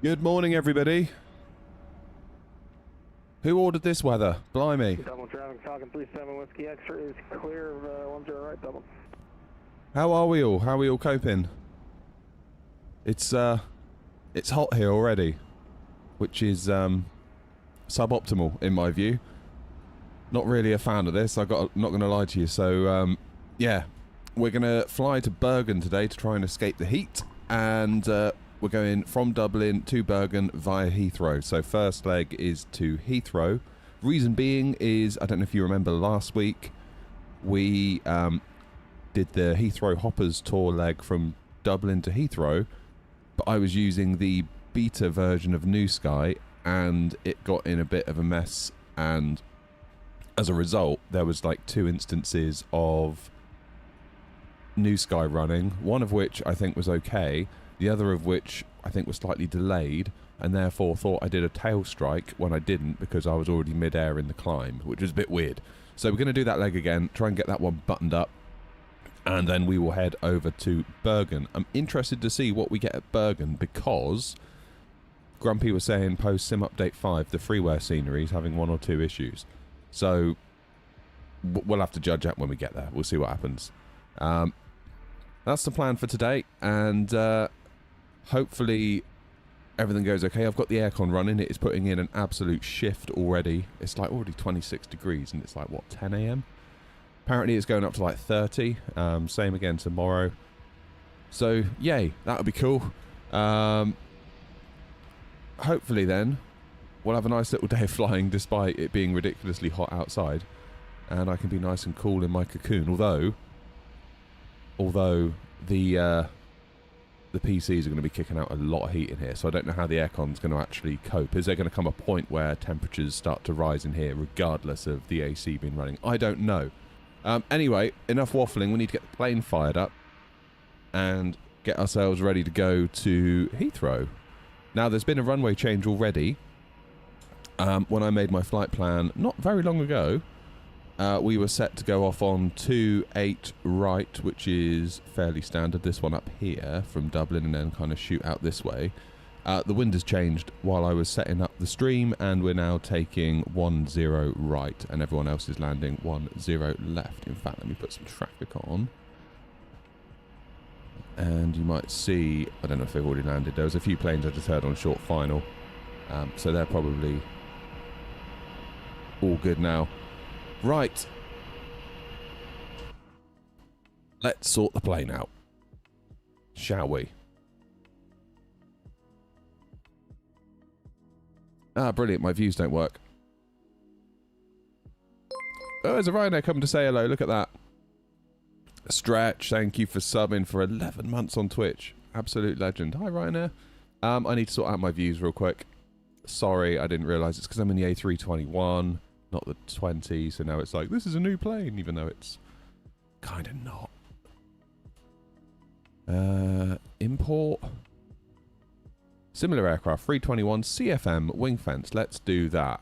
Good morning, everybody. Who ordered this weather? Blimey. Dublin traffic, talking 37 Whiskey X-ray is clear of 10 right, Dublin. How are we all? How are we all coping? It's hot here already, which is suboptimal in my view. Not really a fan of this. Not going to lie to you. So yeah, we're going to fly to Bergen today to try and escape the heat, and we're going from Dublin to Bergen via Heathrow. So first leg is to Heathrow. Reason being is, I don't know if you remember last week, we did the Heathrow Hoppers tour leg from Dublin to Heathrow, but I was using the beta version of New Sky and it got in a bit of a mess, and as a result there was like 2 instances of New Sky running, one of which I think was okay, the other of which I think was slightly delayed, and therefore thought I did a tail strike when I didn't because I was already mid-air in the climb, which was a bit weird. So we're going to do that leg again, try and get that one buttoned up, and then we will head over to Bergen. I'm interested to see what we get at Bergen because Grumpy was saying post Sim Update 5 the freeware scenery is having 1 or 2 issues. So we'll have to judge that when we get there. We'll see what happens. That's the plan for today, and hopefully everything goes okay. I've got the aircon running. It is putting in an absolute shift already. It's like already 26 degrees and it's like, what, 10 AM? Apparently it's going up to like 30. Same again tomorrow. So, yay. That would be cool. Hopefully then, we'll have a nice little day of flying despite it being ridiculously hot outside. And I can be nice and cool in my cocoon. Although the PCs are going to be kicking out a lot of heat in here, so I don't know how the aircon's going to actually cope. Is there going to come a point where temperatures start to rise in here regardless of the AC being running? I don't know. Anyway, enough waffling. We need to get the plane fired up and get ourselves ready to go to Heathrow. Now, there's been a runway change already. When I made my flight plan not very long ago, we were set to go off on 28 right, which is fairly standard. This one up here from Dublin, and then kind of shoot out this way. The wind has changed while I was setting up the stream, and we're now taking 10 right, and everyone else is landing 10 left. In fact, let me put some traffic on. And you might see, I don't know if they've already landed. There was a few planes I just heard on short final. So they're probably all good now. Right. Let's sort the plane out. Shall we? Ah, brilliant. My views don't work. Oh, there's a Ryanair coming to say hello. Look at that. Stretch, thank you for subbing for 11 months on Twitch. Absolute legend. Hi, Ryanair. I need to sort out my views real quick. Sorry, I didn't realise it's because I'm in the A321, not the 20, so now it's like, this is a new plane, even though it's kind of not. Import. Similar aircraft, 321, CFM, wing fence. Let's do that.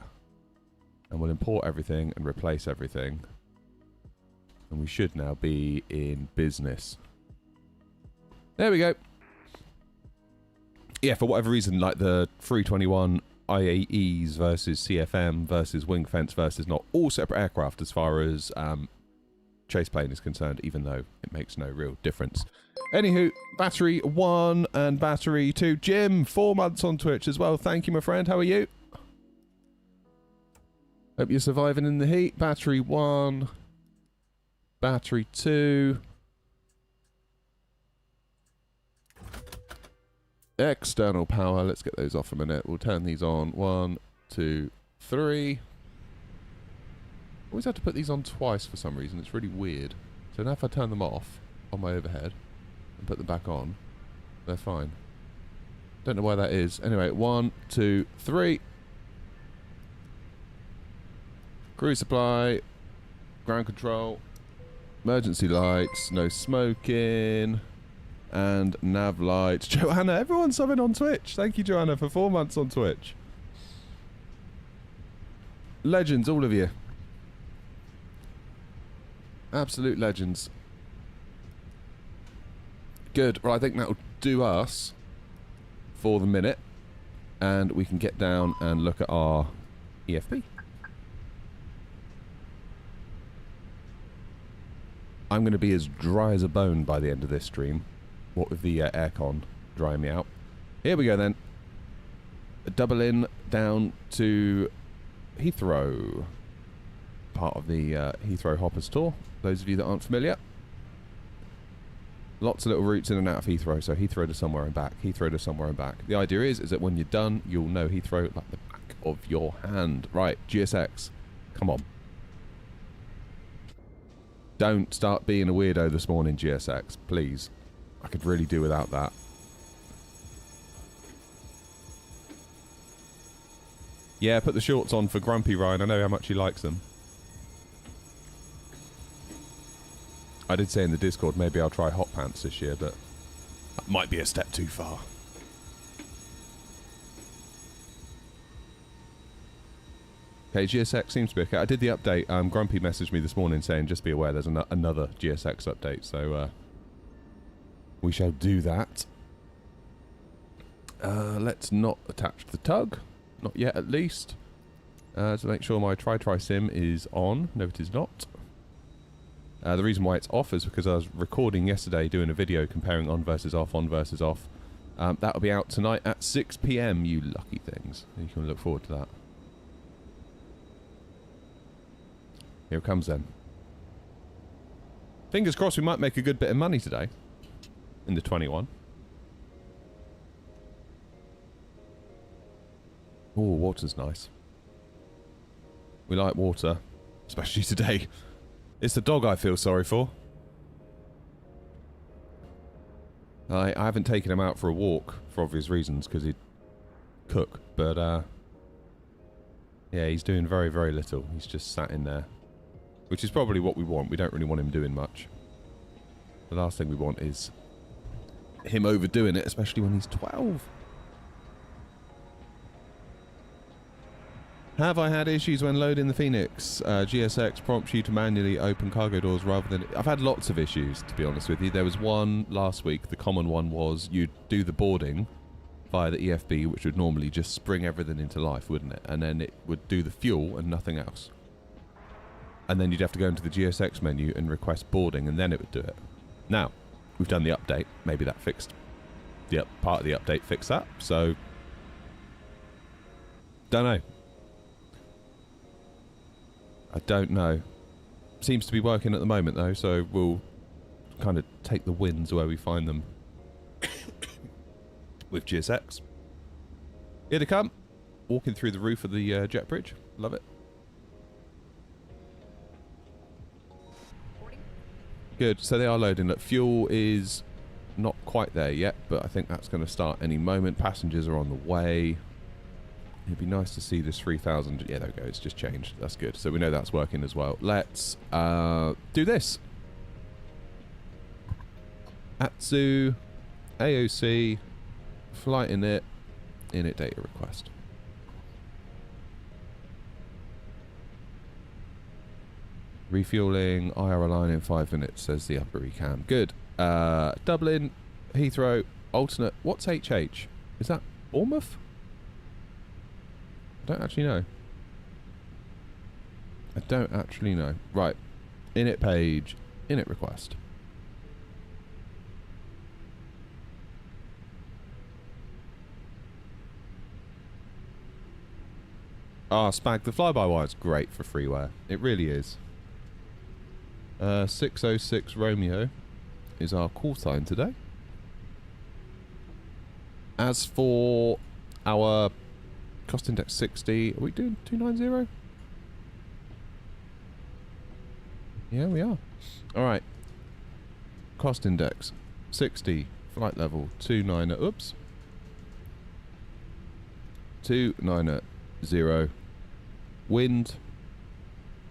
And we'll import everything and replace everything. And we should now be in business. There we go. Yeah, for whatever reason, like the 321 IAEs versus CFM versus wing fence versus not, all separate aircraft as far as chase plane is concerned, even though it makes no real difference. Anywho, battery 1 and battery 2. Jim, 4 months on Twitch as well. Thank you, my friend. How are you? Hope you're surviving in the heat. Battery 1. Battery 2. External power. Let's get those off a minute. We'll turn these on. 1, 2, 3. Always have to put these on twice for some reason. It's really weird. So now if I turn them off on my overhead and put them back on, they're fine. Don't know why that is. Anyway, 1, 2, 3. Cruise supply. Ground control. Emergency lights. No smoking. And nav lights. Joanna, everyone's subbing on Twitch. Thank you, Joanna, for 4 months on Twitch. Legends, all of you. Absolute legends. Good. Well, I think that'll do us for the minute. and we can get down and look at our EFP. I'm going to be as dry as a bone by the end of this stream. What with the aircon drying me out. Here we go then. Dublin down to Heathrow. Part of the Heathrow Hoppers Tour. Those of you that aren't familiar. Lots of little routes in and out of Heathrow. So Heathrow to somewhere and back. Heathrow to somewhere and back. The idea is that when you're done, you'll know Heathrow like the back of your hand. Right, GSX. Come on. Don't start being a weirdo this morning, GSX. Please. I could really do without that. Yeah, put the shorts on for Grumpy Ryan. I know how much he likes them. I did say in the Discord maybe I'll try hot pants this year, but that might be a step too far. Okay, GSX seems to be okay. I did the update. Grumpy messaged me this morning saying just be aware there's another GSX update, so we shall do that. Let's not attach the tug. Not yet, at least. To make sure my try sim is on. No, it is not. The reason why it's off is because I was recording yesterday doing a video comparing on versus off, on versus off. That'll be out tonight at 6 PM, you lucky things. You can look forward to that. Here it comes then. Fingers crossed we might make a good bit of money today. In the 21. Oh, water's nice. We like water. Especially today. It's the dog I feel sorry for. I haven't taken him out for a walk, for obvious reasons, because he'd cook. But, yeah, he's doing very, very little. He's just sat in there. Which is probably what we want. We don't really want him doing much. The last thing we want is him overdoing it, especially when he's 12. Have I had issues when loading the Phoenix? GSX prompts you to manually open cargo doors rather than... I've had lots of issues, to be honest with you. There was one last week. The common one was you'd do the boarding via the EFB, which would normally just spring everything into life, wouldn't it? And then it would do the fuel and nothing else. And then you'd have to go into the GSX menu and request boarding, and then it would do it. Now, we've done the update. Maybe that fixed... part of the update fixed that, so... Don't know. I don't know. Seems to be working at the moment, though, so we'll kind of take the wins where we find them. With GSX. Here they come. Walking through the roof of the jet bridge. Love it. Good, so they are loading. Look, fuel is not quite there yet, but I think that's going to start any moment. Passengers are on the way. It'd be nice to see this 3,000. Yeah, there we go. It's just changed. That's good. So we know that's working as well. Let's do this. Atsu, AOC, flight init data request. Refueling, IR line in 5 minutes, says the upper cam. Good. Dublin, Heathrow, alternate. What's HH? Is that Bournemouth? I don't actually know. I don't actually know. Right. Init page. Init request. Ah, Spag, the fly-by-wire is great for freeware. It really is. 606 Romeo is our call sign today. As for our cost index 60, are we doing 290? Yeah, we are. Alright. Cost index 60, flight level 290, oops. 290. Wind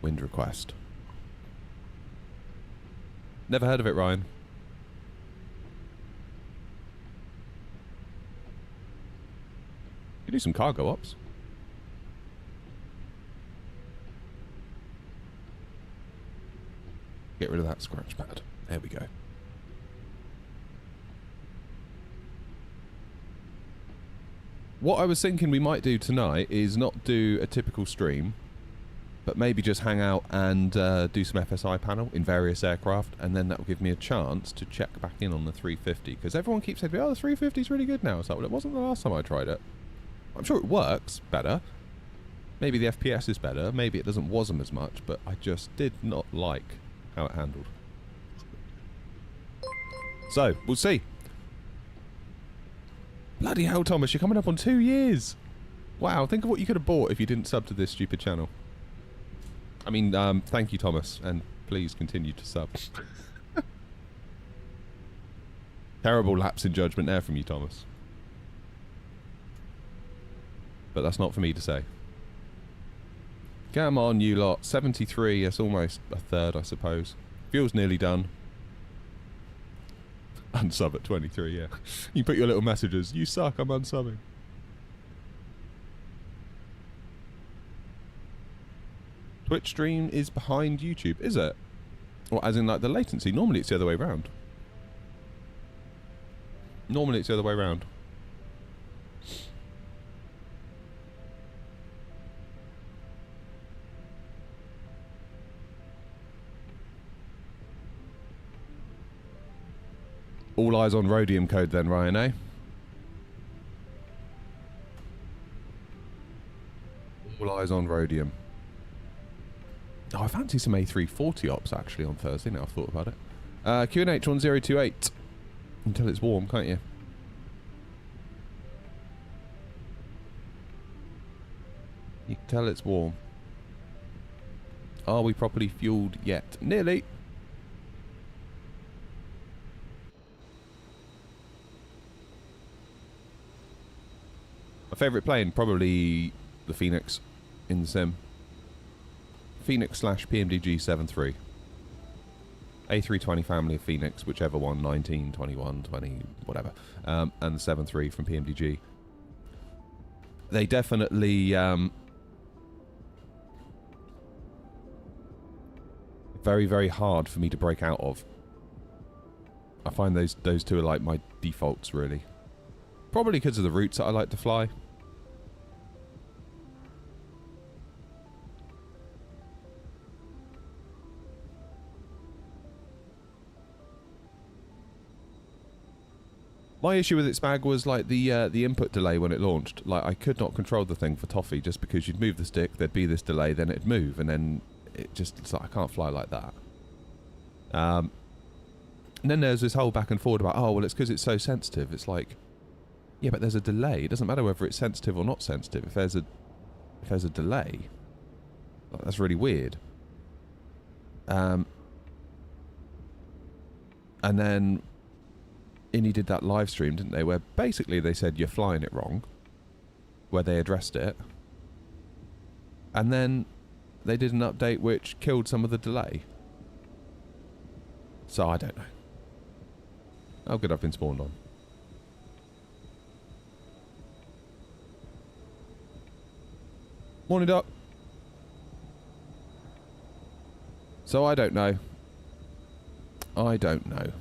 request. Never heard of it, Ryan. You do some cargo ops. Get rid of that scratch pad. There we go. What I was thinking we might do tonight is not do a typical stream, but maybe just hang out and do some FSI panel in various aircraft, and then that will give me a chance to check back in on the 350, because everyone keeps saying, oh, the 350 is really good now. It's like, well, it wasn't the last time I tried it. I'm sure it works better. Maybe the FPS is better, maybe it doesn't WASM as much, but I just did not like how it handled. So, we'll see. Bloody hell, Thomas, you're coming up on 2 years! Wow, think of what you could have bought if you didn't sub to this stupid channel. I mean, thank you, Thomas, and please continue to sub. Terrible lapse in judgment there from you, Thomas. But that's not for me to say. Come on, you lot. 73, that's almost a third, I suppose. Fuel's nearly done. Unsub at 23, yeah. You put your little messages. You suck, I'm unsubbing. Twitch stream is behind YouTube, is it? Or as in like the latency? Normally it's the other way around. Normally it's the other way around. All eyes on rhodium code then, Ryan, eh? All eyes on rhodium. Oh, I fancy some A340 ops actually on Thursday, now I've thought about it. QNH 1028. Until it's warm, can't you? You can tell it's warm. Are we properly fueled yet? Nearly. My favourite plane, probably the Phoenix in the sim. Phoenix / PMDG 73. A320 family of Phoenix, whichever one, 19, 21, 20, whatever. And the 73 from PMDG. They definitely... very, very hard for me to break out of. I find those two are like my defaults, really. Probably because of the routes that I like to fly. My issue with its bag was like the input delay when it launched. Like I could not control the thing for toffee just because you'd move the stick, there'd be this delay, then it'd move, and then it's like I can't fly like that. And then there's this whole back and forward about, oh well, it's because it's so sensitive. It's like, yeah, but there's a delay. It doesn't matter whether it's sensitive or not sensitive. If there's a delay, that's really weird. And then Innie did that live stream, didn't they, where basically they said you're flying it wrong, where they addressed it, and then they did an update which killed some of the delay. So I don't know. Oh good, I've been spawned on. Morning, Doc. So I don't know. I don't know.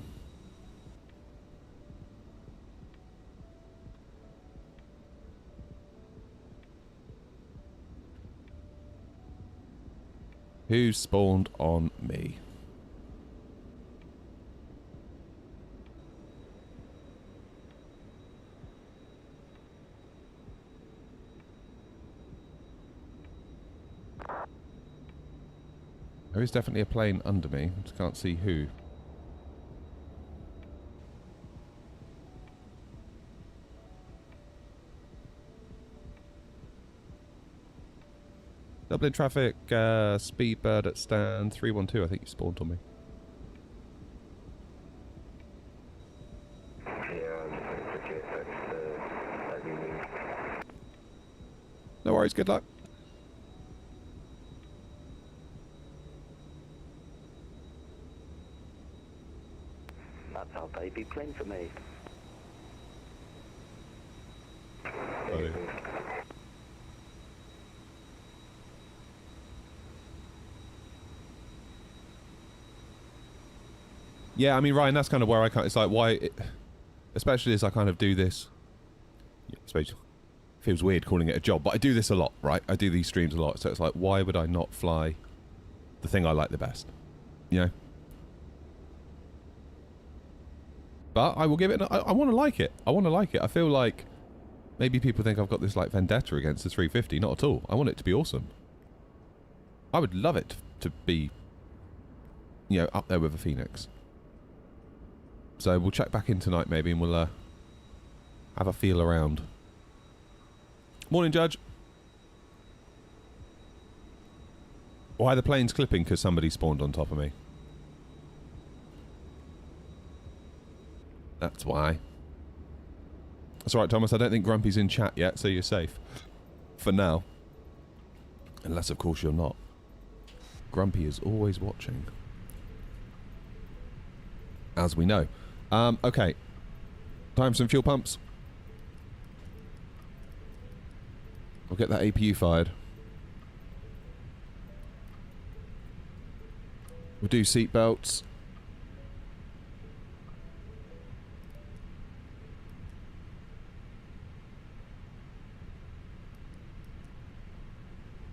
Who spawned on me? There is definitely a plane under me. I just can't see who. Dublin traffic, Speedbird at stand 312. I think you spawned on me. No worries, good luck. That's our baby plane for me. Oh, yeah, I mean, Ryan, that's kind of where I can't... It's like, why... especially as I kind of do this... Yeah, I suppose Feels weird calling it a job, but I do this a lot, right? I do these streams a lot, so it's like, why would I not fly the thing I like the best? You know? But I will give it... I want to like it. I want to like it. I feel like maybe people think I've got this, like, vendetta against the 350. Not at all. I want it to be awesome. I would love it to be, you know, up there with a Phoenix. So we'll check back in tonight, maybe, and we'll have a feel around. Morning, Judge. Why are the planes clipping? Because somebody spawned on top of me. That's why. That's alright, Thomas. I don't think Grumpy's in chat yet, so you're safe. For now. Unless, of course, you're not. Grumpy is always watching. As we know. Okay. Time for some fuel pumps. We'll get that APU fired. We'll do seat belts.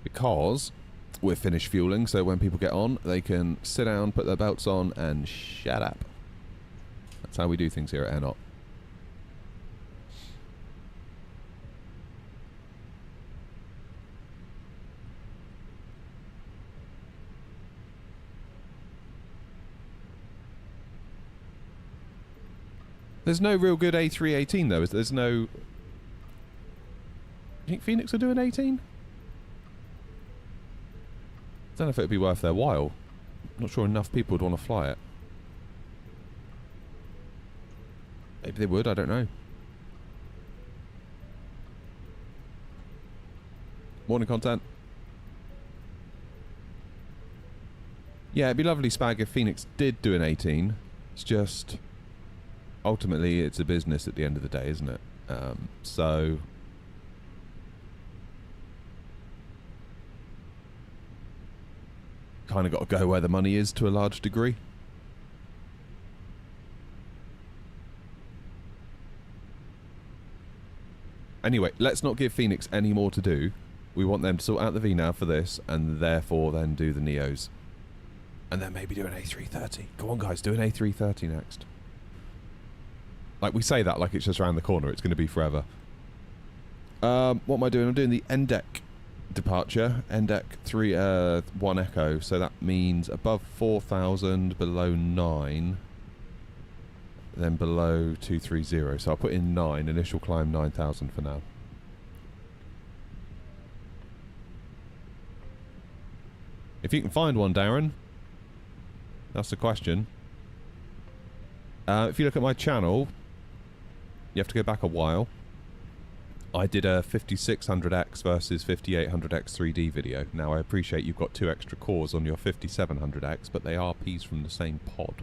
Because we're finished fueling, so when people get on, they can sit down, put their belts on, and shut up. That's how we do things here at AirNot. There's no real good A318 though. There's no... You think Phoenix are doing 18? I don't know if it would be worth their while. I'm not sure enough people would want to fly it. Maybe they would, I don't know. Morning content. Yeah, it'd be lovely, Spag, if Phoenix did do an 18. It's just... Ultimately, it's a business at the end of the day, isn't it? So... kind of got to go where the money is to a large degree. Anyway, let's not give Phoenix any more to do. We want them to sort out the VNAV for this, and therefore then do the Neos. And then maybe do an A330. Go on, guys, do an A330 next. Like, we say that like it's just around the corner. It's going to be forever. What am I doing? I'm doing the NDEC departure. NDEC 1 Echo. So that means above 4,000, below 9. Then below 230. So I'll put in 9. Initial climb 9,000 for now. If you can find one, Darren. That's the question. If you look at my channel... You have to go back a while. I did a 5600X versus 5800X 3D video. Now, I appreciate you've got 2 extra cores on your 5700X, but they are Ps from the same pod.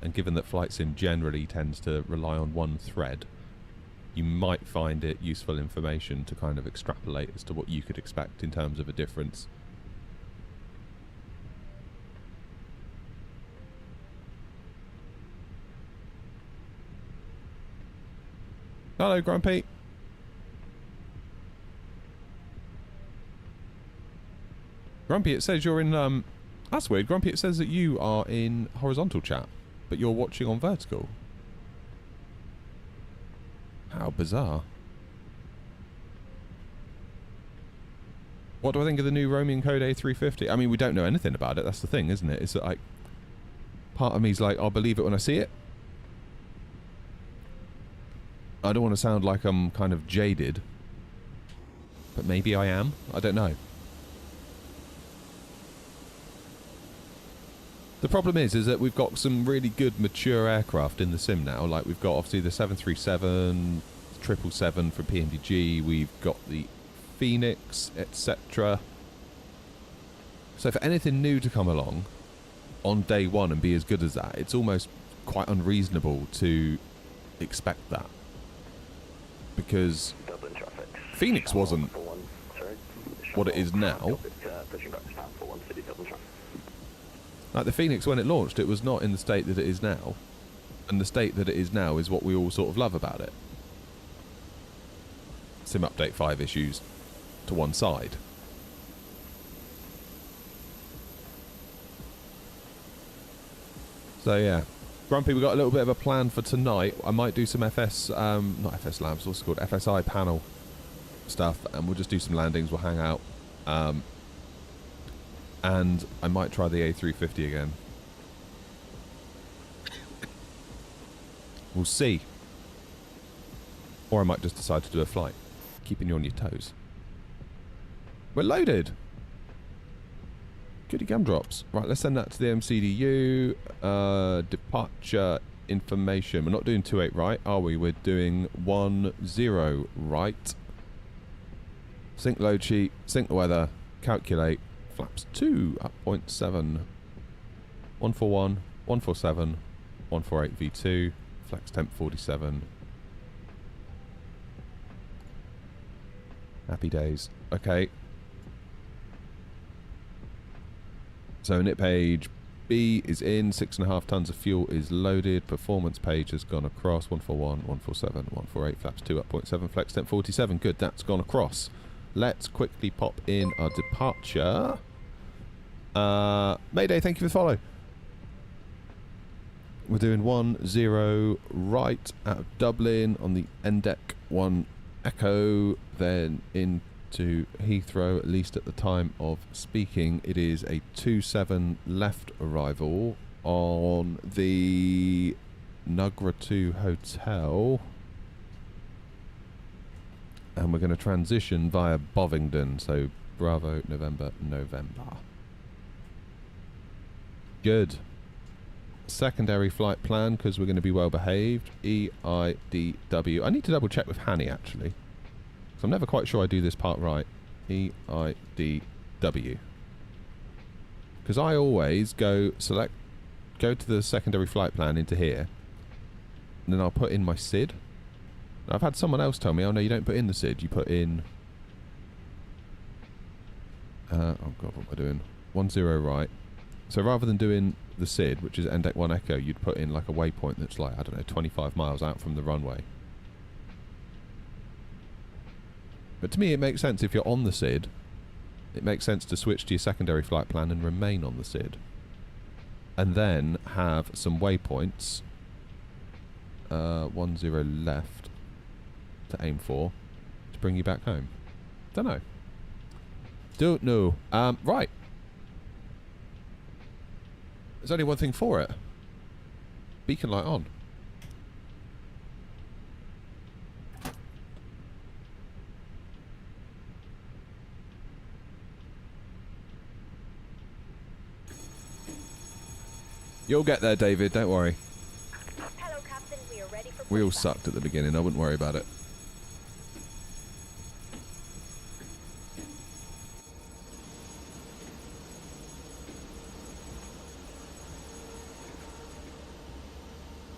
And given that flight sim generally tends to rely on one thread, you might find it useful information to kind of extrapolate as to what you could expect in terms of a difference. Hello, Grumpy. Grumpy, it says you're in, that's weird. Grumpy, it says that you are in horizontal chat, but you're watching on vertical. How bizarre. What do I think of the new roaming code A350? I mean, we don't know anything about it. That's the thing, isn't it? It's like, part of me's like, I'll believe it when I see it. I don't want to sound like I'm kind of jaded, but maybe I am. I don't know. The problem is that we've got some really good mature aircraft in the sim now. Like, we've got obviously the 737, 777 from PNDG, we've got the Phoenix, etc. So for anything new to come along on day one and be as good as that, it's almost quite unreasonable to expect that. Because Phoenix wasn't what it is now. Like the Phoenix, when it launched, it was not in the state that it is now. And the state that it is now is what we all sort of love about it. sim update 5 issues to one side. So yeah, Grumpy, we got a little bit of a plan for tonight. I might do some FS, not FS labs, what's it called, FSI panel stuff, and we'll just do some landings, we'll hang out. And I might try the A350 again. We'll see. Or I might just decide to do a flight, keeping you on your toes. We're loaded! Goody gumdrops. Right, let's send that to the MCDU. Departure information. We're not doing 28 right, are we? We're doing 10 right. Sync load sheet, sync the weather, calculate. Flaps 2 up 0.7. 141, 147, 148 V2. Flex temp 47. Happy days. Okay. So init page B is in, 6.5 tons of fuel is loaded, performance page has gone across, 141, 147, 148, flaps 2 up 0.7, flex temp 47, good, that's gone across. Let's quickly pop in our departure. Mayday, thank you for the follow. We're doing 10 right out of Dublin on the end deck, 1 Echo, then into Heathrow, at least at the time of speaking. It is a 27 left arrival on the Nugra 2 hotel. And we're going to transition via Bovingdon, so Bravo, November, November. Good. Secondary flight plan, because we're going to be well behaved. EIDW. I need to double check with Hanny, actually. So I'm never quite sure I do this part right. EIDW. Because I always go to the secondary flight plan into here. And then I'll put in my SID. Now, I've had someone else tell me, oh no, you don't put in the SID, you put in... oh god, what am I doing? 10 right. So rather than doing the SID, which is end deck 1 Echo, you'd put in like a waypoint that's like, I don't know, 25 miles out from the runway. But to me it makes sense if you're on the SID, it makes sense to switch to your secondary flight plan and remain on the SID. And then have some waypoints, 10 left to aim for, to bring you back home. Don't know. Don't know. Right. There's only one thing for it. Beacon light on. You'll get there, David, don't worry. Hello, Captain. We are ready for We all pushback. sucked at the beginning, I wouldn't worry about it.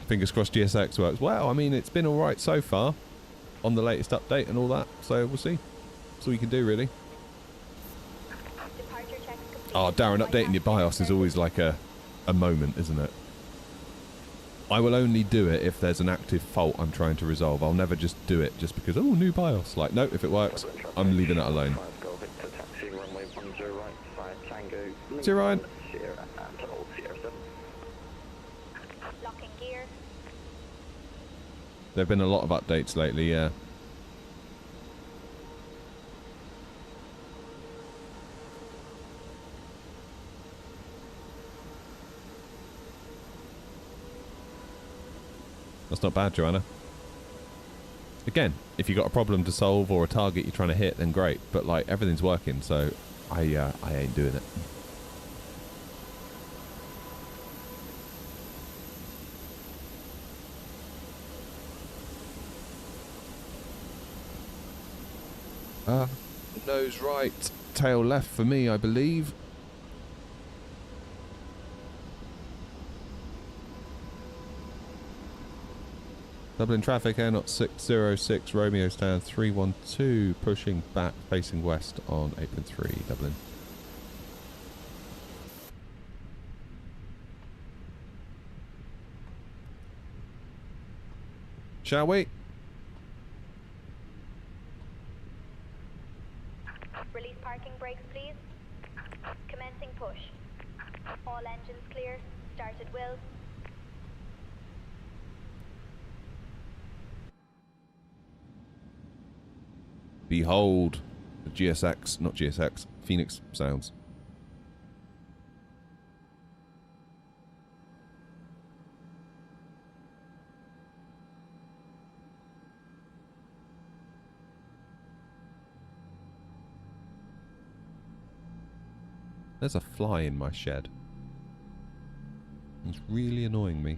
Fingers crossed GSX works. Well, I mean, it's been alright so far on the latest update and all that, so we'll see. That's all you can do, really. Departure checks complete. Oh, Darren, updating your BIOS is always like a moment, isn't it? I will only do it if there's an active fault I'm trying to resolve. I'll never just do it just because, oh, new BIOS. Like, no, if it works, I'm leaving it alone. See you, Ryan. Locking gear. There have been a lot of updates lately, yeah. That's not bad, Joanna. Again, if you've got a problem to solve or a target you're trying to hit, then great. But, like, everything's working, so I ain't doing it. Nose right, tail left for me, I believe. Dublin traffic, air not 606, Romeo stand 312, pushing back, facing west on apron 3, Dublin. Shall we? will. Behold the GSX, not GSX, Phoenix sounds. There's a fly in my shed. It's really annoying me.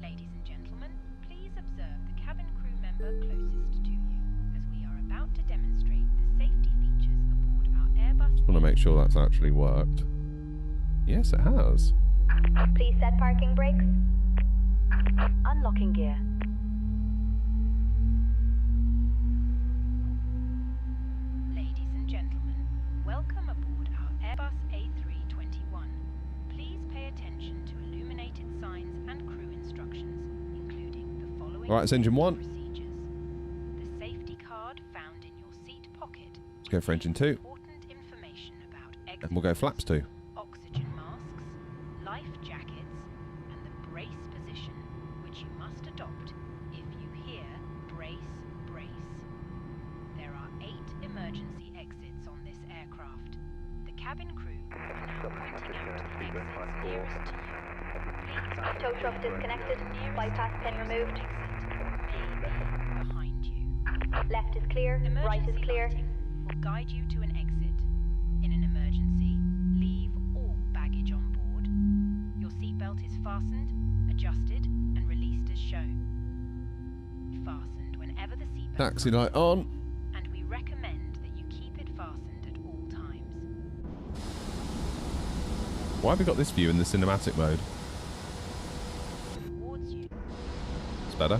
Ladies and gentlemen, please observe the cabin crew member closest to you, as we are about to demonstrate the safety features aboard our Airbus. Just want to make sure that's actually worked. Yes, it has. Please set parking brakes. Unlocking gear. Ladies and gentlemen, welcome aboard our Airbus A321. Please pay attention to illuminated signs and crew instructions, including the following Right, it's engine 1. procedures. The safety card found in your seat pocket. Let's go for engine 2. Important information about exit And we'll go flaps 2. oxygen masks, life jackets, and the brace position, which you must adopt if you hear brace, brace. There are 8 emergency exits on this aircraft. The cabin crew are now pointing out the exits nearest to you. Please Tow truck disconnected. Bypass pin removed. exit behind you. Left is clear. Right is Emergency clear. lighting will guide you to an exit. In an emergency, leave all baggage on board. Your seatbelt is fastened, adjusted, and released as shown. Fastened whenever the seatbelt Taxi light on. and we recommend that you keep it fastened at all times. Why have we got this view in the cinematic mode? Towards you. It's better.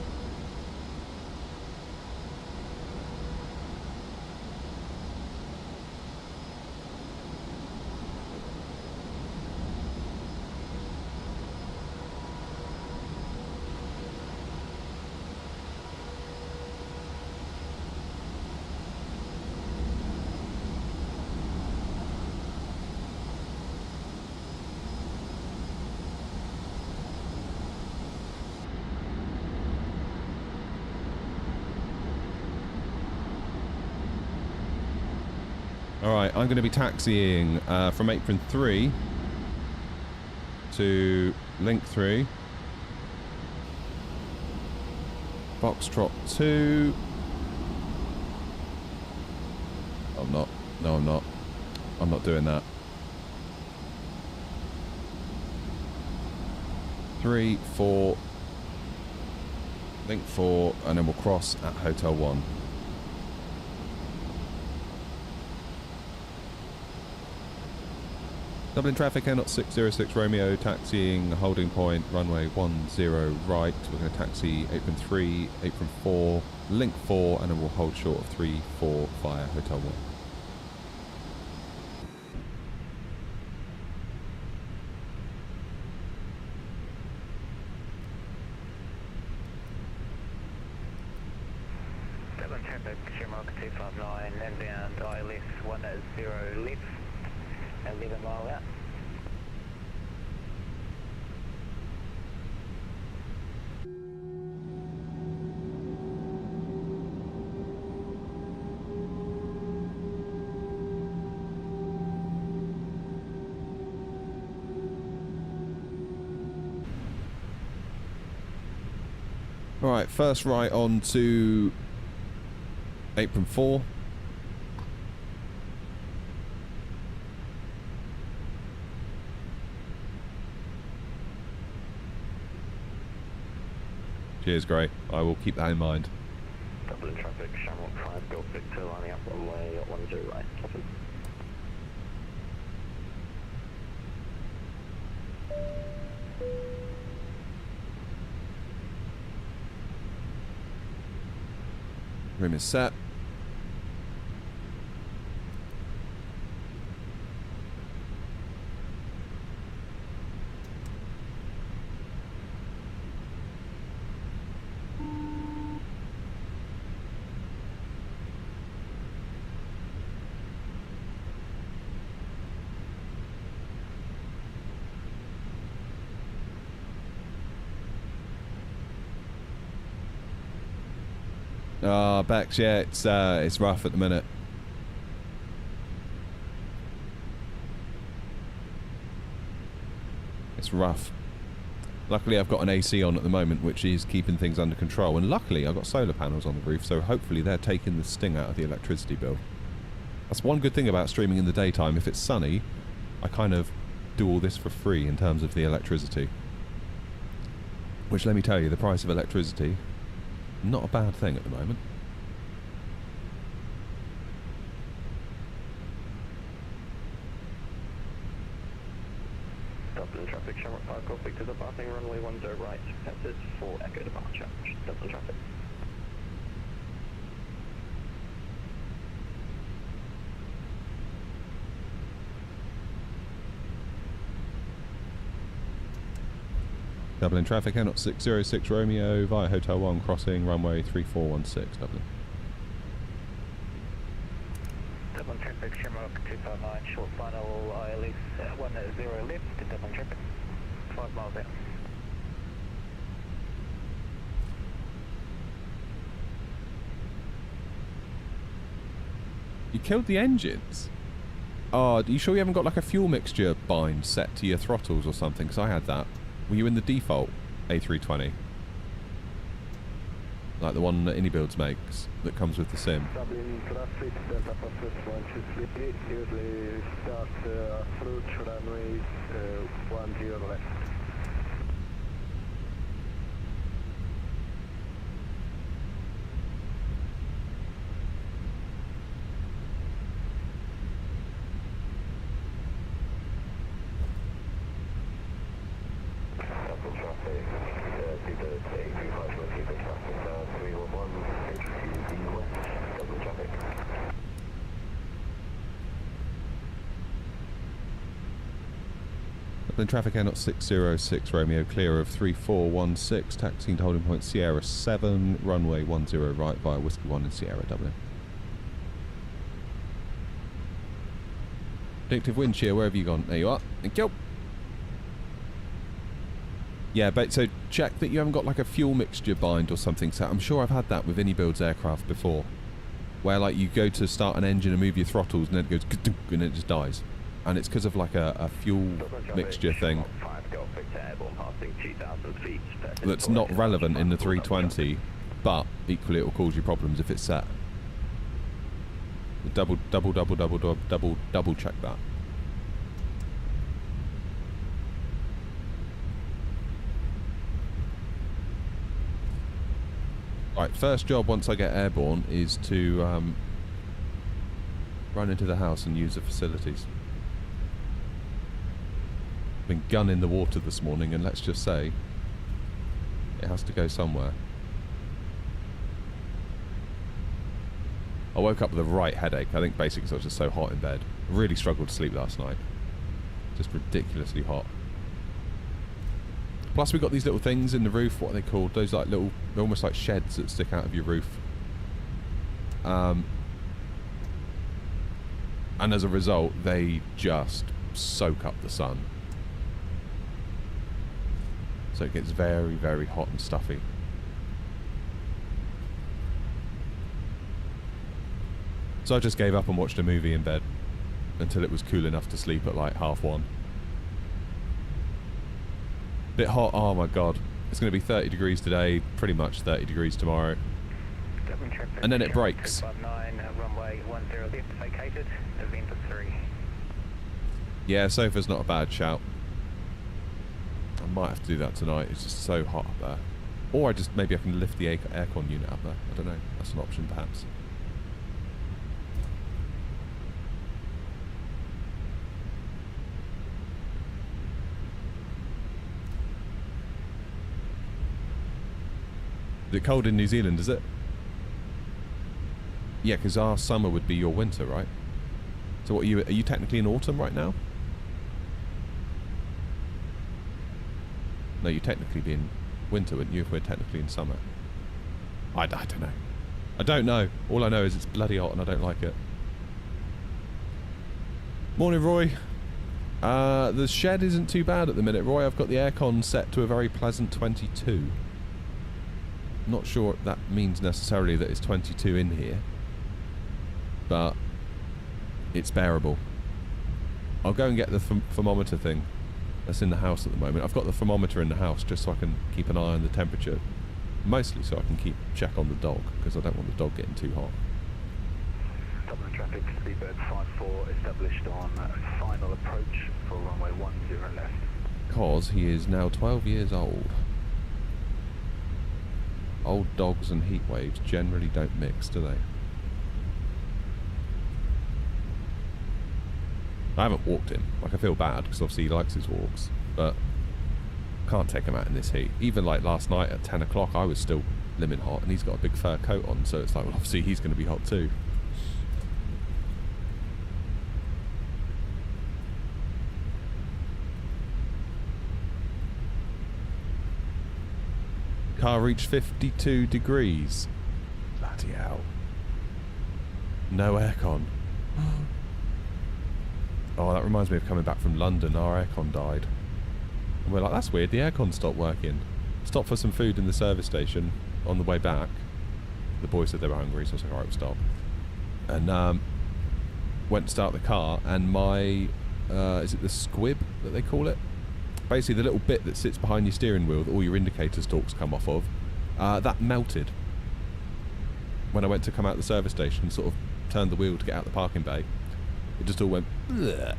Alright, I'm going to be taxiing from apron 3 to link 3. Foxtrot 2. I'm not. No, I'm not. I'm not doing that. 3, 4. Link 4, and then we'll cross at Hotel 1. Dublin traffic, Airnot 606 Romeo, taxiing holding point, runway 10 right. We're going to taxi apron 3, apron 4, link 4, and then we'll hold short of 3, 4 via Hotel 1. Dublin traffic, Shamrock 259, inbound ILS 10 left, 11 mile out. Alright, first right on to apron 4. Cheers, great. I will keep that in mind. Dublin traffic, Shamrock 5, Golf Victor, lining up runway 10 right. Copy. Rim is set. Bex, yeah, it's rough at the minute. It's rough. Luckily I've got an AC on at the moment, which is keeping things under control, and luckily I've got solar panels on the roof, so hopefully they're taking the sting out of the electricity bill. That's one good thing about streaming in the daytime. If it's sunny, I kind of do all this for free in terms of the electricity. Which, let me tell you, the price of electricity, not a bad thing at the moment. Dublin traffic, Shamrock Park, Gothic to the passing runway 10 right, passes for Echo departure. Dublin traffic. Dublin traffic, N 606 Romeo via Hotel 1 crossing runway 3416 Dublin. Dublin traffic, Shamrock 259, short final ILS 10 left to Dublin traffic, 5 miles out. You killed the engines? Oh, are you sure you haven't got like a fuel mixture bind set to your throttles or something? Because I had that. Were you in the default A320? Like the one that AnyBuilds makes, that comes with the sim? Dublin traffic, Delta Passes 123, usually start approach runway 10 left. Dublin traffic N 606 Romeo clear of 3416, taxiing to holding point Sierra 7, runway 10 right via Whiskey 1 in Sierra, Dublin. Predictive wind shear, where have you gone? There you are. Thank you. Yeah, but so check that you haven't got like a fuel mixture bind or something. So I'm sure I've had that with AnyBuilds aircraft before, where like you go to start an engine and move your throttles and then it goes and it just dies. And it's because of like a fuel mixture thing that's not relevant in the 320, but equally it will cause you problems if it's set. Double check that. Right, first job once I get airborne is to run into the house and use the facilities. Been gunning the water this morning, and let's just say it has to go somewhere. I woke up with a right headache. I think basically because I was just so hot in bed. Really struggled to sleep last night. Just ridiculously hot. Plus we got these little things in the roof. What are they called? Those like little, they're almost like sheds that stick out of your roof. And as a result, they just soak up the sun. So it gets very, very hot and stuffy. So I just gave up and watched a movie in bed until it was cool enough to sleep at like 1:30. Bit hot, oh my god. It's going to be 30 degrees today, pretty much 30 degrees tomorrow. And then it breaks. Runway 10 left vacated, event of 3. Yeah, sofa's not a bad shout. I might have to do that tonight. It's just so hot up there. Or maybe I can lift the aircon unit up there. I don't know. That's an option perhaps. Is it cold in New Zealand, is it? Yeah, because our summer would be your winter, right? So what are you technically in autumn right now? No, you'd technically be in winter, wouldn't you, if we're technically in summer? I don't know. I don't know. All I know is it's bloody hot and I don't like it. Morning, Roy. The shed isn't too bad at the minute, Roy. I've got the aircon set to a very pleasant 22. Not sure that means necessarily that it's 22 in here, but it's bearable. I'll go and get the thermometer thing that's in the house at the moment. I've got the thermometer in the house just so I can keep an eye on the temperature, mostly so I can check on the dog, because I don't want the dog getting too hot. Dublin traffic, speedbird 54 established on final approach for runway 10 left. Because he is now 12 years old. Old dogs and heat waves generally don't mix, do they? I haven't walked him. Like, I feel bad because obviously he likes his walks, but can't take him out in this heat. Even like last night at 10 o'clock, I was still limit hot, and he's got a big fur coat on, so it's like, well, obviously he's going to be hot too. Car reached 52 degrees. Bloody hell. No aircon. Oh, that reminds me of coming back from London. Our aircon died. And we're like, that's weird, the aircon stopped working. Stopped for some food in the service station on the way back. The boys said they were hungry, so I was like, alright, we'll stop. And went to start the car, and my, is it the squib that they call it? Basically the little bit that sits behind your steering wheel that all your indicator stalks come off of, that melted. When I went to come out the service station, sort of turned the wheel to get out the parking bay, it just all went bleh.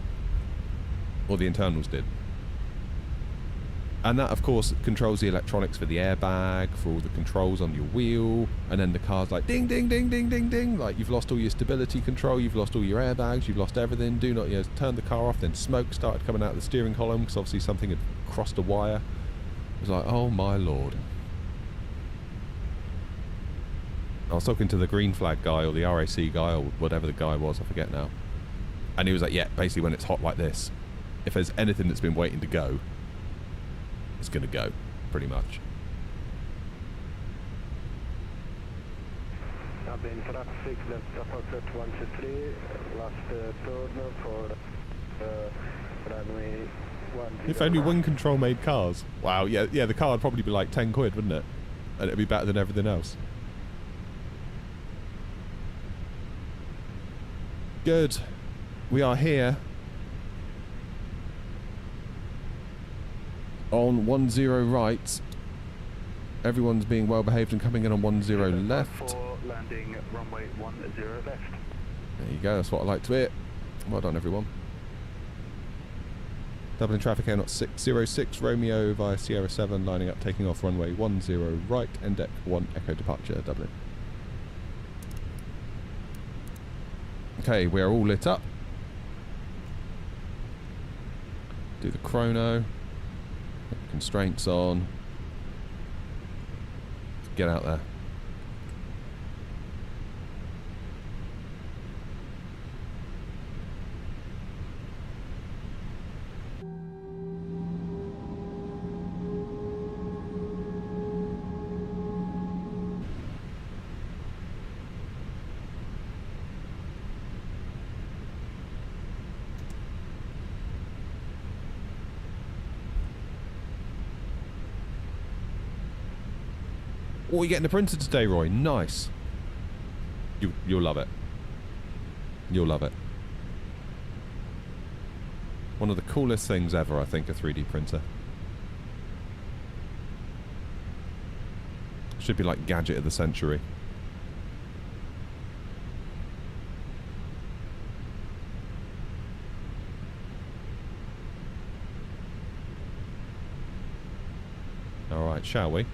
Or the internals did. And that, of course, controls the electronics for the airbag, for all the controls on your wheel, and then the car's like ding, ding, ding, ding, ding, ding. Like, you've lost all your stability control, you've lost all your airbags, you've lost everything. Do not, turn the car off. Then smoke started coming out of the steering column because obviously something had crossed a wire. It was like, oh my lord. I was talking to the green flag guy, or the RAC guy, or whatever the guy was, I forget now. And he was like, yeah, basically when it's hot like this, if there's anything that's been waiting to go, it's going to go, pretty much. Dublin traffic, left approach 123, last turn for runway 10. If only wind control made cars. Wow, yeah, the car would probably be like 10 quid, wouldn't it? And it'd be better than everything else. Good. We are here on 10 right. Everyone's being well behaved and coming in on 10 left. Landing runway 10 left. There you go, that's what I like to hear. Well done, everyone. Dublin traffic air 606 Romeo via Sierra 7, lining up, taking off runway 10 right, end deck 1 Echo departure, Dublin. Okay, we're all lit up. Do the chrono. Put the constraints on. Let's get out there. Oh, you're getting the printer today, Roy. Nice. You'll love it. You'll love it. One of the coolest things ever, I think, a 3D printer. Should be like gadget of the century. Alright, shall we?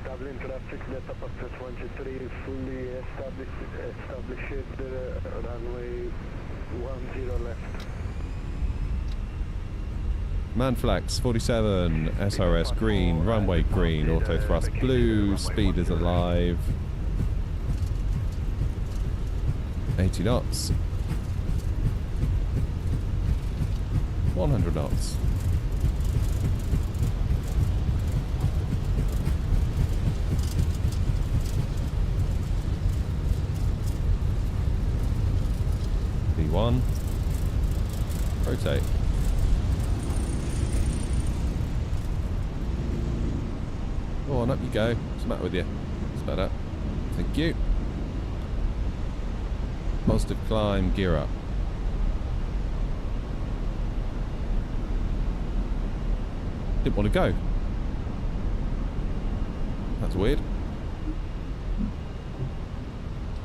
Dublin traffic, left approach 123, fully established runway 10 left. Manflex 47, SRS green, runway green, auto thrust blue, speed is alive. 80 knots. 100 knots. V1. Rotate. Go on, up you go. What's the matter with you? It's better. Thank you. Positive climb, gear up. Didn't want to go. That's weird.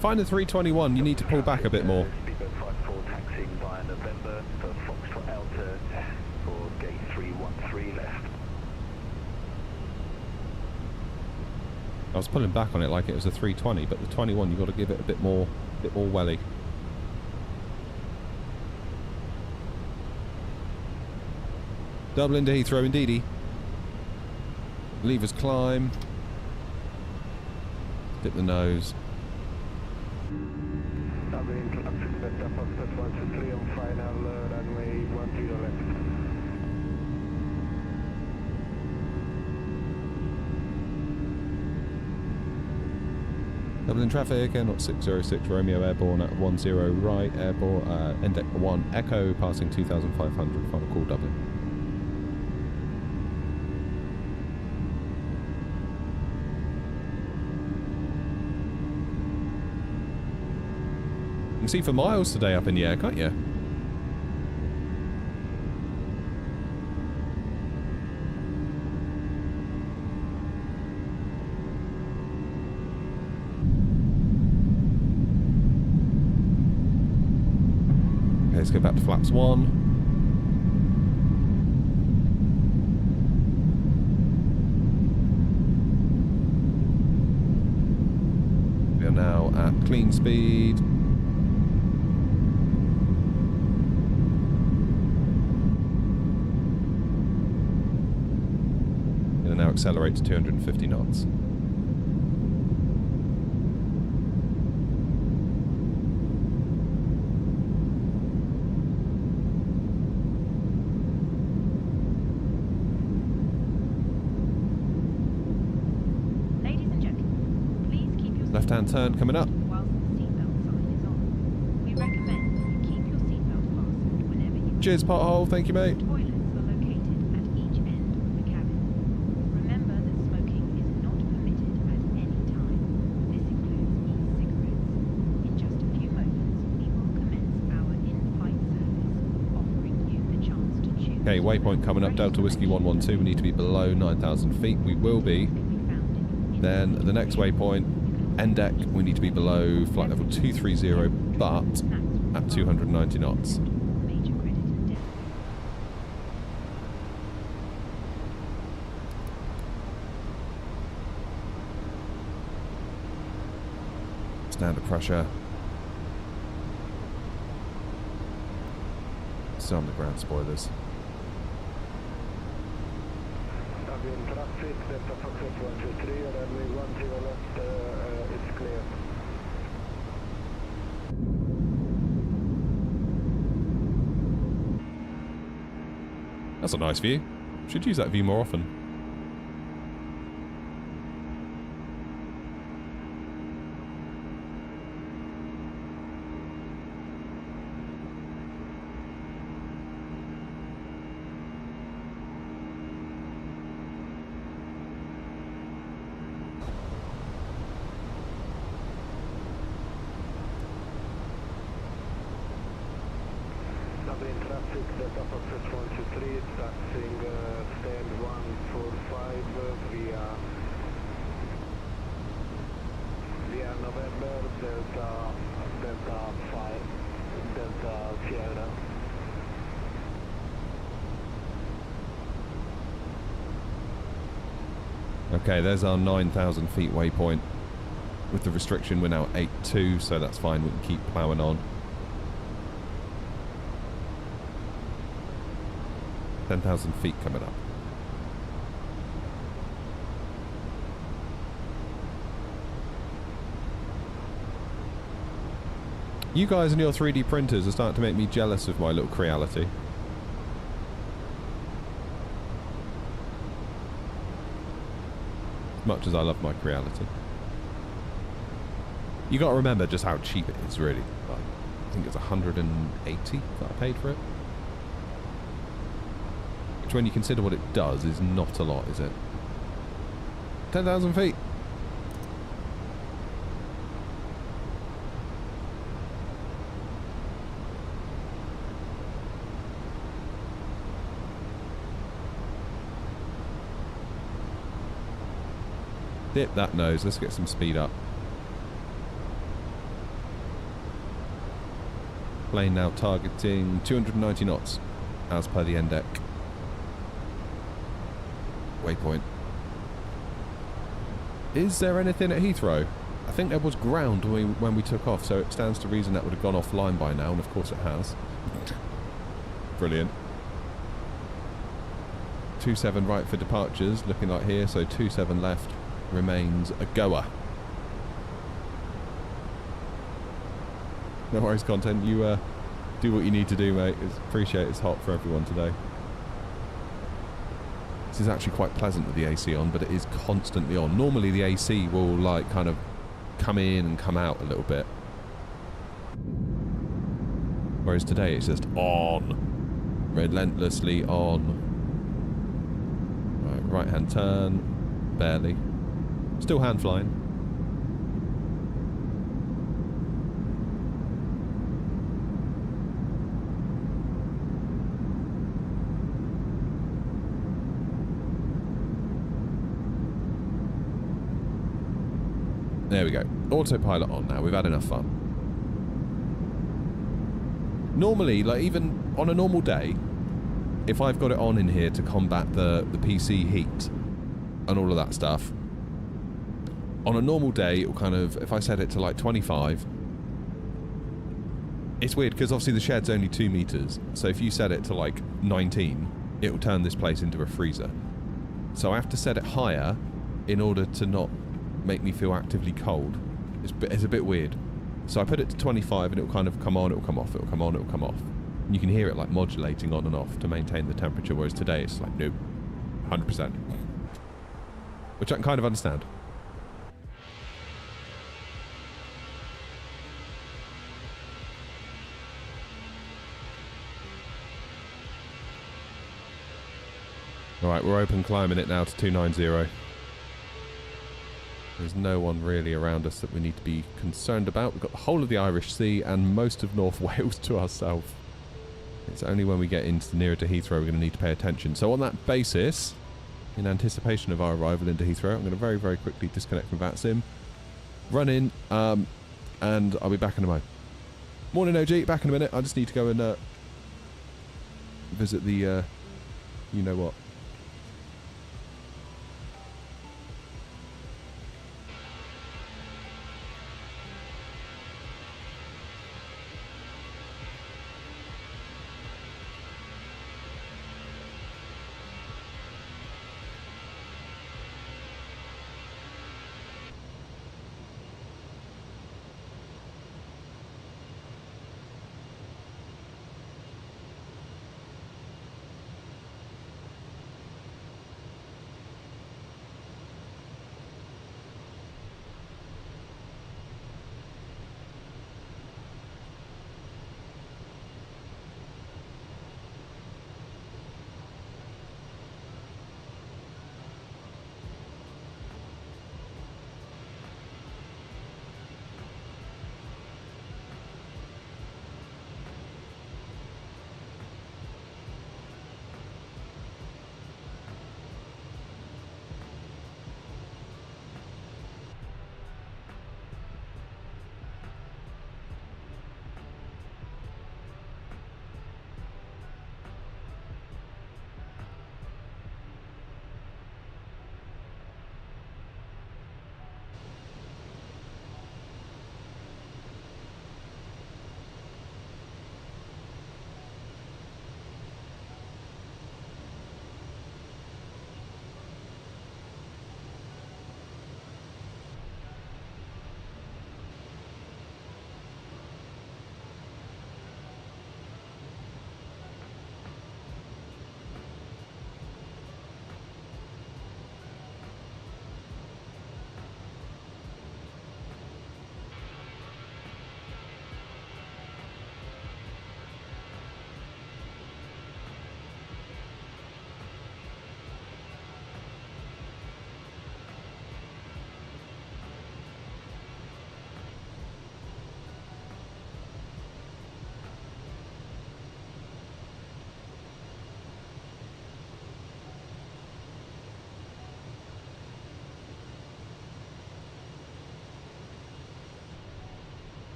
Find the 321, you need to pull back a bit more. Speedboat 54 taxiing via November for Foxtrot Alta for gate 313 left. I was pulling back on it like it was a 320, but the 21 you've got to give it a bit more welly. Dublin to Heathrow, indeedy. Levers climb. Dip the nose. Dublin introduction, Delta Foxtrot 123 on final runway 10 left. Dublin traffic, Airnaut 606 Romeo airborne at 10 right, airborne, index 1 Echo passing 2500, final call Dublin. You can see for miles today up in the air, can't you? Okay, let's go back to flaps 1. We are now at clean speed. Now accelerate to 250 knots. Ladies and gentlemen, please keep your Left-hand turn coming up. whilst the seatbelt sign is on. We recommend you keep your seatbelt fastened whenever you Cheers, pothole. Thank you, mate. Toilets are located at each end of the cabin. Remember that smoking is not permitted at any time. This includes e-cigarettes. In just a few moments, we will commence our in-flight service, offering you the chance to choose. Okay, waypoint coming up, Delta Whiskey 112. We need to be below 9,000 feet. We will be. Then the next waypoint, end deck, we need to be below flight level 230, but at 290 knots. Major credit and debt. Standard pressure. Some the ground spoilers. Dublin traffic, Delta Foxtrot 123, runway 10 left, it's clear. That's a nice view. Should use that view more often. Dublin traffic, Delta Foxtrot 123, taxiing stand 145 via November, Delta 5, Delta Sierra. Okay, there's our 9,000 feet waypoint. With the restriction, we're now at 8.2, so that's fine. We can keep ploughing on. 10,000 feet coming up. You guys and your 3D printers are starting to make me jealous of my little Creality. As much as I love my Creality. You got to remember just how cheap it is, really. Like, I think it's 180 that I paid for it. Which, when you consider what it does, is not a lot, is it? 10,000 feet. Dip that nose. Let's get some speed up. Plane now targeting 290 knots as per the end deck. Waypoint. Is there anything at Heathrow? I think there was ground when we took off, so it stands to reason that would have gone offline by now, and of course it has. Brilliant. 27 right for departures, looking like here, so 27 left remains a goer. No worries, content. You do what you need to do, mate. Appreciate it's hot for everyone today. This is actually quite pleasant with the AC on, but it is constantly on. Normally the AC will like kind of come in and come out a little bit, whereas today it's just on, relentlessly on. Right hand turn, barely. Still hand flying. There we go. Autopilot on now. We've had enough fun. Normally, like even on a normal day, if I've got it on in here to combat the PC heat and all of that stuff, on a normal day, it'll kind of, if I set it to like 25, it's weird because obviously the shed's only 2 meters. So if you set it to like 19, it'll turn this place into a freezer. So I have to set it higher in order to not make me feel actively cold. It's a bit weird. So I put it to 25 and it'll kind of come on, it'll come off, it'll come on, it'll come off. And you can hear it like modulating on and off to maintain the temperature, whereas today it's like, nope, 100%. Which I can kind of understand. Alright, we're open climbing it now to 290. There's no one really around us that we need to be concerned about. We've got the whole of the Irish Sea and most of North Wales to ourselves. It's only when we get into nearer to Heathrow we're going to need to pay attention. So on that basis, in anticipation of our arrival into Heathrow, I'm going to very, very quickly disconnect from VATSIM, run in, and I'll be back in a moment. Morning, OG. Back in a minute. I just need to go and visit the, you know what.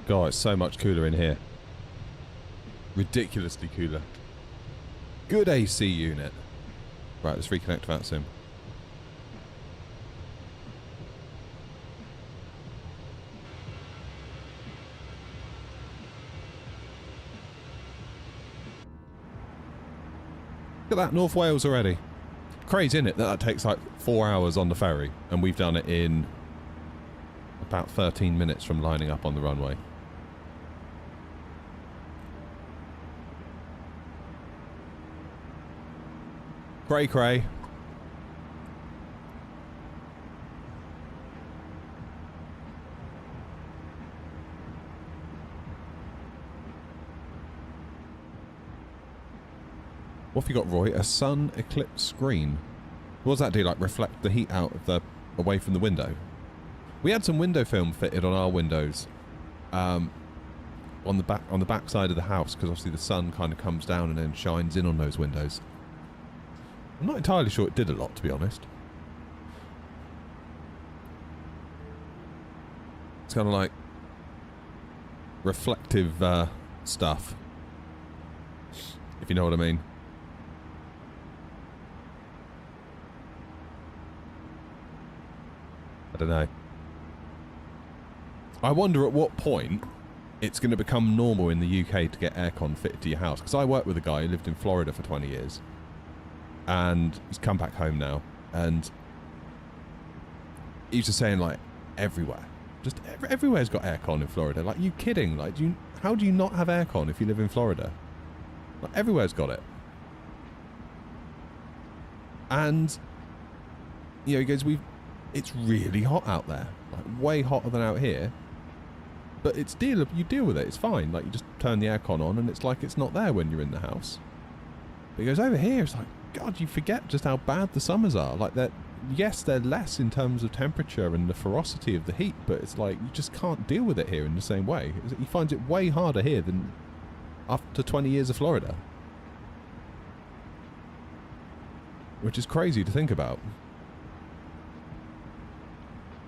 God, it's so much cooler in here. Ridiculously cooler. Good AC unit. Right, let's reconnect that sim. Look at that, North Wales already. Crazy, isn't it, that takes like 4 hours on the ferry, and we've done it in about 13 minutes from lining up on the runway. Cray cray. What have you got, Roy? A sun eclipse screen. What does that do? Like reflect the heat out of the away from the window? We had some window film fitted on our windows, on the back side of the house, because obviously the sun kind of comes down and then shines in on those windows. I'm not entirely sure it did a lot, to be honest. It's kind of like reflective stuff, if you know what I mean. I don't know. I wonder at what point it's going to become normal in the UK to get aircon fitted to your house. Because I worked with a guy who lived in Florida for 20 years. And he's come back home now. And he's just saying, like, everywhere. Just everywhere's got aircon in Florida. Like, you kidding? Like, how do you not have aircon if you live in Florida? Like, everywhere's got it. And, you know, he goes, it's really hot out there. Like, way hotter than out here. But you deal with it. It's fine. Like, you just turn the aircon on and it's like it's not there when you're in the house. But he goes, over here, it's like, God, you forget just how bad the summers are. Like, yes, they're less in terms of temperature and the ferocity of the heat, but it's like, you just can't deal with it here in the same way. He finds it way harder here than after 20 years of Florida. Which is crazy to think about.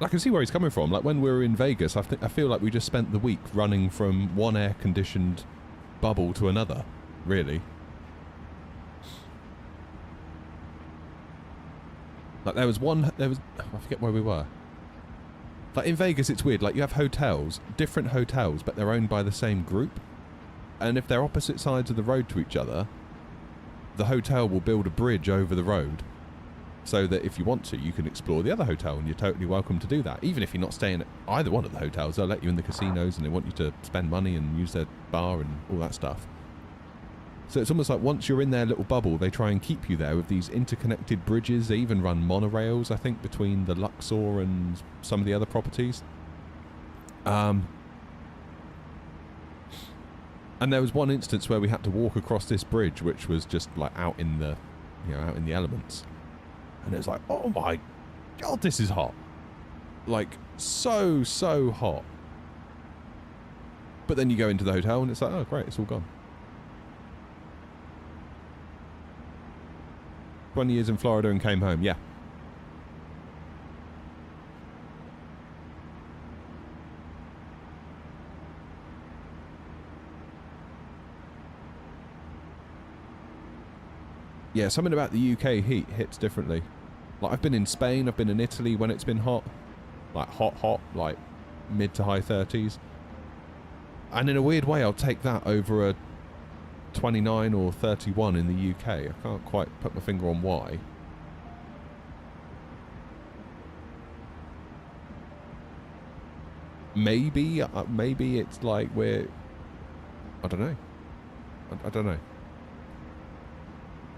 I can see where he's coming from. Like, when we were in Vegas, I feel like we just spent the week running from one air-conditioned bubble to another, really. Like, I forget where we were. Like, in Vegas, it's weird. Like, you have hotels, different hotels, but they're owned by the same group. And if they're opposite sides of the road to each other, the hotel will build a bridge over the road so that if you want to, you can explore the other hotel, and you're totally welcome to do that. Even if you're not staying at either one of the hotels, they'll let you in the casinos and they want you to spend money and use their bar and all that stuff. So it's almost like once you're in their little bubble, they try and keep you there with these interconnected bridges. They even run monorails, I think, between the Luxor and some of the other properties. And there was one instance where we had to walk across this bridge, which was just like out in the elements. And it was like, oh my God, this is hot. Like, so hot. But then you go into the hotel and it's like, oh great, it's all gone. 20 years in Florida and came home, yeah. Yeah, something about the UK heat hits differently. Like, I've been in Spain, I've been in Italy when it's been hot. Like, hot, like mid to high 30s. And in a weird way, I'll take that over a 29 or 31 in the UK. I can't quite put my finger on why. Maybe it's like we're... I don't know. I don't know.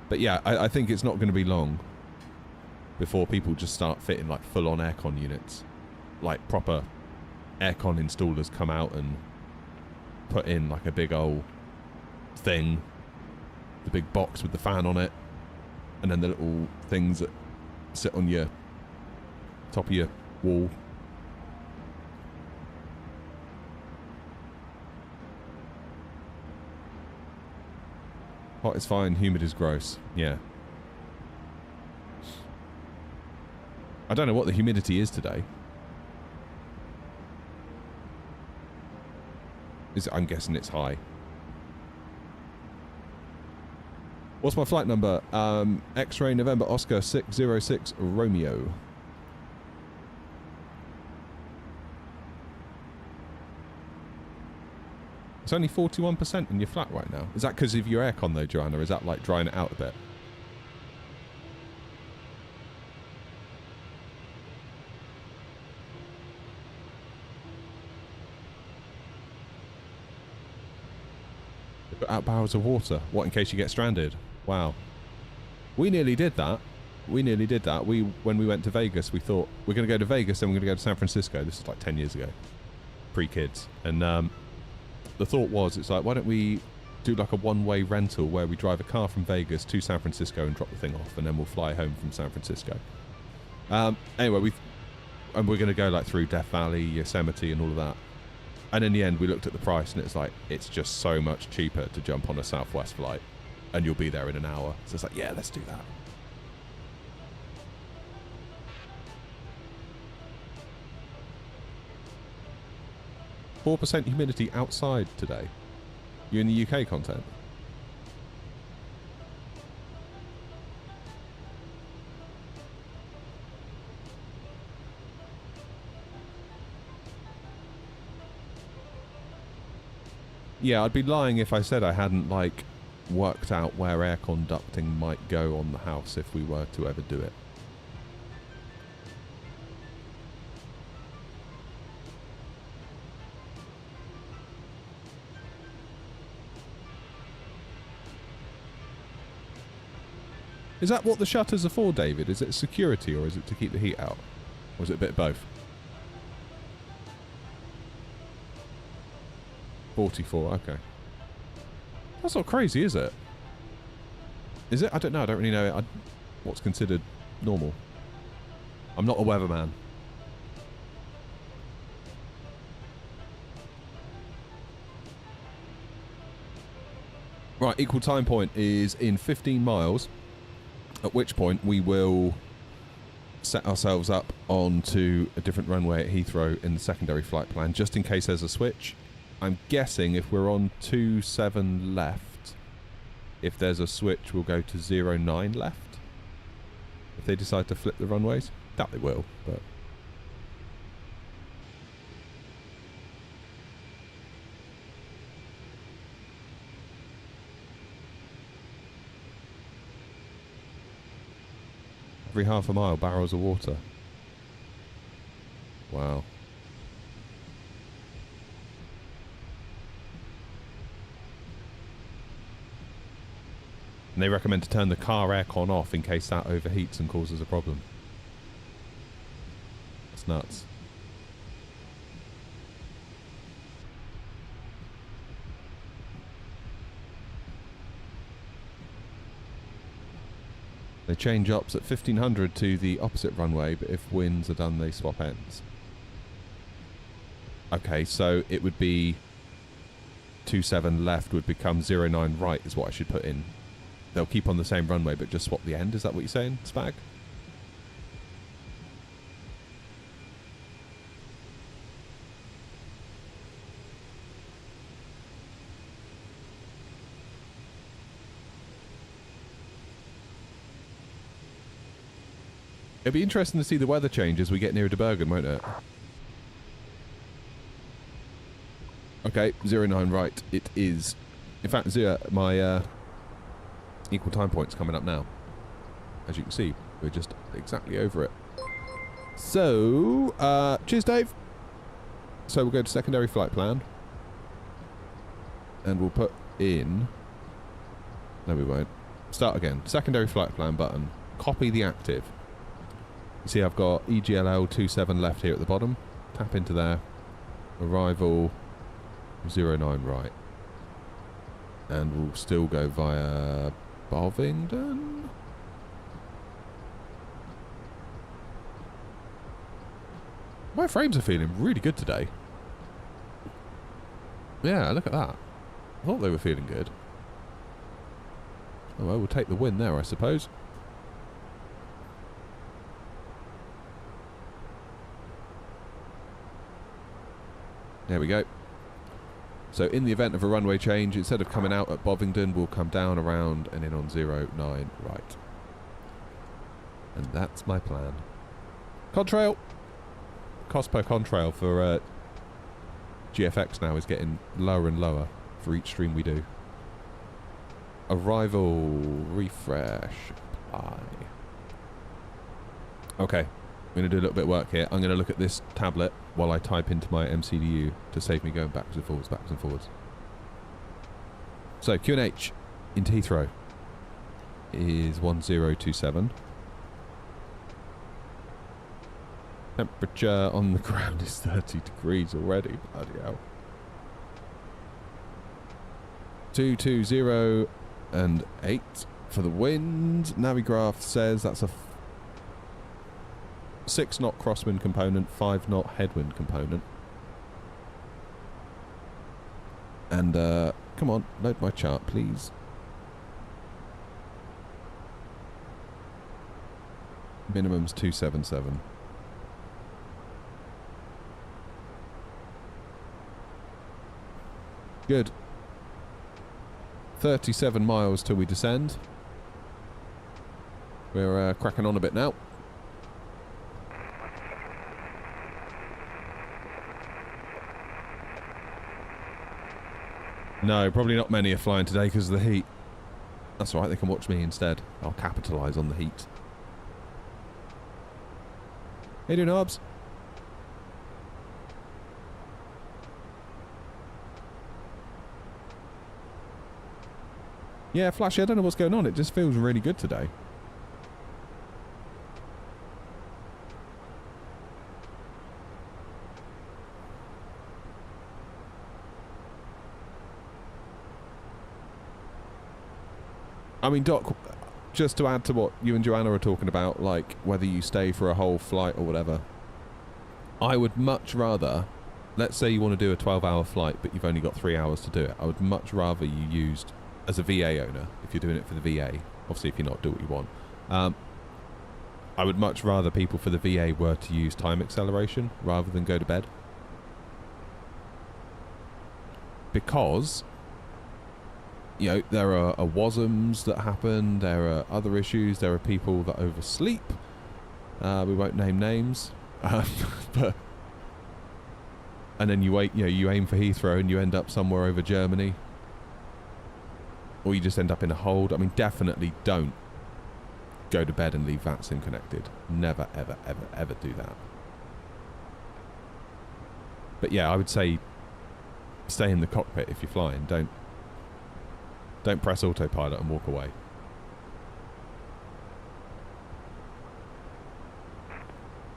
But yeah, I think it's not going to be long before people just start fitting like full-on aircon units. Like proper aircon installers come out and put in like a big old thing, the big box with the fan on it, and then the little things that sit on your top of your wall. Hot is fine, humid is gross. Yeah. I don't know what the humidity is today. I'm guessing it's high. What's my flight number? X-ray November Oscar 606 Romeo. It's only 41% in your flat right now. Is that because of your aircon though, Joanna? Is that like drying it out a bit? Put out barrels of water. What, in case you get stranded? Wow. We nearly did that. When we went to Vegas, we thought we're going to go to Vegas, then we're going to go to San Francisco. This is like 10 years ago. Pre-kids. And the thought was, it's like, why don't we do like a one-way rental where we drive a car from Vegas to San Francisco and drop the thing off, and then we'll fly home from San Francisco. Anyway, we're going to go like through Death Valley, Yosemite and all of that. And in the end, we looked at the price, and it's like, it's just so much cheaper to jump on a Southwest flight, and you'll be there in an hour. So it's like, yeah, let's do that. %4 humidity outside today. You in the UK content? Yeah, I'd be lying if I said I hadn't, like, worked out where air conducting might go on the house if we were to ever do it. Is that what the shutters are for, David? Is it security, or is it to keep the heat out? Or is it a bit of both? 44, okay. That's not crazy, is it? Is it? I don't know. I don't really know what's considered normal. I'm not a weatherman. Right, equal time point is in 15 miles. At which point we will set ourselves up onto a different runway at Heathrow in the secondary flight plan, just in case there's a switch. I'm guessing if we're on 27 left, if there's a switch, we'll go to 09 left. If they decide to flip the runways. Doubt they will, but... Every half a mile, barrels of water. Wow. And they recommend to turn the car aircon off in case that overheats and causes a problem. That's nuts. They change ops at 1500 to the opposite runway, but if winds are done, they swap ends. Okay, so it would be 27 left would become 09 right is what I should put in. They'll keep on the same runway, but just swap the end. Is that what you're saying, Spag? It'll be interesting to see the weather change as we get nearer to Bergen, won't it? Okay, 09 right, it is. In fact, my equal time point's coming up now. As you can see, we're just exactly over it. So, cheers, Dave. So we'll go to secondary flight plan. And we'll put in... No, we won't. Start again. Secondary flight plan button. Copy the active. You see I've got EGLL 27 left here at the bottom. Tap into there. Arrival 09 right. And we'll still go via Bovingdon. My frames are feeling really good today. Yeah, look at that. I thought they were feeling good. Oh well, we'll take the win there, I suppose. There we go. So in the event of a runway change, instead of coming out at Bovingdon, we'll come down around and in on 09 right. And that's my plan. Contrail! Cost per contrail for GFX now is getting lower and lower for each stream we do. Arrival, refresh, apply. Okay, I'm going to do a little bit of work here. I'm going to look at this tablet while I type into my MCDU to save me going backwards and forwards. So, QNH into Heathrow is 1027. Temperature on the ground is 30 degrees already. Bloody hell. 220 and 8 for the wind. Navigraph says that's a 6 knot crosswind component, 5 knot headwind component. And come on, load my chart, please. Minimum's 277. Good. 37 miles till we descend. We're cracking on a bit now. No, probably not many are flying today because of the heat. That's alright, they can watch me instead. I'll capitalise on the heat. How you doing, Hobbs? Yeah, Flashy, I don't know what's going on. It just feels really good today. I mean, Doc, just to add to what you and Joanna are talking about, like whether you stay for a whole flight or whatever, I would much rather, let's say you want to do a 12-hour flight, but you've only got 3 hours to do it. I would much rather you used, as a VA owner, if you're doing it for the VA, obviously if you're not, do what you want. I would much rather people for the VA were to use time acceleration rather than go to bed. Because, you know, there are WASMs that happen, there are other issues, there are people that oversleep. We won't name names. But and then you wait, you know, you aim for Heathrow and you end up somewhere over Germany. Or you just end up in a hold. I mean, definitely don't go to bed and leave VATSIM connected. Never, ever, ever, ever do that. But yeah, I would say stay in the cockpit if you're flying. Don't press autopilot and walk away.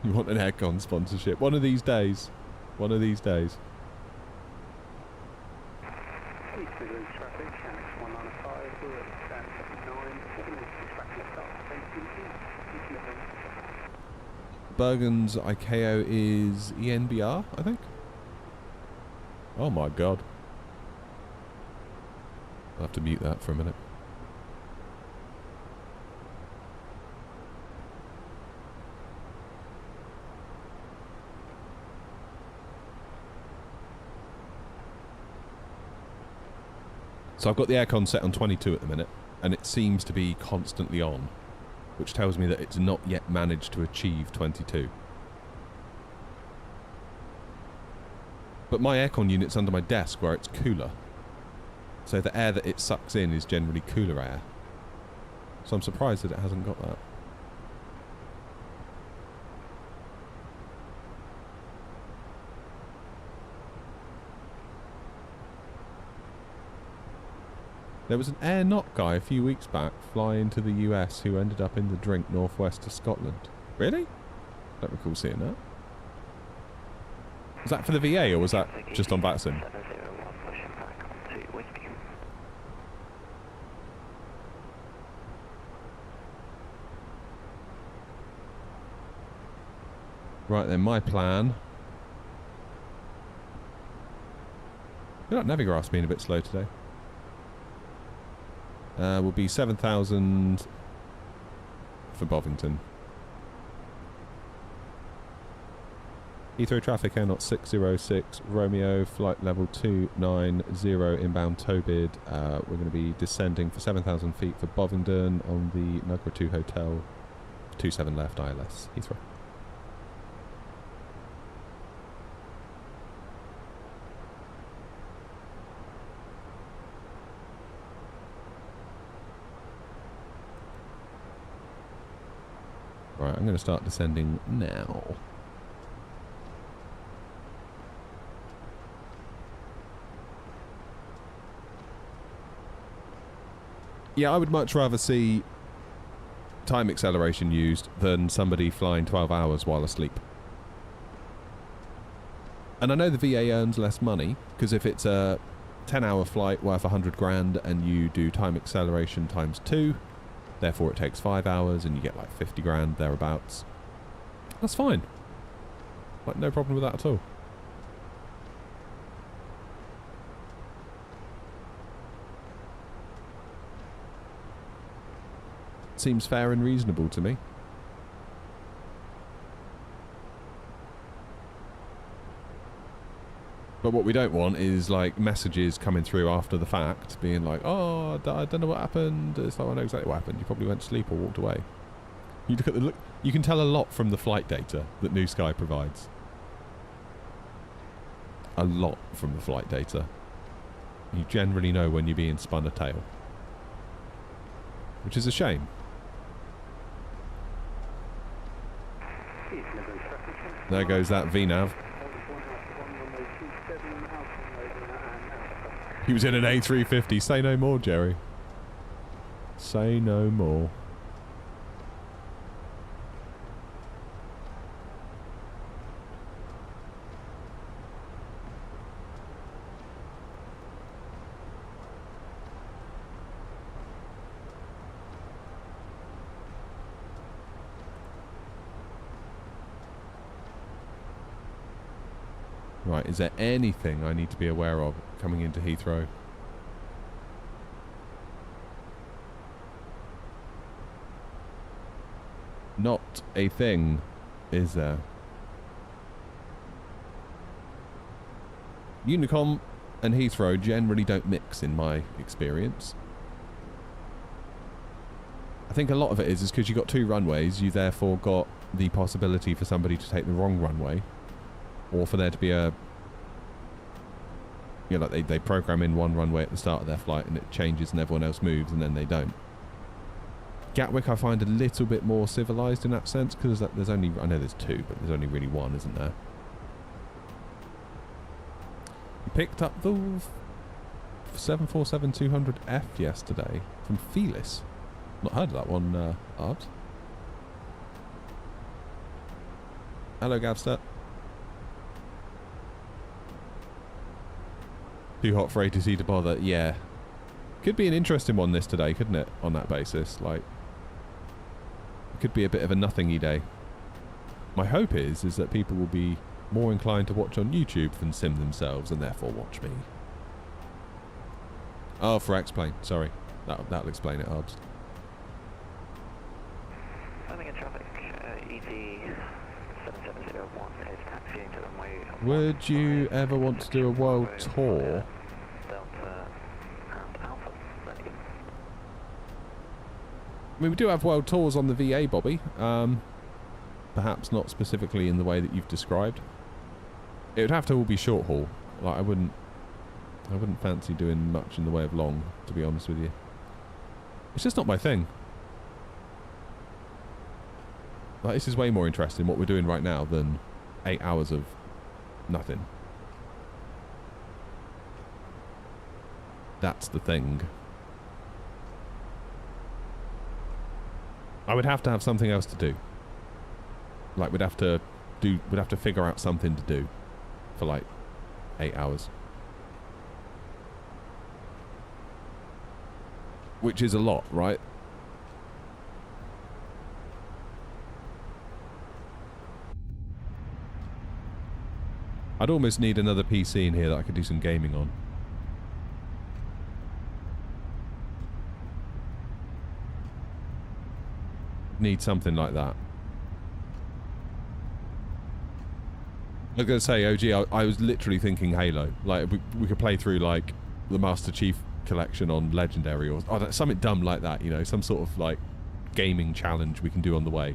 You want an aircon sponsorship? One of these days. One of these days. Bergen's ICAO is ENBR, I think. Oh my god. I'll have to mute that for a minute. So I've got the aircon set on 22 at the minute, and it seems to be constantly on, which tells me that it's not yet managed to achieve 22. But my aircon unit's under my desk where it's cooler. So the air that it sucks in is generally cooler air. So I'm surprised that it hasn't got that. There was an air knock guy a few weeks back flying to the US who ended up in the drink northwest of Scotland. Really? I don't recall seeing that. Was that for the VA or was that just on VATSIM? Right then, my plan. You know, Navigraph's been a bit slow today. Will be 7,000 for Bovington. Heathrow traffic air not 606 Romeo, flight level 290 inbound tow bid. We're going to be descending for 7,000 feet for Bovingdon on the Nugra 2 Hotel, 27 left ILS, Heathrow. Right, I'm going to start descending now. Yeah, I would much rather see time acceleration used than somebody flying 12 hours while asleep. And I know the VA earns less money, because if it's a 10-hour flight worth 100 grand and you do time acceleration times 2, therefore it takes 5 hours and you get like 50 grand thereabouts. That's fine. Like, no problem with that at all. Seems fair and reasonable to me. But what we don't want is like messages coming through after the fact being like, oh, I don't know what happened. It's like, I know exactly what happened. You probably went to sleep or walked away. You look at the look. You can tell a lot from the flight data that New Sky provides. A lot from the flight data. You generally know when you're being spun a tail, which is a shame. There goes that VNAV. He was in an A350. Say no more, Jerry. Say no more. Right, is there anything I need to be aware of coming into Heathrow? Not a thing, is there? Unicom and Heathrow generally don't mix in my experience. I think a lot of it is because you've got 2 runways, you therefore got the possibility for somebody to take the wrong runway. Or for there to be a, you know, like they program in one runway at the start of their flight and it changes and everyone else moves and then they don't. Gatwick I find a little bit more civilised in that sense because there's only, I know there's 2, but there's only really 1, isn't there? We picked up the 747-200F yesterday from Felis. Not heard of that one, Arbs. Hello, Gavster. Too hot for ATC to bother. Yeah. Could be an interesting one this today, couldn't it? On that basis. Like, it could be a bit of a nothingy day. My hope is that people will be more inclined to watch on YouTube than sim themselves and therefore watch me. Oh, for X-Plane. Sorry. That'll explain it, Arbs. Landing in traffic, ET 7701 is taxiing to runway. Would you ever want to do a world tour? Delta and Alpha. I mean, we do have world tours on the VA, Bobby. Perhaps not specifically in the way that you've described. It would have to all be short haul. Like, I wouldn't fancy doing much in the way of long, to be honest with you. It's just not my thing. Like, this is way more interesting what we're doing right now than 8 hours of nothing. That's the thing. I would have to have something else to do. Like, we'd have to figure out something to do for like 8 hours. Which is a lot, right? I'd almost need another PC in here that I could do some gaming on. Need something like that. I was going to say, OG, I was literally thinking Halo. Like, we could play through, like, the Master Chief collection on Legendary or something dumb like that, you know, some sort of, like, gaming challenge we can do on the way.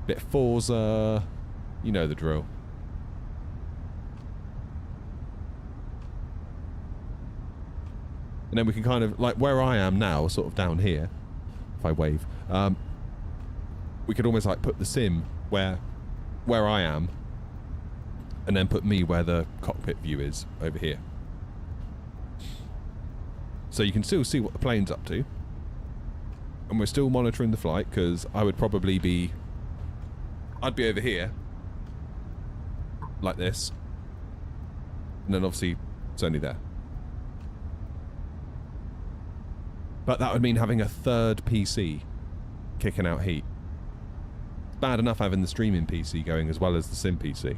Bit of Forza, you know the drill. And then we can kind of, like where I am now, sort of down here, if I wave, we could almost like put the sim where I am, and then put me where the cockpit view is over here. So you can still see what the plane's up to, and we're still monitoring the flight, because I would probably be, I'd be over here, like this, and then obviously it's only there. But that would mean having a third PC kicking out heat. It's bad enough having the streaming PC going as well as the sim PC.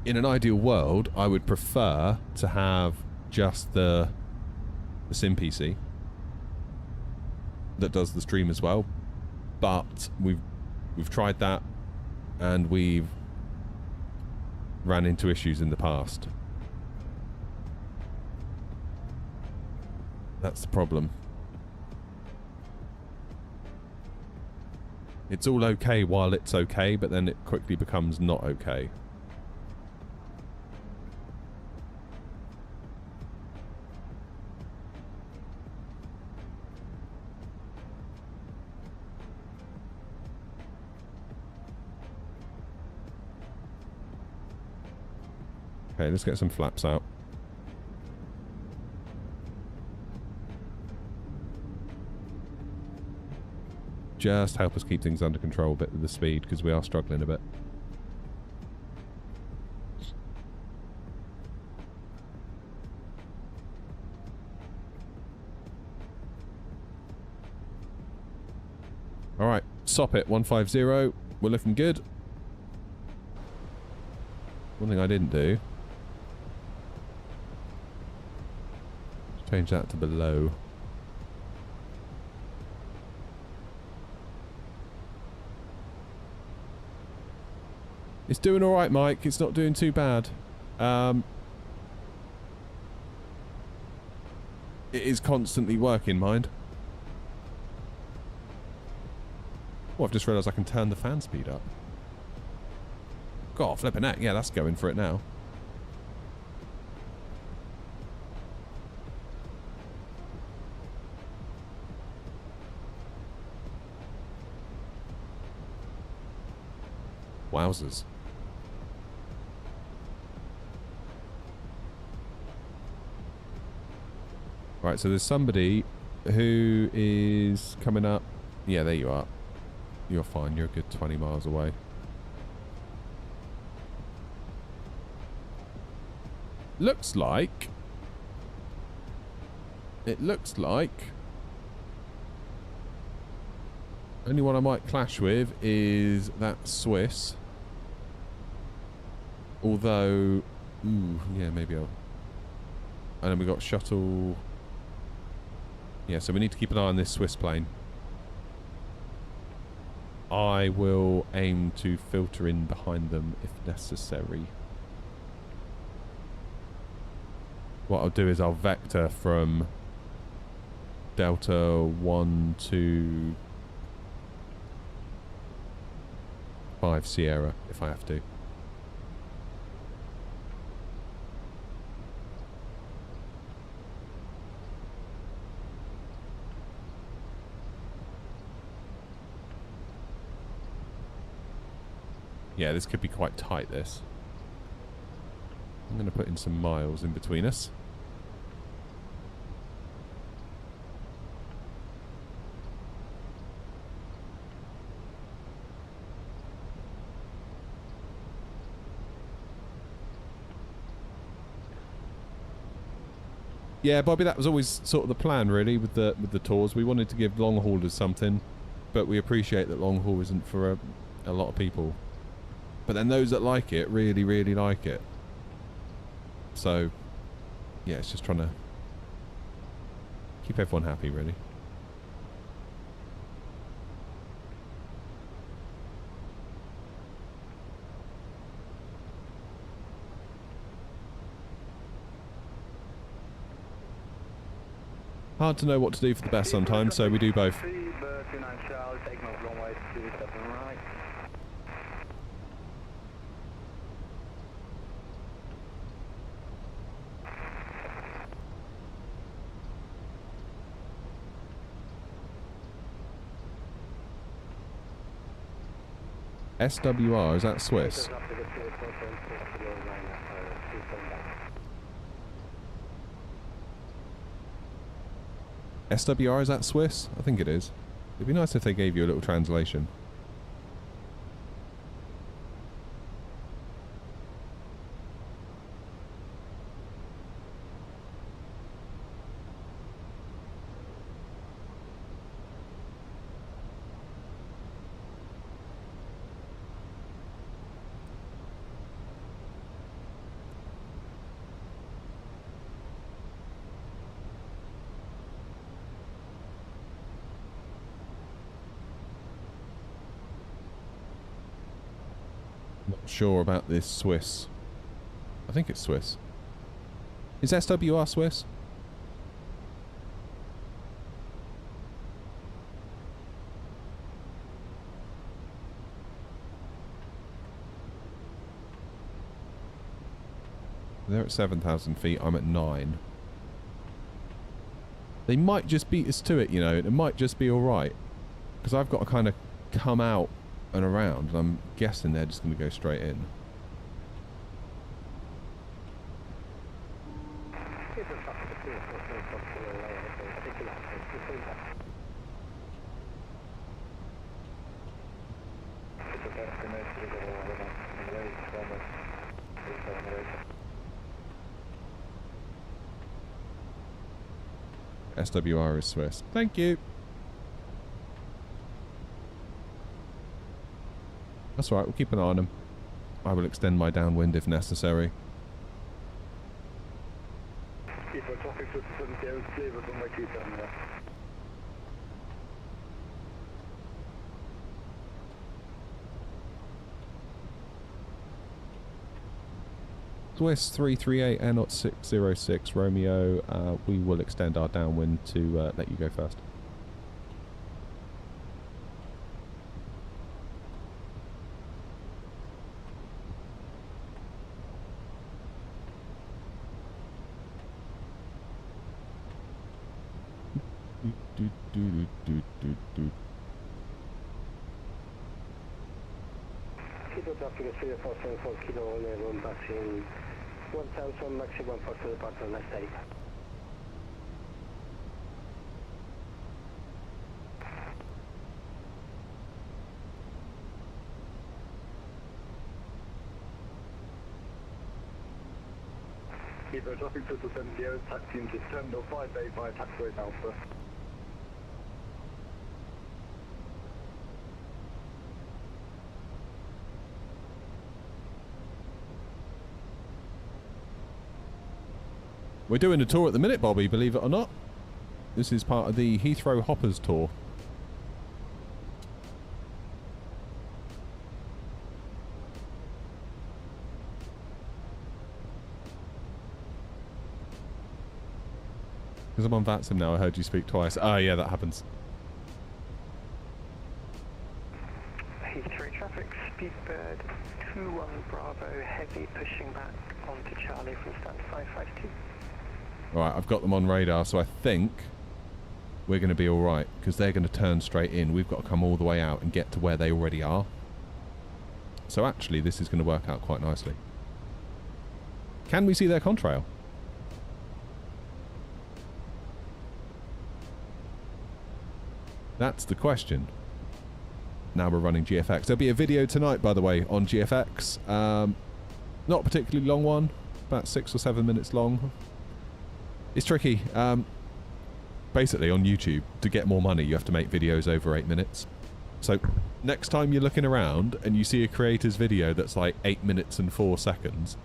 In an ideal world, I would prefer to have just the sim PC that does the stream as well. But we've tried that, and we've ran into issues in the past. That's the problem. It's all okay while it's okay, but then it quickly becomes not okay. Okay, let's get some flaps out. Just help us keep things under control a bit with the speed, because we are struggling a bit. Alright, stop it, 150. We're looking good. One thing I didn't do. Change that to below. It's doing alright, Mike. It's not doing too bad. It is constantly working, mind. Oh, I've just realised I can turn the fan speed up. God, flipping heck. Yeah, that's going for it now. Wowzers. Right, so there's somebody who is coming up. Yeah, there you are. You're fine. You're a good 20 miles away. Looks like... It looks like... Only one I might clash with is that Swiss. Although... Ooh, yeah, maybe I'll... And then we got shuttle... Yeah, so we need to keep an eye on this Swiss plane. I will aim to filter in behind them if necessary. What I'll do is I'll vector from Delta 1 to 5 Sierra if I have to. Yeah, this could be quite tight, this. I'm going to put in some miles in between us. Yeah, Bobby, that was always sort of the plan, really, with the tours. We wanted to give long haulers something, but we appreciate that long haul isn't for a lot of people. But then those that like it really, really like it. So, yeah, it's just trying to keep everyone happy, really. Hard to know what to do for the best sometimes, so we do both. SWR, is that Swiss? SWR, is that Swiss? I think it is. It'd be nice if they gave you a little translation. Not sure about this Swiss. I think it's Swiss. Is SWR Swiss? They're at 7,000 feet, I'm at 9. They might just beat us to it, you know, it might just be alright. Because I've got to kind of come out and around, and I'm guessing they're just going to go straight in. SWR is Swiss. Thank you. That's alright, we'll keep an eye on them. I will extend my downwind if necessary. Swiss 338 Air 606 Romeo, we will extend our downwind to let you go first. Maximum for the partner next day. Keep dropping to 270, taxi into terminal 5A via taxiway Alpha. We're doing a tour at the minute, Bobby, believe it or not. This is part of the Heathrow Hoppers tour. Because I'm on VATSIM now, I heard you speak twice. Ah, yeah, that happens. Heathrow traffic, Speedbird 21 Bravo, heavy pushing back onto Charlie from stand 552. Alright, I've got them on radar, so I think we're going to be alright, because they're going to turn straight in. We've got to come all the way out and get to where they already are. So actually, this is going to work out quite nicely. Can we see their contrail? That's the question. Now we're running GFX. There'll be a video tonight, by the way, on GFX. Not a particularly long one, about 6 or 7 minutes long. It's tricky. Basically, on YouTube, to get more money, you have to make videos over 8 minutes. So, next time you're looking around and you see a creator's video that's like 8 minutes and 4 seconds,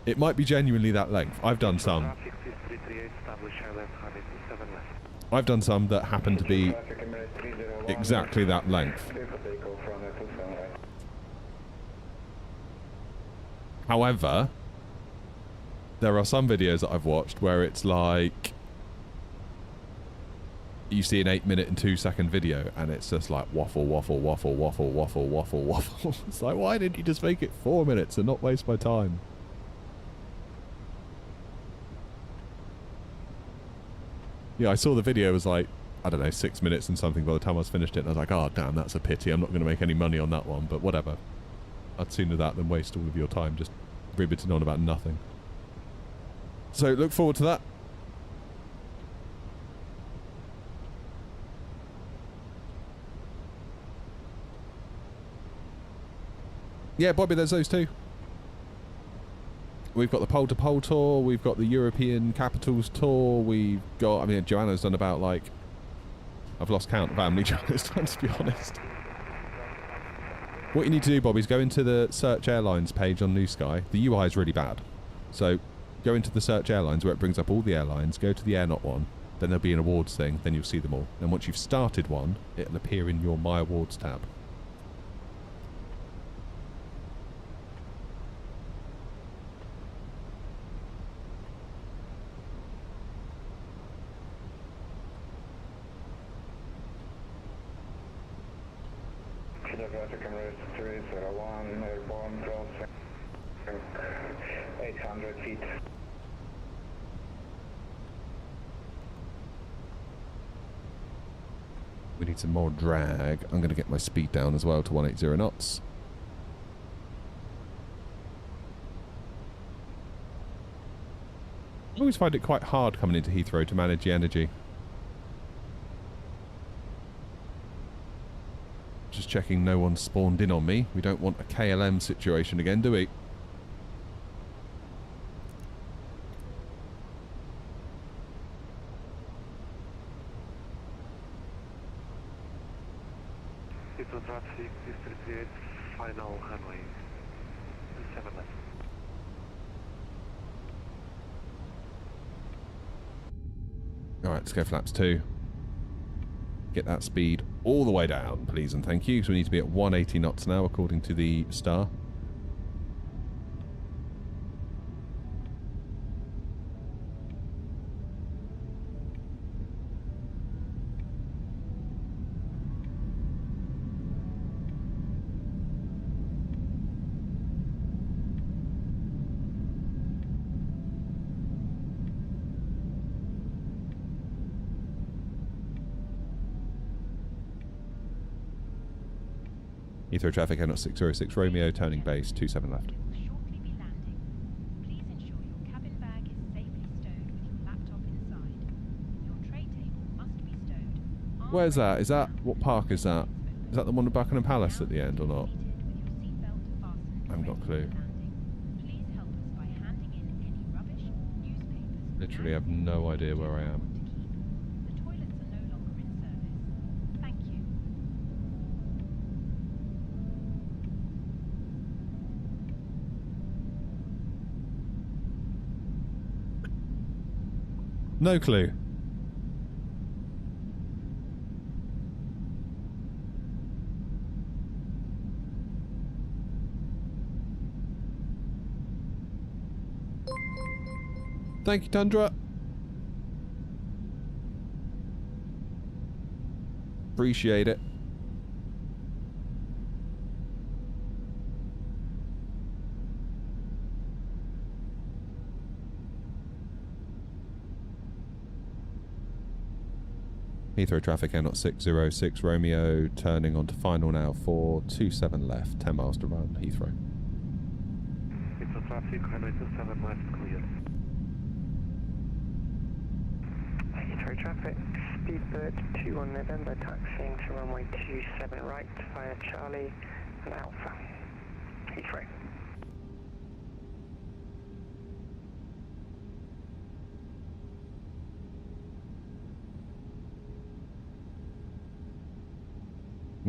it might be genuinely that length. I've done some. I've done some that happen to be exactly that length. However, there are some videos that I've watched where it's like you see an 8-minute and 2-second video, and it's just like waffle, waffle, waffle, waffle, waffle, waffle, waffle. It's like, why didn't you just make it 4 minutes and not waste my time? Yeah, I saw the video, it was like, I don't know, 6 minutes and something by the time I was finished it, and I was like, oh damn, that's a pity, I'm not going to make any money on that one, but whatever. I'd sooner that than waste all of your time just ribbiting on about nothing. So look forward to that. Yeah, Bobby, there's those two. We've got the Pole to Pole tour, we've got the European Capitals tour, we've got, I mean, Joanna's done about like, I've lost count of how many Joanna's done, to be honest. What you need to do, Bobby, is go into the Search Airlines page on New Sky. The UI is really bad. So go into the Search Airlines where it brings up all the airlines, go to the Air Not one, then there'll be an awards thing, then you'll see them all. And once you've started one, it'll appear in your My Awards tab. African Route 301, airborne, crossing 800 feet. We need some more drag. I'm going to get my speed down as well to 180 knots. I always find it quite hard coming into Heathrow to manage the energy. Just checking no one spawned in on me. We don't want a KLM situation again, do we? Heathrow traffic, 638, final runway 27 left. Alright, let's go flaps 2. Get that speed all the way down, please and thank you. So we need to be at 180 knots now, according to the star. Heathrow traffic, N 606 Romeo, turning base, 27 left. Will shortly be landing. Please ensure your cabin bag is safely stowed with your laptop inside. Your tray table must be stowed. Where's that? Is that, what park is that? Is that the one at Buckingham Palace at the end or not? I haven't got a clue. Please help us by handing in any rubbish, newspapers. Literally have no idea where I am. The toilets are no longer in service. Thank you. No clue. Thank you, Tundra. Appreciate it. Heathrow traffic, N 606 Romeo, turning onto final now for 27 left, 10 miles to run, Heathrow. Heathrow traffic, runway 27 left, clear. Heathrow traffic, speedbird 21 November, taxiing to runway 27 right via Charlie and Alpha. Heathrow.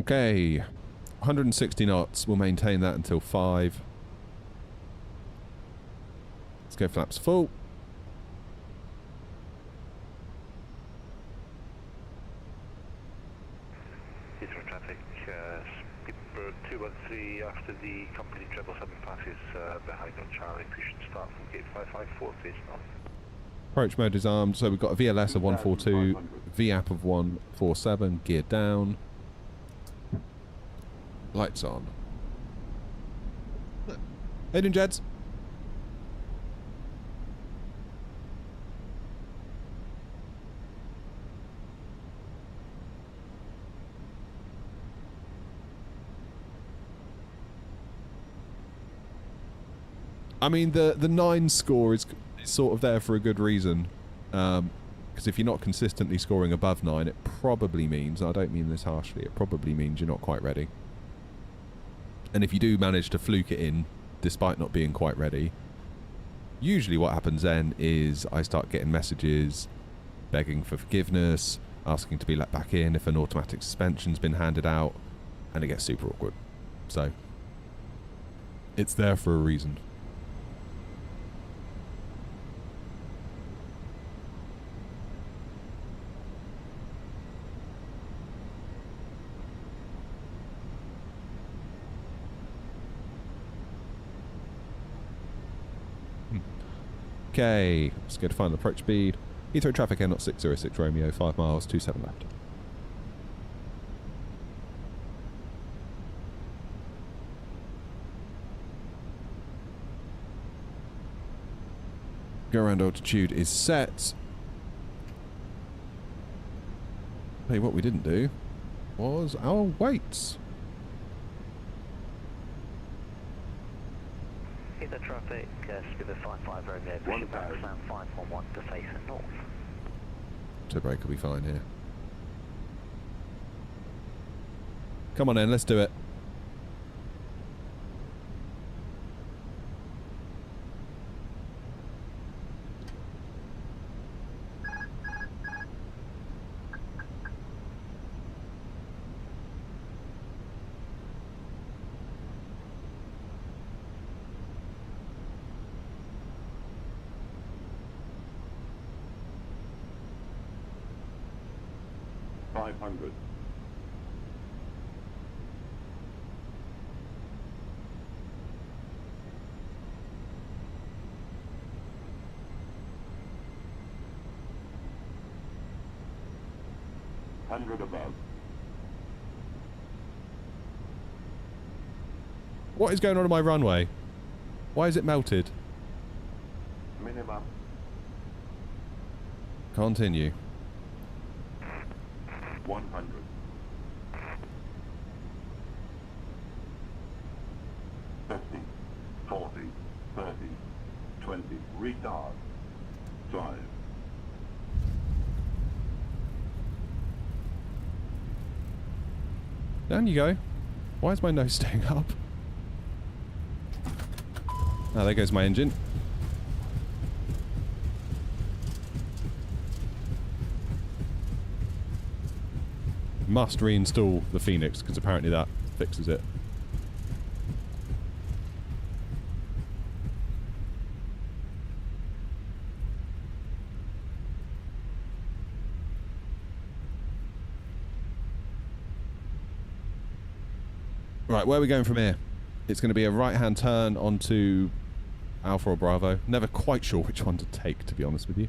Okay, 160 knots. We'll maintain that until 5. Let's go flaps full. Heathrow traffic, speedbird 213 after the company 777 passes behind on Charlie. We should start from gate 554, please. Approach mode is armed, so we've got a VLS of 142, VAP of 147, gear down. Lights on. How you doing, Jeds? I mean, the 9 score is sort of there for a good reason. Because if you're not consistently scoring above 9, it probably means, and I don't mean this harshly, it probably means you're not quite ready. And if you do manage to fluke it in, despite not being quite ready, usually what happens then is I start getting messages begging for forgiveness, asking to be let back in if an automatic suspension's been handed out, and it gets super awkward. So, it's there for a reason. Okay, let's go to final approach speed. Heathrow traffic Air 606 Romeo, 5 miles, 27 left. Go around altitude is set. Hey, what we didn't do was our weights. The traffic, Skipper 55 Romeo, pushing back slam 511 to face north. So brake will be fine here. Come on in, let's do it. Above. What is going on my runway? Why is it melted? Minimum. Continue. 100. 50, 40, 30, 20. Retard. 5. Down you go. Why is my nose staying up? Ah, there goes my engine. Must reinstall the Phoenix, because apparently that fixes it. Right, where are we going from here? It's going to be a right-hand turn onto Alpha or Bravo. Never quite sure which one to take, to be honest with you.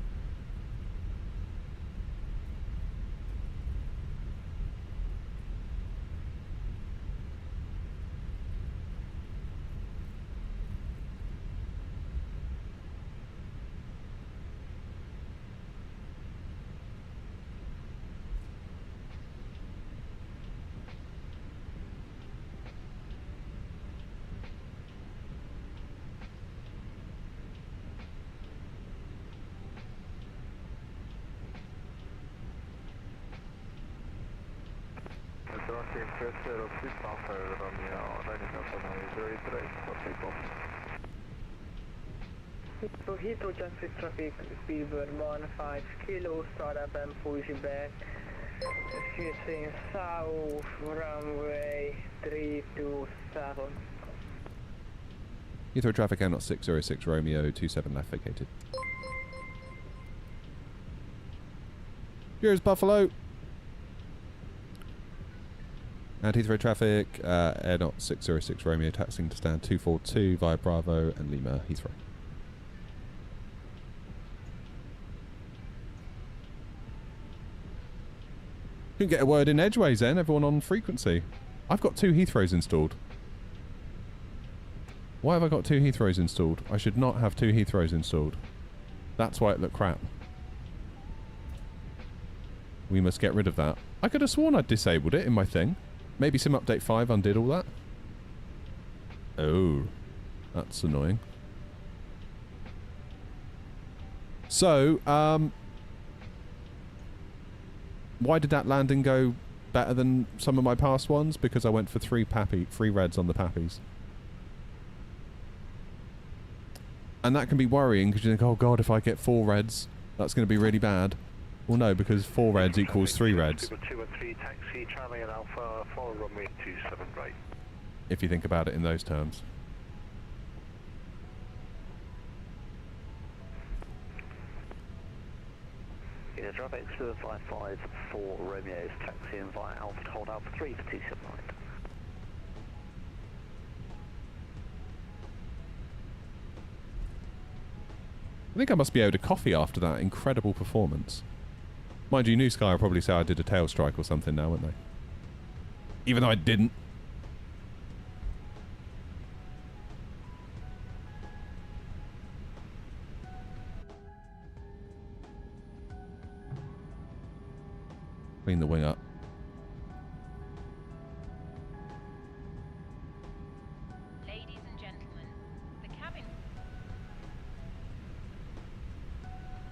So Heathrow traffic, speedbird 15 kilo, start up and push back. Shooting south, runway 327. Heathrow traffic Air 606 Romeo, 27 left vacated. Here's Buffalo. And Heathrow traffic, Air 606 Romeo, taxiing to stand 242 via Bravo and Lima, Heathrow. Couldn't get a word in edgeways then, everyone on frequency. I've got 2 Heathrows installed. Why have I got 2 Heathrows installed? I should not have 2 Heathrows installed. That's why it looked crap. We must get rid of that. I could have sworn I'd disabled it in my thing. Maybe Sim Update 5 undid all that. Oh, that's annoying. So, why did that landing go better than some of my past ones? Because I went for 3 reds on the pappies. And that can be worrying because you think, oh god, if I get 4 reds, that's going to be really bad. Well, no, because 4 reds equals 3 reds. 213, taxi, Charlie and Alpha, follow runway 27 right. If you think about it in those terms. Yeah, drive X 555 for Romeo's taxi and via Alpha to hold Alpha 3 for 27 right. I think I must be owed a coffee after that incredible performance. Mind you, New Sky will probably say I did a tail strike or something now, won't they? Even though I didn't. Clean the wing up. Ladies and gentlemen, the cabin...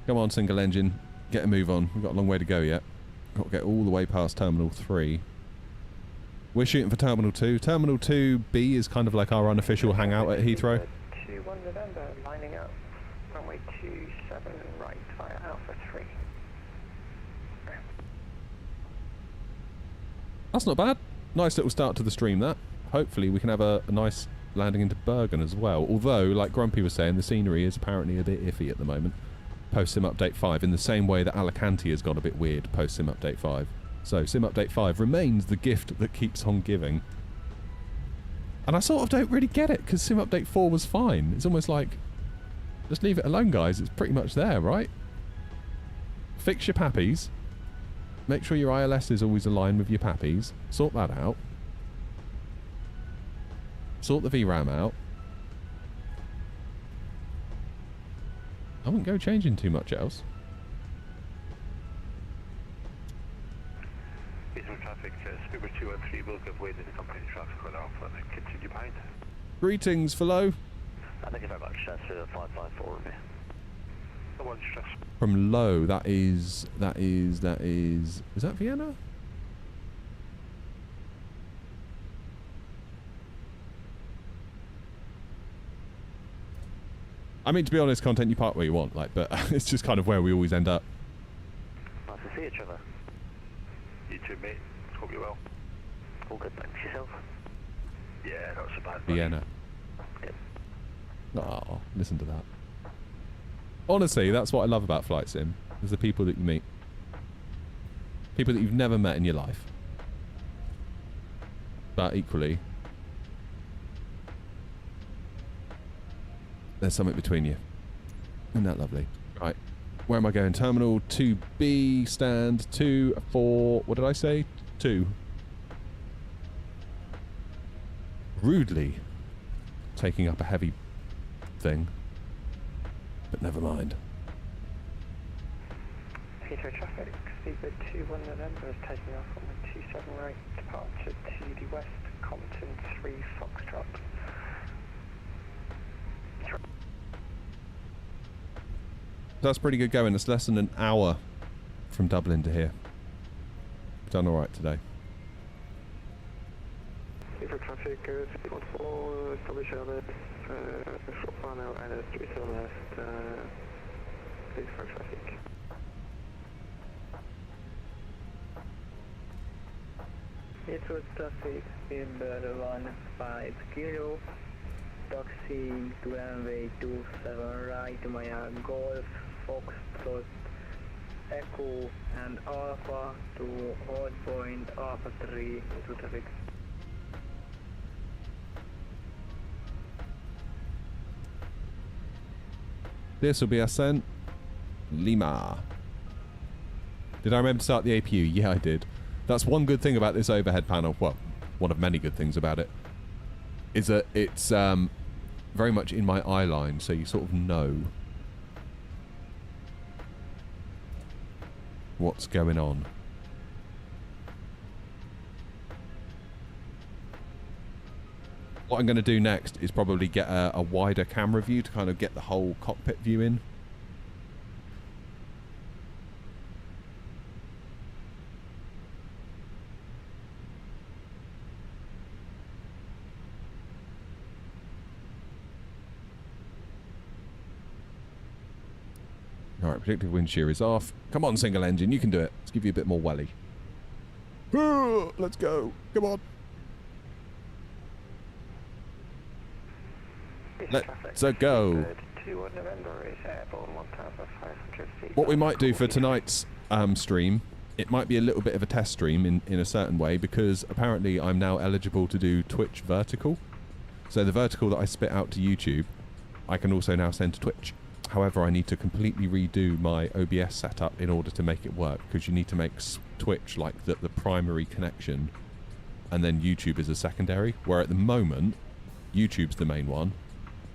Come on, single engine. Get a move on. We've got a long way to go yet. Got to get all the way past Terminal 3. We're shooting for Terminal 2. Terminal 2B is kind of like our unofficial hangout at Heathrow. 21 November, lining up. Runway 27 right via Alpha 3. That's not bad. Nice little start to the stream, that. Hopefully we can have a nice landing into Bergen as well. Although, like Grumpy was saying, the scenery is apparently a bit iffy at the moment. Post Sim Update 5, in the same way that Alicante has got a bit weird post Sim Update 5. So Sim Update 5 remains the gift that keeps on giving. And I sort of don't really get it, because Sim Update 4 was fine. It's almost like, just leave it alone, guys. It's pretty much there, right? Fix your pappies. Make sure your ILS is always aligned with your pappies. Sort that out. Sort the VRAM out. I wouldn't go changing too much else. Heathrow traffic, Speedbird 213 will give way to the company traffic on Alpha and then continue behind. Greetings, fellow. Thank you very much. That's 554 with me. No one stress. From low, that is that Vienna? I mean, to be honest, content, you park where you want, like, but it's just kind of where we always end up. Nice to see you, Trevor. You too, mate. Hope you're well. All good, thanks. Yourself? Yeah, not so bad. buddy. Vienna. Yep. Oh, listen to that. Honestly, that's what I love about Flight Sim, is the people that you meet. People that you've never met in your life. But equally, there's something between you. Isn't that lovely? Right. Where am I going? Terminal 2B, stand 2, 4, what did I say? 2. Rudely taking up a heavy thing. But never mind. Heathrow traffic, Speedbird 21 November is taking off on the 27 right, departure to the west, Compton 3 Foxtrot. That's pretty good going. It's less than an hour from Dublin to here. Done alright today. Heathrow traffic, speed 14, establish LS, short panel, and 37 left, please for traffic. Heathrow traffic, Speedbird 15 kilo, taxiing to runway 27 right via Golf, Foxtrot, Echo and Alpha to hold point Alpha 3 to traffic. This will be Ascent Lima. Did I remember to start the APU? Yeah, I did. That's one good thing about this overhead panel. Well, one of many good things about it is that it's very much in my eye line, so you sort of know what's going on. What I'm going to do next is probably get a wider camera view to kind of get the whole cockpit view in. Alright, predictive wind shear is off. Come on, single engine, you can do it. Let's give you a bit more welly. Let's go. Come on. Let's go. What we might do for tonight's stream, it might be a little bit of a test stream in a certain way, because apparently I'm now eligible to do Twitch vertical. So the vertical that I spit out to YouTube, I can also now send to Twitch. However, I need to completely redo my OBS setup in order to make it work, because you need to make Twitch like the primary connection, and then YouTube is a secondary, where at the moment, YouTube's the main one,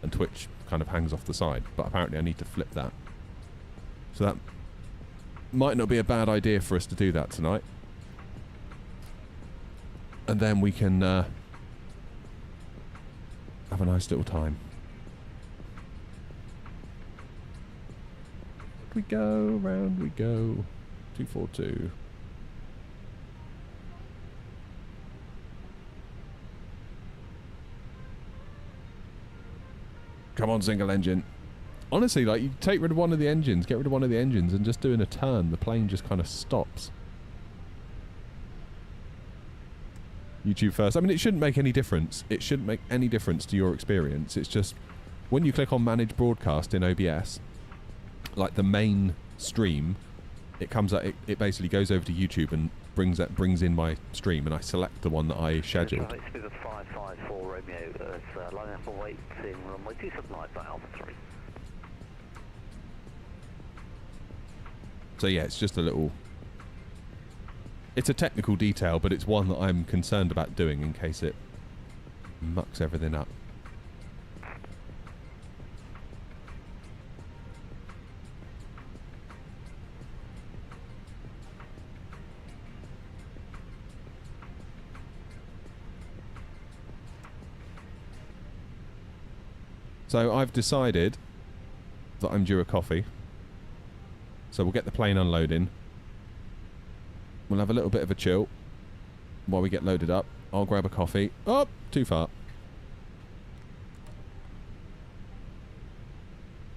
and Twitch kind of hangs off the side. But apparently I need to flip that. So that might not be a bad idea for us to do that tonight. And then we can have a nice little time. We go, round we go. 242. Come on, single engine. Honestly, like, you take rid of one of the engines, get rid of one of the engines, and just doing a turn, the plane just kind of stops. YouTube first. I mean, it shouldn't make any difference. It shouldn't make any difference to your experience. It's just, when you click on Manage Broadcast in OBS, like the main stream, it comes up, it basically goes over to YouTube and brings in my stream, and I select the one that I scheduled. Speed of 554 Romeo, line up for weight in runway 279 for Alpha 3. So yeah, it's just a little... It's a technical detail, but it's one that I'm concerned about doing in case it mucks everything up. So I've decided that I'm due a coffee. So we'll get the plane unloading. We'll have a little bit of a chill while we get loaded up. I'll grab a coffee. Oh, too far.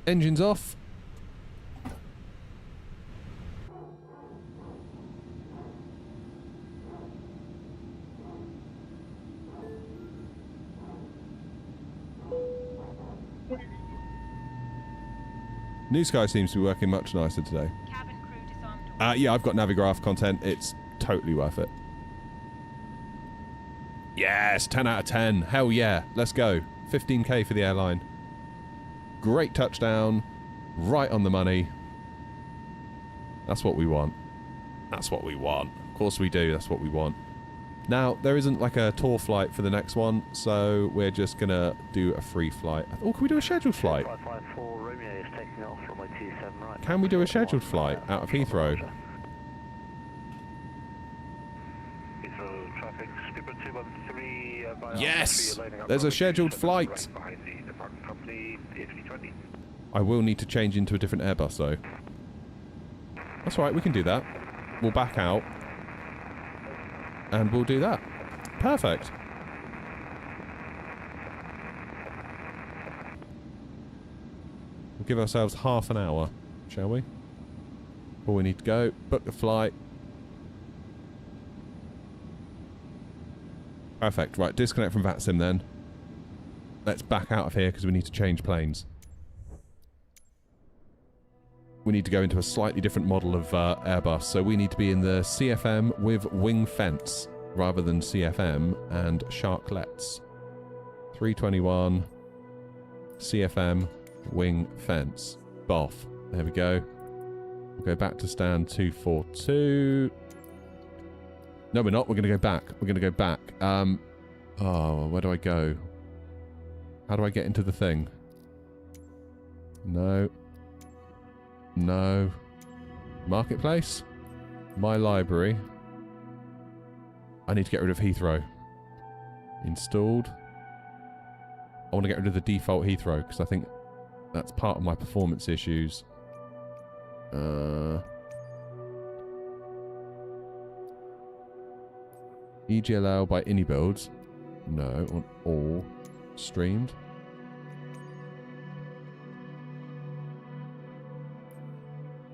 Engines off. New Sky seems to be working much nicer today. Cabin crew disarmed. Yeah, I've got Navigraph content. It's totally worth it. Yes, 10 out of 10. Hell yeah. Let's go. 15k for the airline. Great touchdown. Right on the money. That's what we want. That's what we want. Of course we do. That's what we want. Now, there isn't like a tour flight for the next one, so we're just going to do a free flight. Oh, can we do a scheduled flight? 554 Romeo is taking off from 27 right. Can we do a scheduled flight out of Heathrow? Heathrow traffic, Skipper 213 by Yes! Alpha 3, lining up There's a runway scheduled 27 flight. right behind the departing company, the A320. I will need to change into a different Airbus, though. That's all right, we can do that. We'll back out. And we'll do that. Perfect. We'll give ourselves half an hour, shall we? Before we need to go. Book the flight. Perfect. Right, disconnect from VATSIM then. Let's back out of here because we need to change planes. We need to go into a slightly different model of Airbus, so we need to be in the CFM with wing fence rather than CFM and sharklets. 321 CFM wing fence. Boff. There we go. We'll go back to stand 242. No, we're not. We're going to go back. We're going to go back. Oh, where do I go? How do I get into the thing? No. No. Marketplace? My library. I need to get rid of Heathrow. Installed. I want to get rid of the default Heathrow because I think that's part of my performance issues. EGLL by Builds. No, on all streamed.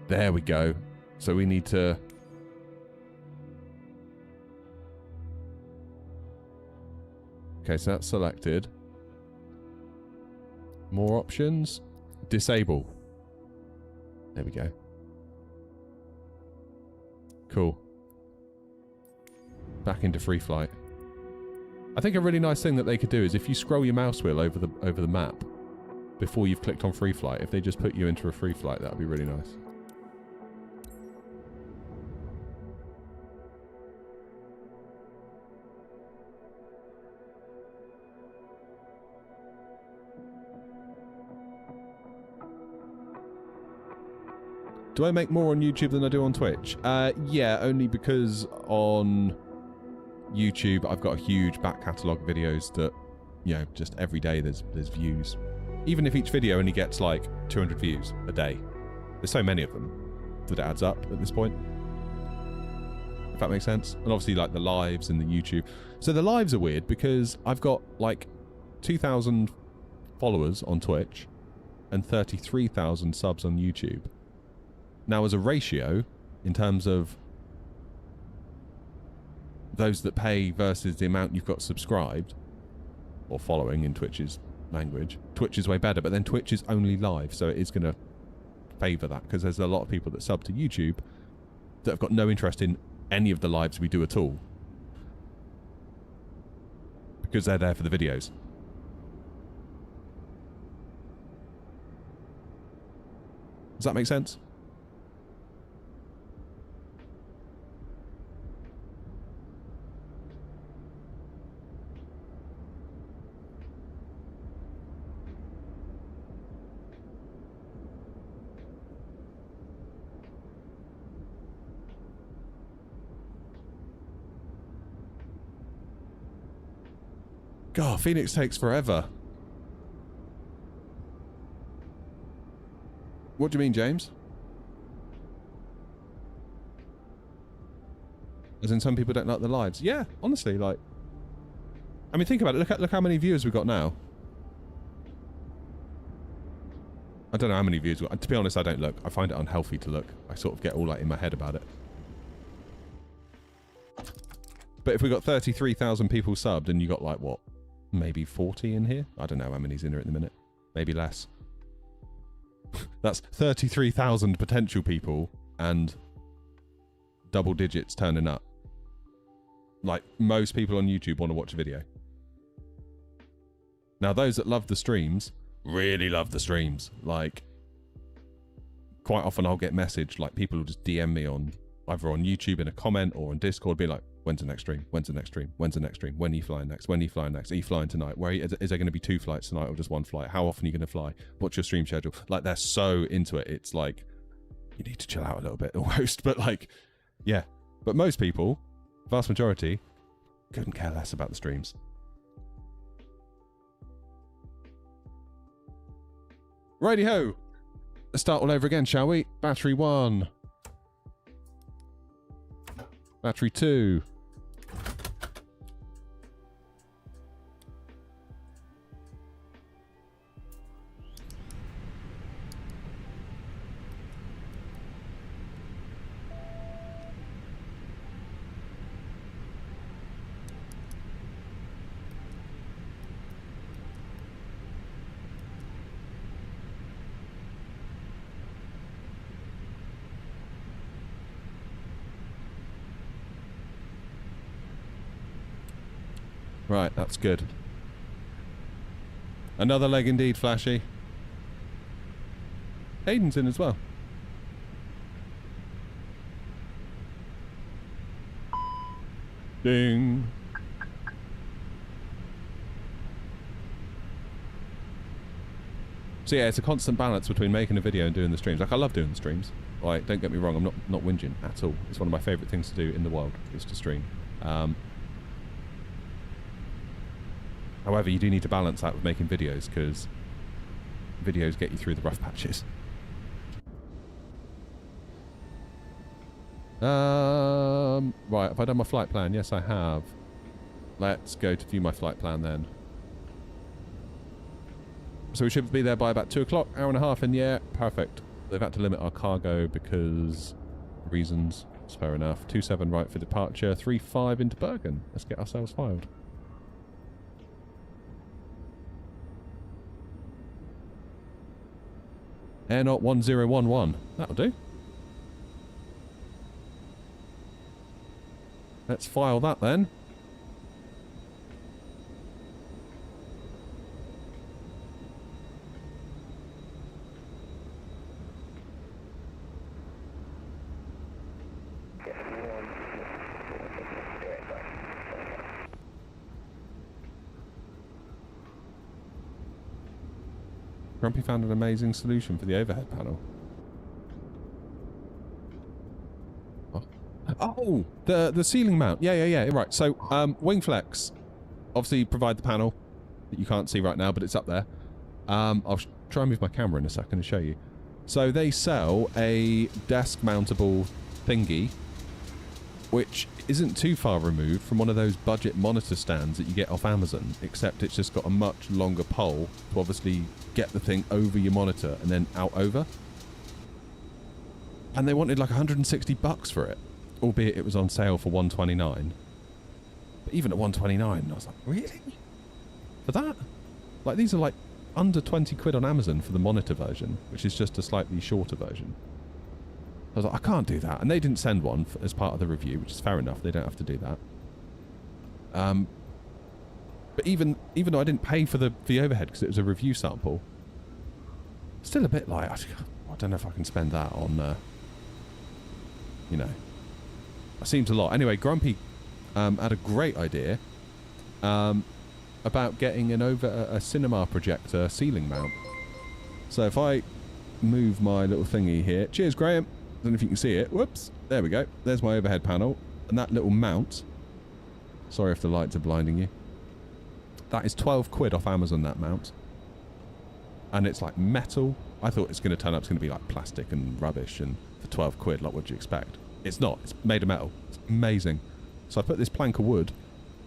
There we go. So we need to... Okay, so that's selected. More options. Disable. There we go. Cool. Back into free flight. I think a really nice thing that they could do is if you scroll your mouse wheel over the map before you've clicked on free flight, if they just put you into a free flight, that would be really nice. Do I make more on YouTube than I do on Twitch? Yeah, only because on YouTube I've got a huge back catalogue of videos that, you know, just every day there's views. Even if each video only gets like 200 views a day. There's so many of them that it adds up at this point. If that makes sense. And obviously like the lives and the YouTube. So the lives are weird because I've got like 2,000 followers on Twitch and 33,000 subs on YouTube. Now, as a ratio, in terms of those that pay versus the amount you've got subscribed, or following in Twitch's language, Twitch is way better, but then Twitch is only live, so it is going to favour that, because there's a lot of people that sub to YouTube that have got no interest in any of the lives we do at all, because they're there for the videos. Does that make sense? God, Phoenix takes forever. What do you mean, James? As in, some people don't like the lives. Yeah, honestly, like... I mean, think about it. Look how many viewers we've got now. I don't know how many views we've got. To be honest, I don't look. I find it unhealthy to look. I sort of get all like in my head about it. But if we got 33,000 people subbed and you got like, what? Maybe 40 in here? I don't know how many's in here at the minute. Maybe less. That's 33,000 potential people and double digits turning up. Like, most people on YouTube want to watch a video. Now, those that love the streams really love the streams. Like, quite often I'll get messaged, like, people will just DM me on either on YouTube in a comment or on Discord, be like, when's the next stream? When's the next stream? When's the next stream? When are you flying next? When are you flying next? Are you flying tonight? Where are you, is there going to be 2 flights tonight or just 1 flight? How often are you going to fly? What's your stream schedule? Like, they're so into it. It's like, you need to chill out a little bit almost. But like, yeah. But most people, vast majority, couldn't care less about the streams. Righty-ho. Let's start all over again, shall we? Battery 1. Battery 2. Right, that's good. Another leg indeed, Flashy. Hayden's in as well. Ding. So yeah, it's a constant balance between making a video and doing the streams. Like, I love doing the streams. Like, don't get me wrong, I'm not whinging at all. It's one of my favourite things to do in the world, is to stream. However, you do need to balance that with making videos, because videos get you through the rough patches. Right, have I done my flight plan? Yes, I have. Let's go to view my flight plan then. So we should be there by about 2 o'clock, hour and a half in the air. Perfect. They've had to limit our cargo because reasons. It's fair enough. 27 right for departure. 35 into Bergen. Let's get ourselves filed. Air Knot 1011. That'll do. Let's file that then. Grumpy found an amazing solution for the overhead panel. Oh, the ceiling mount. Yeah. Right. So, Wingflex obviously provide the panel that you can't see right now, but it's up there. I'll try and move my camera in a second and show you. So they sell a desk mountable thingy, which isn't too far removed from one of those budget monitor stands that you get off Amazon, except it's just got a much longer pole to obviously get the thing over your monitor and then out over. And they wanted like $160 for it, albeit it was on sale for $129. But even at $129, I was like, really? For that? Like, these are like under 20 quid on Amazon for the monitor version, which is just a slightly shorter version. I was like, I can't do that. And they didn't send one as part of the review, which is fair enough. They don't have to do that. But even though I didn't pay for the overhead because it was a review sample, still a bit like, I don't know if I can spend that on, you know. That seems a lot. Anyway, Grumpy had a great idea about getting a cinema projector ceiling mount. So if I move my little thingy here. Cheers, Graham. I don't know if you can see it. Whoops. There we go. There's my overhead panel. And that little mount. Sorry if the lights are blinding you. That is 12 quid off Amazon, that mount. And it's like metal. I thought it's going to turn up, it's going to be like plastic and rubbish. And for 12 quid, like, what do you expect? It's not. It's made of metal. It's amazing. So I put this plank of wood,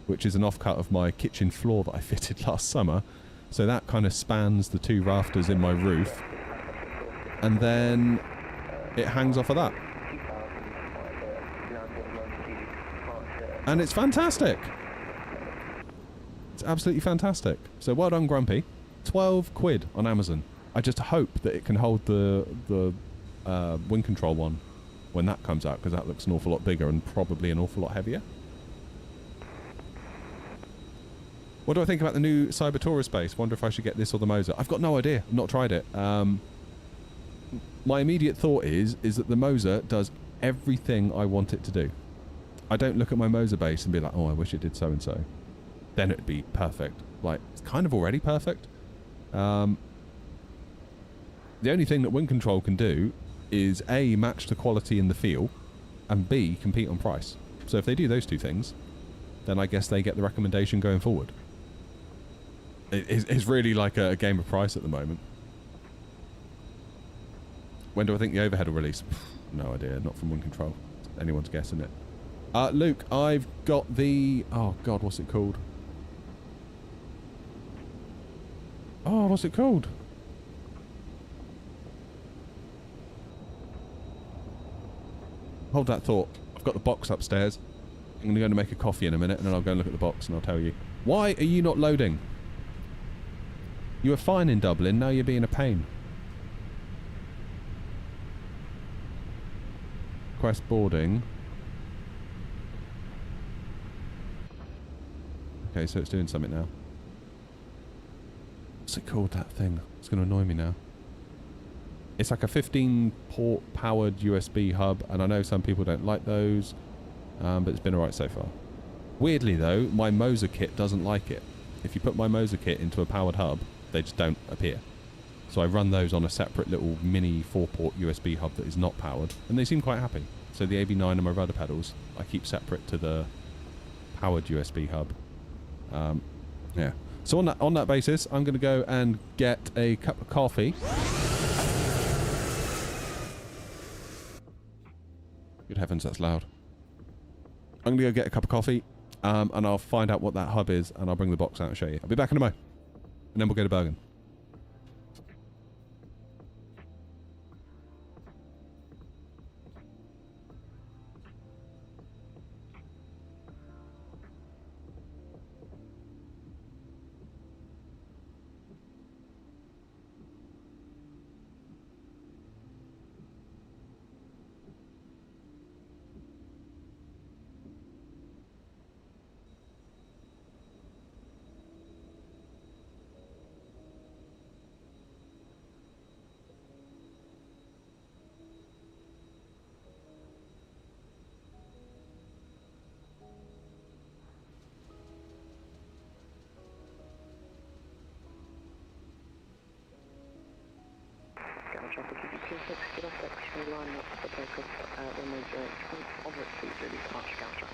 which is an offcut of my kitchen floor that I fitted last summer. So that kind of spans the two rafters in my roof. And then it hangs off of that. And it's fantastic. It's absolutely fantastic. So well done, Grumpy. 12 quid on Amazon. I just hope that it can hold the wind control one when that comes out, because that looks an awful lot bigger and probably an awful lot heavier. What do I think about the new Cyber Tourist base? Wonder if I should get this or the Moza. I've got no idea. I've not tried it. My immediate thought is that the Moza does everything I want it to do. I don't look at my Moza base and be like, oh, I wish it did so and so. Then it'd be perfect. Like, it's kind of already perfect. The only thing that wind control can do is A, match the quality in the feel, and B, compete on price. So if they do those two things, then I guess they get the recommendation going forward. It's really like a game of price at the moment. When do I think the overhead will release? No idea, not from wind control. Anyone's guess, isn't it? Luke, I've got the... Oh, God, what's it called? Oh, what's it called? Hold that thought. I've got the box upstairs. I'm going to go and make a coffee in a minute, and then I'll go and look at the box, and I'll tell you. Why are you not loading? You were fine in Dublin, now you're being a pain. Request boarding. Okay, so it's doing something now. What's it called, that thing? It's going to annoy me now. It's like a 15-port powered USB hub, and I know some people don't like those, but it's been alright so far. Weirdly though, my Moza kit doesn't like it. If you put my Moza kit into a powered hub, they just don't appear. So I run those on a separate little mini 4-port USB hub that is not powered, and they seem quite happy. So the AB9 and my rudder pedals, I keep separate to the powered USB hub. Yeah. So on that basis, I'm going to go and get a cup of coffee. Good heavens, that's loud. I'm going to go get a cup of coffee, and I'll find out what that hub is, and I'll bring the box out and show you. I'll be back in a mo, and then we'll go to Bergen. Traffic EV26, get off that extreme line up for takeoff, runway 0 over at 230 departure counter.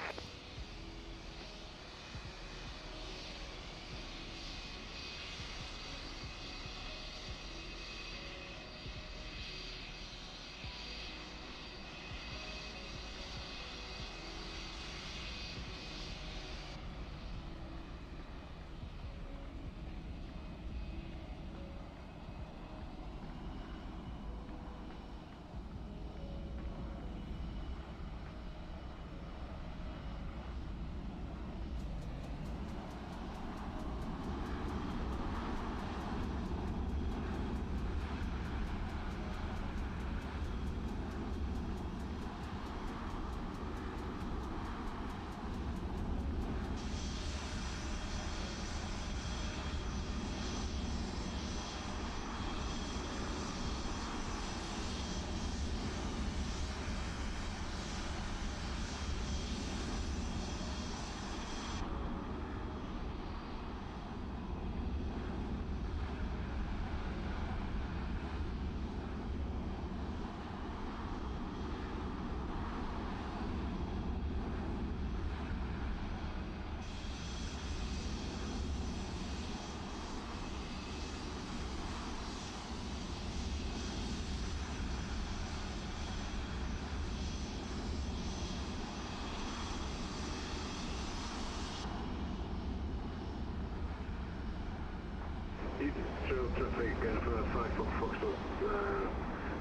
Heathrow traffic for 5 Foxtrot,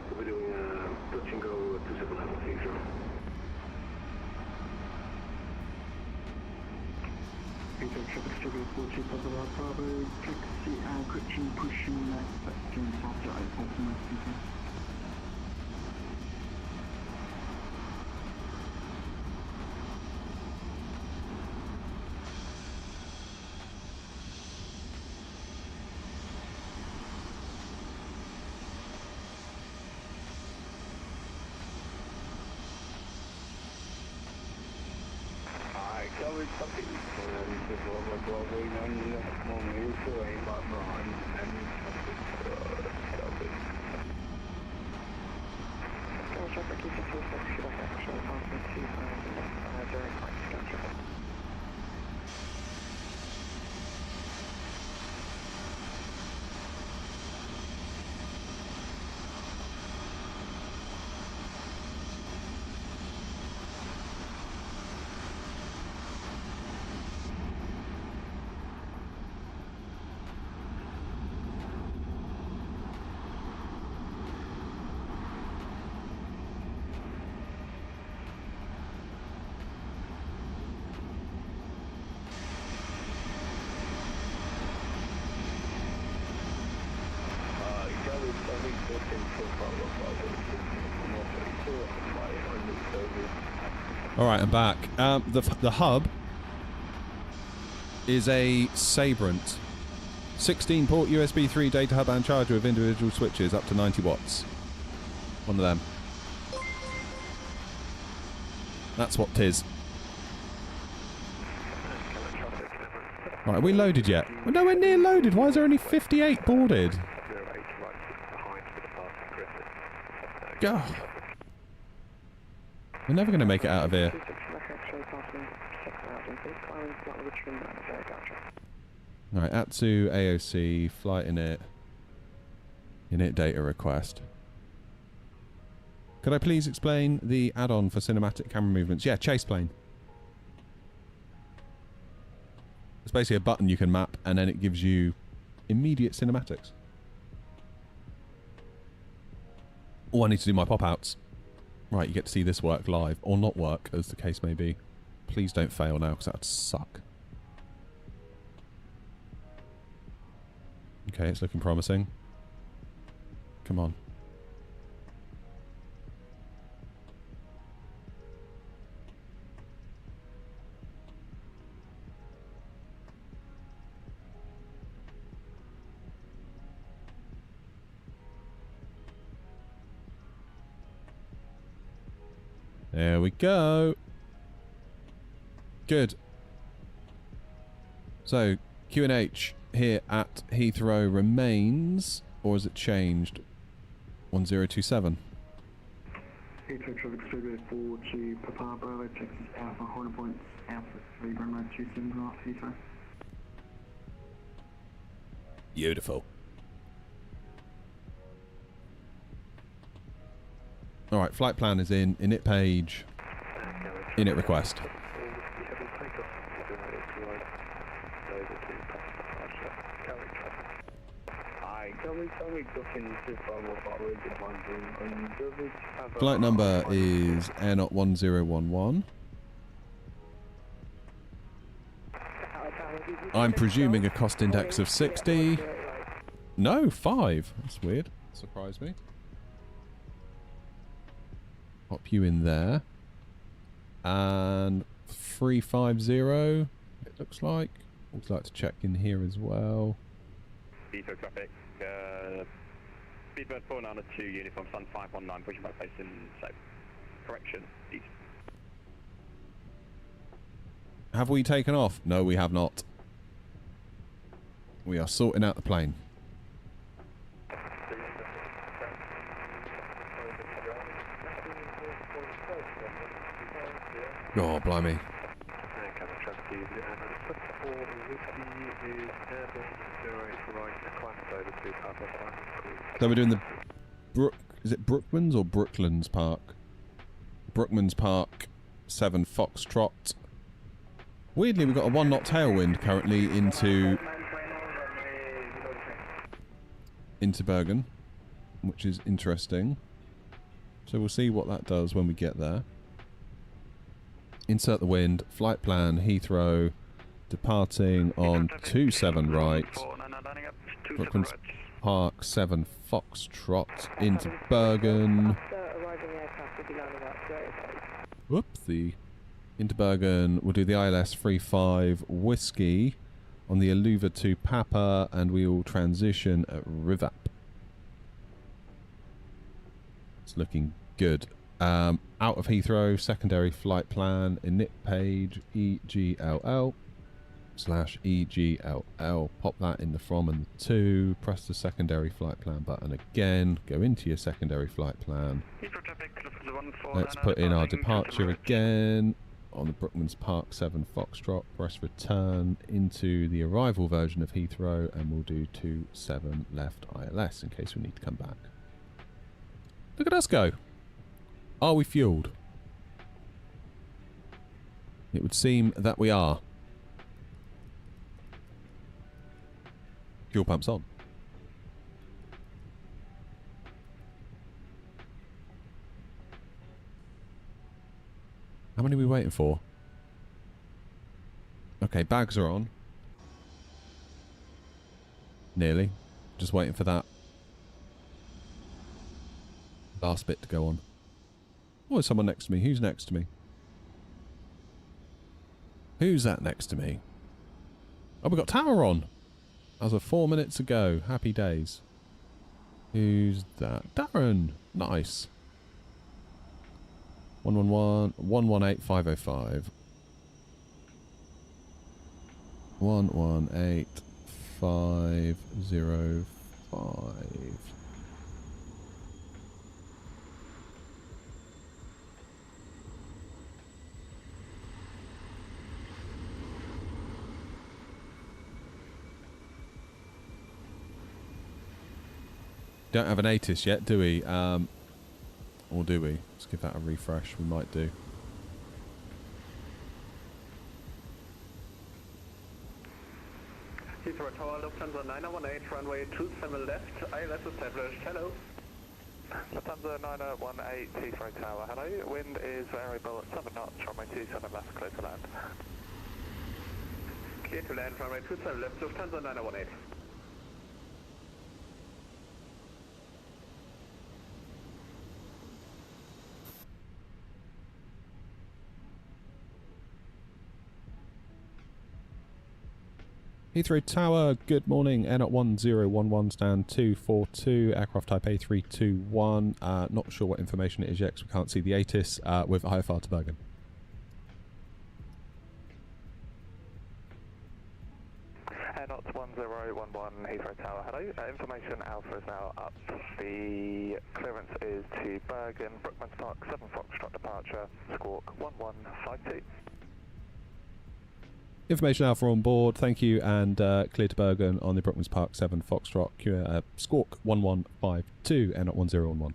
we'll be doing touch and go to 7 level Heathrow. Heathrow traffic schedule 40 Bravo, taxi and coaching pushing left, western south to open Heathrow. Covered something. This is what we're going on moment, so I got wrong and Traffic EV26, get off that extreme line to direct right to counter. Alright, I'm back. The hub is a Sabrent 16-port USB 3 data hub and charger with individual switches up to 90 watts. One of them. That's what 'tis. Right, are we loaded yet? We're nowhere near loaded. Why is there only 58 boarded? God. We're never going to make it out of here. Right, Atsu, AOC, flight init data request. Could I please explain the add-on for cinematic camera movements? Yeah, chase plane. It's basically a button you can map, and then it gives you immediate cinematics. Oh, I need to do my pop-outs. Right, you get to see this work live, or not work, as the case may be. Please don't fail now, because that would suck. Okay, it's looking promising. Come on. There we go. Good. So, QNH here at Heathrow remains, or has it changed? 1027. Heathrow traffic survey 4 to Papa Bravo, Texas Alpha, Horner Points, Alpha 3, runway 27 right, Heathrow. Beautiful. Alright, flight plan is in. Init page. Init request. Flight number is Air Not 1011. I'm presuming a cost index of 60. No, 5. That's weird. Surprised me. Pop you in there. And 350, it looks like. Would like to check in here as well. Heathrow traffic, Speedbird 492, uniform Sun 519, pushing back face in safe. Correction, east. Have we taken off? No, we have not. We are sorting out the plane. Oh, blimey. So we're doing the is it Brookmans or Brooklands Park? Brookmans Park 7 Foxtrot. Weirdly, we've got a 1 knot tailwind currently into Bergen, which is interesting. So we'll see what that does when we get there. Insert the wind, flight plan, Heathrow, departing on 27 right, Brooklands Park 7 Foxtrot into Bergen. Whoopsie. Into Bergen, we'll do the ILS 35 Whiskey on the Aluva 2 Papa, and we will transition at Rivap. It's looking good. Out of Heathrow, secondary flight plan, init page, EGLL/EGLL. Pop that in the from and the to. Press the secondary flight plan button again. Go into your secondary flight plan. Let's put in our departure again on the Brookmans Park 7 Foxtrot. Press return into the arrival version of Heathrow, and we'll do 27 left ILS in case we need to come back. Look at us go. Are we fueled? It would seem that we are. Fuel pump's on. How many are we waiting for? Okay, bags are on. Nearly. Just waiting for that last bit to go on. Oh, there's someone next to me. Who's next to me? Who's that next to me? Oh, we got tower on. As of 4 minutes ago. Happy days. Who's that? Darren. Nice. 111 118 505. 118505. Don't have an ATIS yet, do we? Or do we? Let's give that a refresh. We might do. Heathrow Tower, Lufthansa 918, runway 27 left, ILS established, hello. Lufthansa 918, Heathrow Tower, hello. Wind is variable at 7 knots, runway 27 left, clear to land. Clear to land, runway 27 left, Lufthansa 918. Heathrow Tower, good morning. Air 1011, stand 242, aircraft type A321. Not sure what information it is yet because we can't see the ATIS. With IFR to Bergen. Air 1011, Heathrow Tower, hello. Information Alpha is now up. The clearance is to Bergen, Brookmans Park, 7 Foxtrot departure, squawk 1152. Information Alpha on board, thank you, and clear to Bergen on the Brookmans Park 7 Foxtrot, squawk 1152, Air 1011.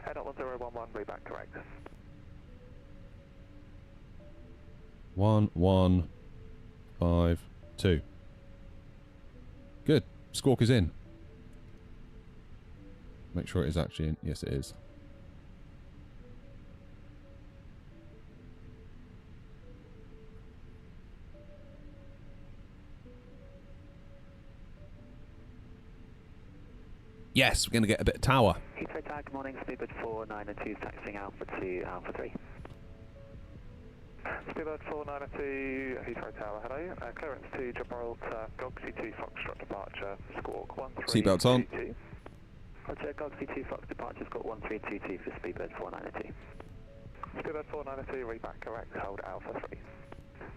Air 1011, read back correct. 1152. Good. Squawk is in. Make sure it is actually in. Yes, it is. Yes, we're going to get a bit of tower. Heathrow Tower, good morning. Speedbird 492, taxiing Alpha to Alpha 3. Speedbird 492, Heathrow Tower, hello. Clearance to Gibraltar, Gogsy 2 Foxtrot departure, squawk 1322. Seatbelts on. Roger, Gogsy 2 Fox departure, squawk 1322 for Speedbird 492. Speedbird 492, read back correct, hold Alpha 3.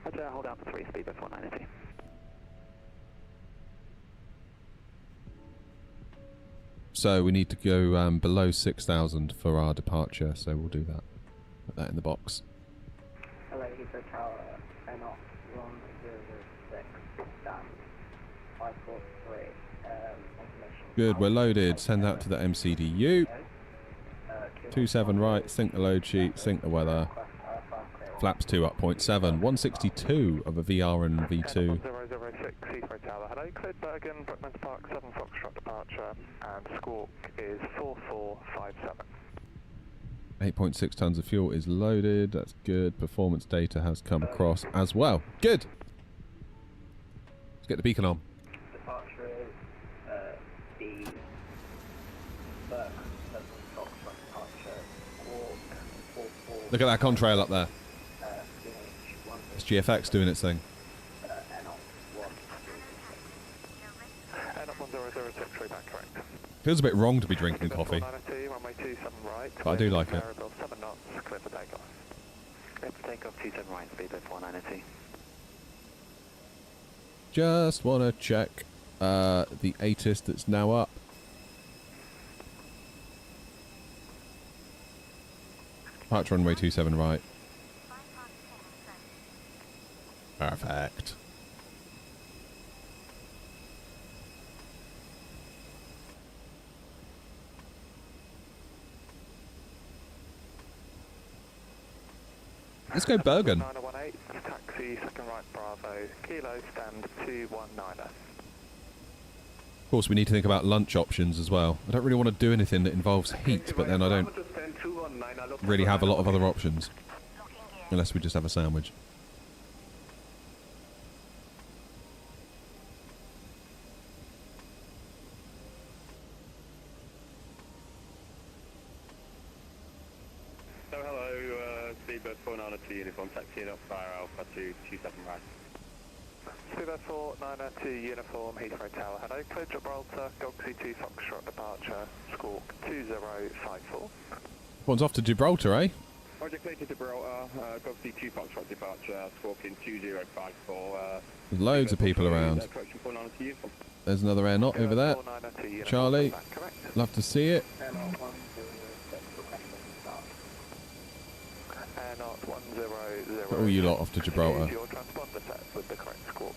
Roger, hold Alpha 3, Speedbird 492. So we need to go below 6,000 for our departure, so we'll do that. Put that in the box. Hello, Heathrow Tower, N off 1006, down 543, information. Good, we're loaded. Send that to the MCDU. 27 right, sync the load sheet, sync the weather. Flaps 2 up 0.7, 162 of a VR and V2. 1006, Heathrow Tower, hello. Cleared Bergen, Brookmans Park, 7 Foxtrot departure, and squawk is 4457. 8.6 tons of fuel is loaded. That's good. Performance data has come across as well. Good. Let's get the beacon on. Departure is the Bergen, 7 Foxtrot departure, squawk 44. Look at that contrail up there. CH1. It's GFX doing its thing. N off 1006, read back correct. Feels a bit wrong to be drinking coffee, 492, runway 27 right. but I do like it. Variable 7 knots, clear for takeoff. Clear for takeoff, 27 right, Speedbird 492. Just want to check the ATIS that's now up. Departure runway 27 right. Perfect. Let's go Bergen. 918, taxi, second right, Bravo, Kilo, stand 219. Of course, we need to think about lunch options as well. I don't really want to do anything that involves heat, but then I don't really have a lot of other options. Unless we just have a sandwich. So hello, Speedbird 492 uniform, taxiing up fire Alpha to 27 right. Speedbird 492 uniform, Heathrow Tower, hello. Clear Gibraltar, Gogsy 2 Foxtrot departure, squawk 2054. One's off to Gibraltar, eh? Project clear to Gibraltar, Gulf 2 Foxtrot departure, Scorpion 2054. There's loads of people around. Correction 49 to you. There's another air knot over there. 492 uniform, Charlie, is that correct? love to see it. Air knot 100. Put all you lot off to Gibraltar. Use your transponder set with the correct squawk.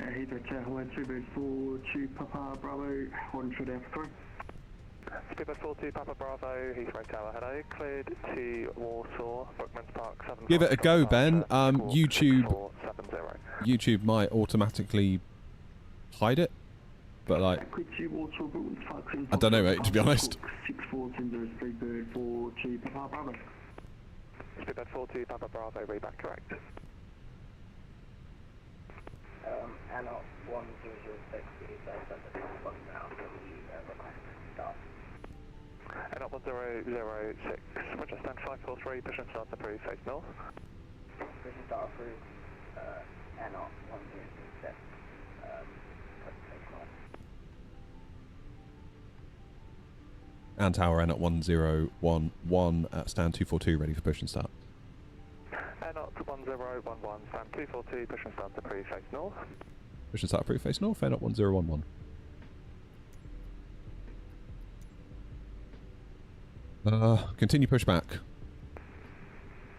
Heathrow Tower, hello, 242 Papa Bravo, 100 Alpha 3. Speedbird 42 Papa Bravo, Heathrow Tower, hello. Cleared to Warsaw, Brookman's Park 7. Give it a go, Ben. Squawk YouTube 470. YouTube might automatically hide it, but like, Cleared to Warsaw, Brookman's Park 7. I don't know, mate, to be honest. 6410 Speedbird 42 Papa Bravo. Speedbird 42 Papa Bravo, read back correct. Anna 1006 is one now, start. Anna 1006, Roger, stand 543, push and start approved, face north. Push and start approved, Anna 1006, face north. and tower N at 1011 at stand 242, ready for push and start. Not 1011, stand 242, push and start approved, face north. Push and start approved, face north, N at 1011. Continue pushback.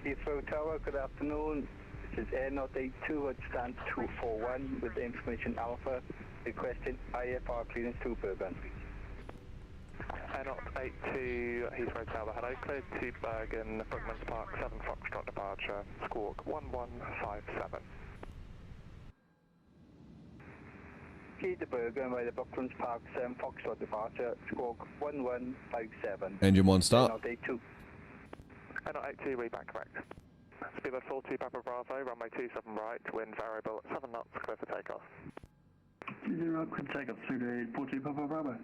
Heathrow Tower, good afternoon. This is Air Not 82 at stand 241 with the information Alpha requesting IFR clearance to Bergen. Not 82 Heathrow Tower, hello. Cleared to Bergen, Brookman's Park 7 Foxtrot departure, squawk 1157. Key to Bergen by the Brooklands Park 7 Foxtrot departure, squawk 1157. Engine 1 start. Not 82. Not 82, read back correct. Speedbird 42 Papa Bravo, runway 27 right, wind variable at 7 knots, clear for takeoff. 0 clear for takeoff, Speedbird 42 Papa Bravo.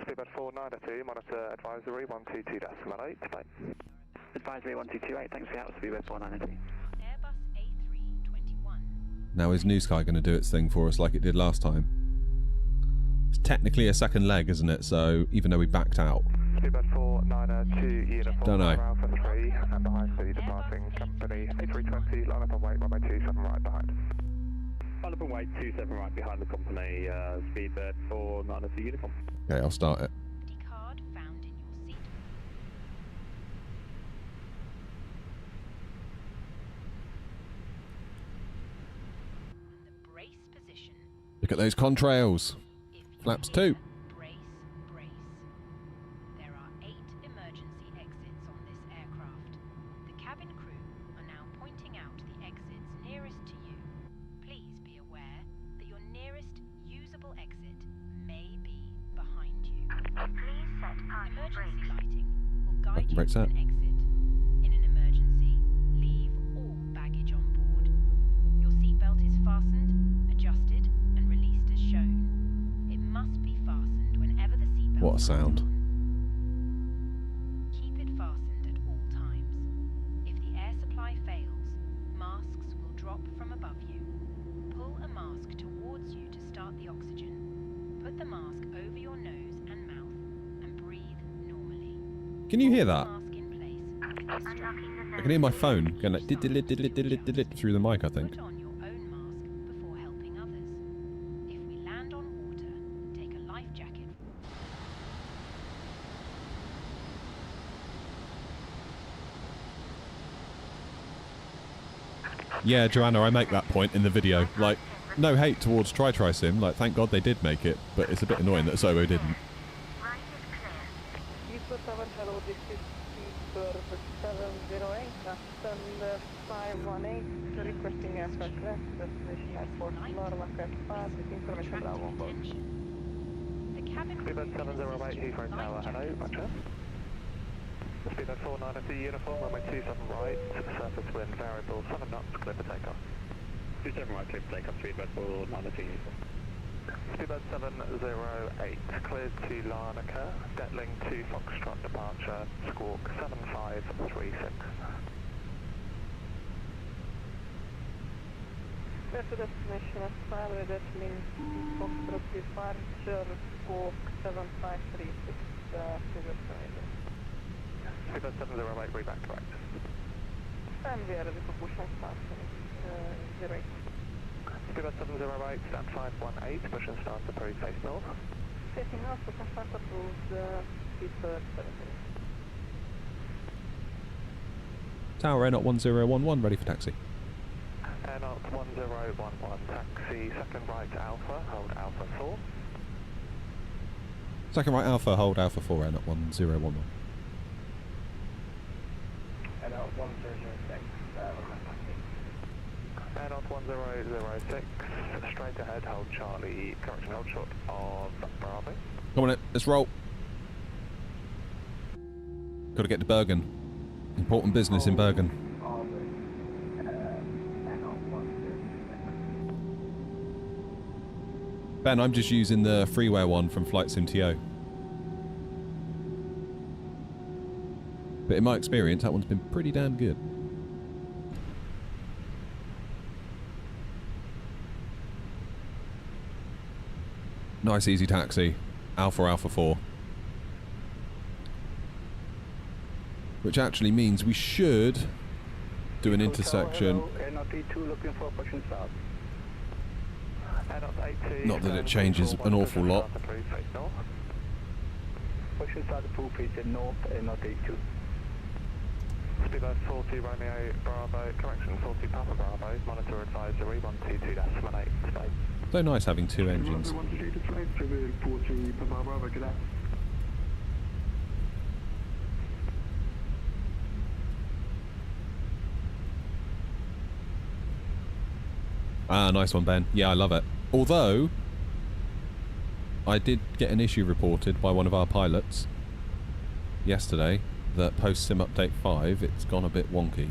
Speedbird 492, monitor advisory 122.8, bye. Advisory 1228, thanks for your help, Speedbird 492. Airbus A321. Now is New Sky going to do its thing for us like it did last time? It's technically a second leg, isn't it? So even though we backed out. Speedbird 492, uniform Don't know. Alpha 3, and the high speed departing company A320, line up and wait, runway 27 right behind. Line up and wait, 27 right behind the company, Speedbird 492 uniform. Okay, I'll start it. The card found in your seat. And the brace position. Look at those contrails. If you Flaps hear 2. Brace, brace. There are 8 emergency exits on this aircraft. The cabin crew are now pointing out the exits nearest to you. Please be aware that your nearest usable exit may be behind you. Please set parking Emergency brakes. lighting will guide you Brakes to set. an exit. In an emergency, leave all baggage on board. Your seatbelt is fastened, adjusted, and released as shown. It must be fastened whenever the seatbelt What a sound. is on. Keep it fastened at all times. If the air supply fails, masks will drop from above you. Pull a mask towards you to start the oxygen. Put the mask over your nose and mouth and breathe normally. Can you hear Hold the that? mask in place. Unlocking the I can hear my phone going like diddle-diddle-diddle-diddle through the mic, I think. Put on your own mask before helping others. If we land on water, take a life jacket. Yeah, Joanna, I make that point in the video. Like, no hate towards TriSim. Like, thank God they did make it, but it's a bit annoying that Sobo didn't. right is clear. Heathrow Tower, hello, this is Speedbird 708, stand 518, requesting aircraft clearance, destination airport, Norma Crest with information Bravo on board. The cabin crew Speedbird 708 Heathrow Tower, hello, roger. Speedbird 492, uniform, runway 27 right, surface wind variable 7 knots, clear for takeoff. 27 right, clear for takeoff, Speedbird 492 uniform. Speedbird 708, cleared to Larnaca, Detling 2 Foxtrot departure, squawk 7536. Clear to destination, Australia, Detling Foxtrot departure, squawk 7536, Speedbird 7. Speedbird 708, read back correct. And we are ready for push and start, 08. Speedbird 708, stand 518, push and start approved, face north. Facing north, push and start approved, Speedbird 7. Tower Air 1011, ready for taxi. Air 1011, taxi second right Alpha, hold Alpha 4. Second right Alpha, hold Alpha 4, Air 1011. And 1006, Air 1006, straight ahead, hold Charlie, correction, hold short of Bravo. Come on, let's roll. Got to get to Bergen. Important business in Bergen. Ben, I'm just using the freeware one from Flight SimTO. But in my experience, that one's been pretty damn good. Nice easy taxi. Alpha 4. Which actually means we should do an intersection. looking for push and start. Not that it changes an awful lot. Push and start approved, face north, not 82. Speedbird 40 Romeo Bravo, correction 40 Papa Bravo, monitor advisory 122.18, stay. So nice having two engines. 122 flight, Speedbird 40 Papa Bravo, good day. Ah, nice one, Ben. Yeah, I love it. Although, I did get an issue reported by one of our pilots yesterday that post Sim Update 5, it's gone a bit wonky.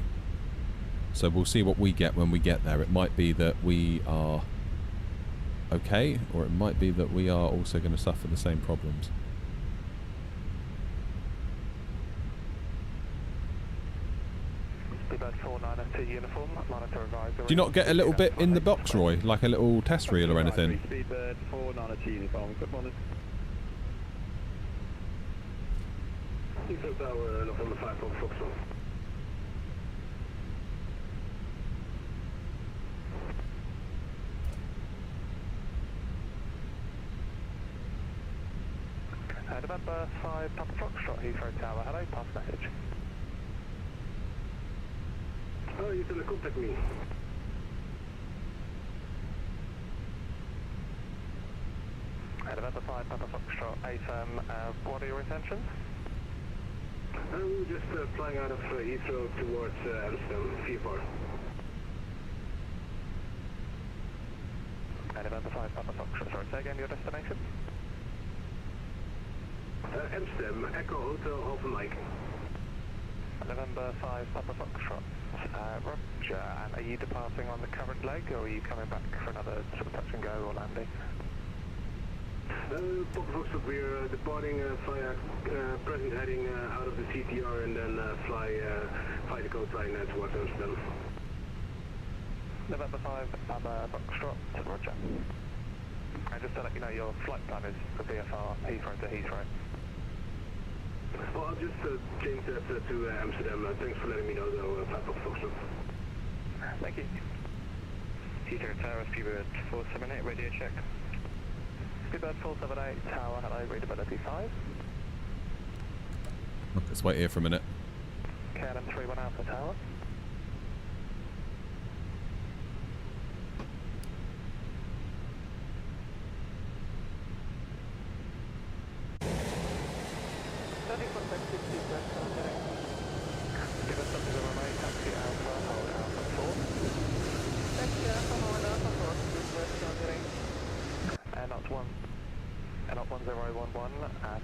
So we'll see what we get when we get there. It might be that we are okay, or it might be that we are also going to suffer the same problems. Uniform, monitor advisory. Do you not get a little bit in the box, Roy? Like a little test reel or anything? Speedbird 492 uniform, good morning. Heathrow Tower, November 5 from Foxtrot. November 5 Papa Foxtrot, Heathrow Tower, hello, pass message. Oh, you can contact me. November 5 Papa Foxtrot, AFM, what are your intentions? We were just flying out of Heathrow towards Amsterdam, VFR. November 5 Papa Foxtrot, sorry, say again your destination? Amsterdam, Echo Hotel, Alpha Mike. November 5 Papa Foxtrot. Roger, and are you departing on the current leg or are you coming back for another sort of touch and go or landing? Papa Foxtrot, we're departing via present heading out of the CTR and then fly the coastline towards Amsterdam. November 5 Papa Foxtrot, Roger. And just to let you know, your flight plan is for VFR, Heathrow to Heathrow. Well, I'll just change that to Amsterdam. Thanks for letting me know, though, Papa Foxtrot. Thank you. Heathrow Tower, Speedbird 478, radio check. Speedbird 478, Tower, hello, readability 5. Let's wait here for a minute. KLM 31 Alpha Tower.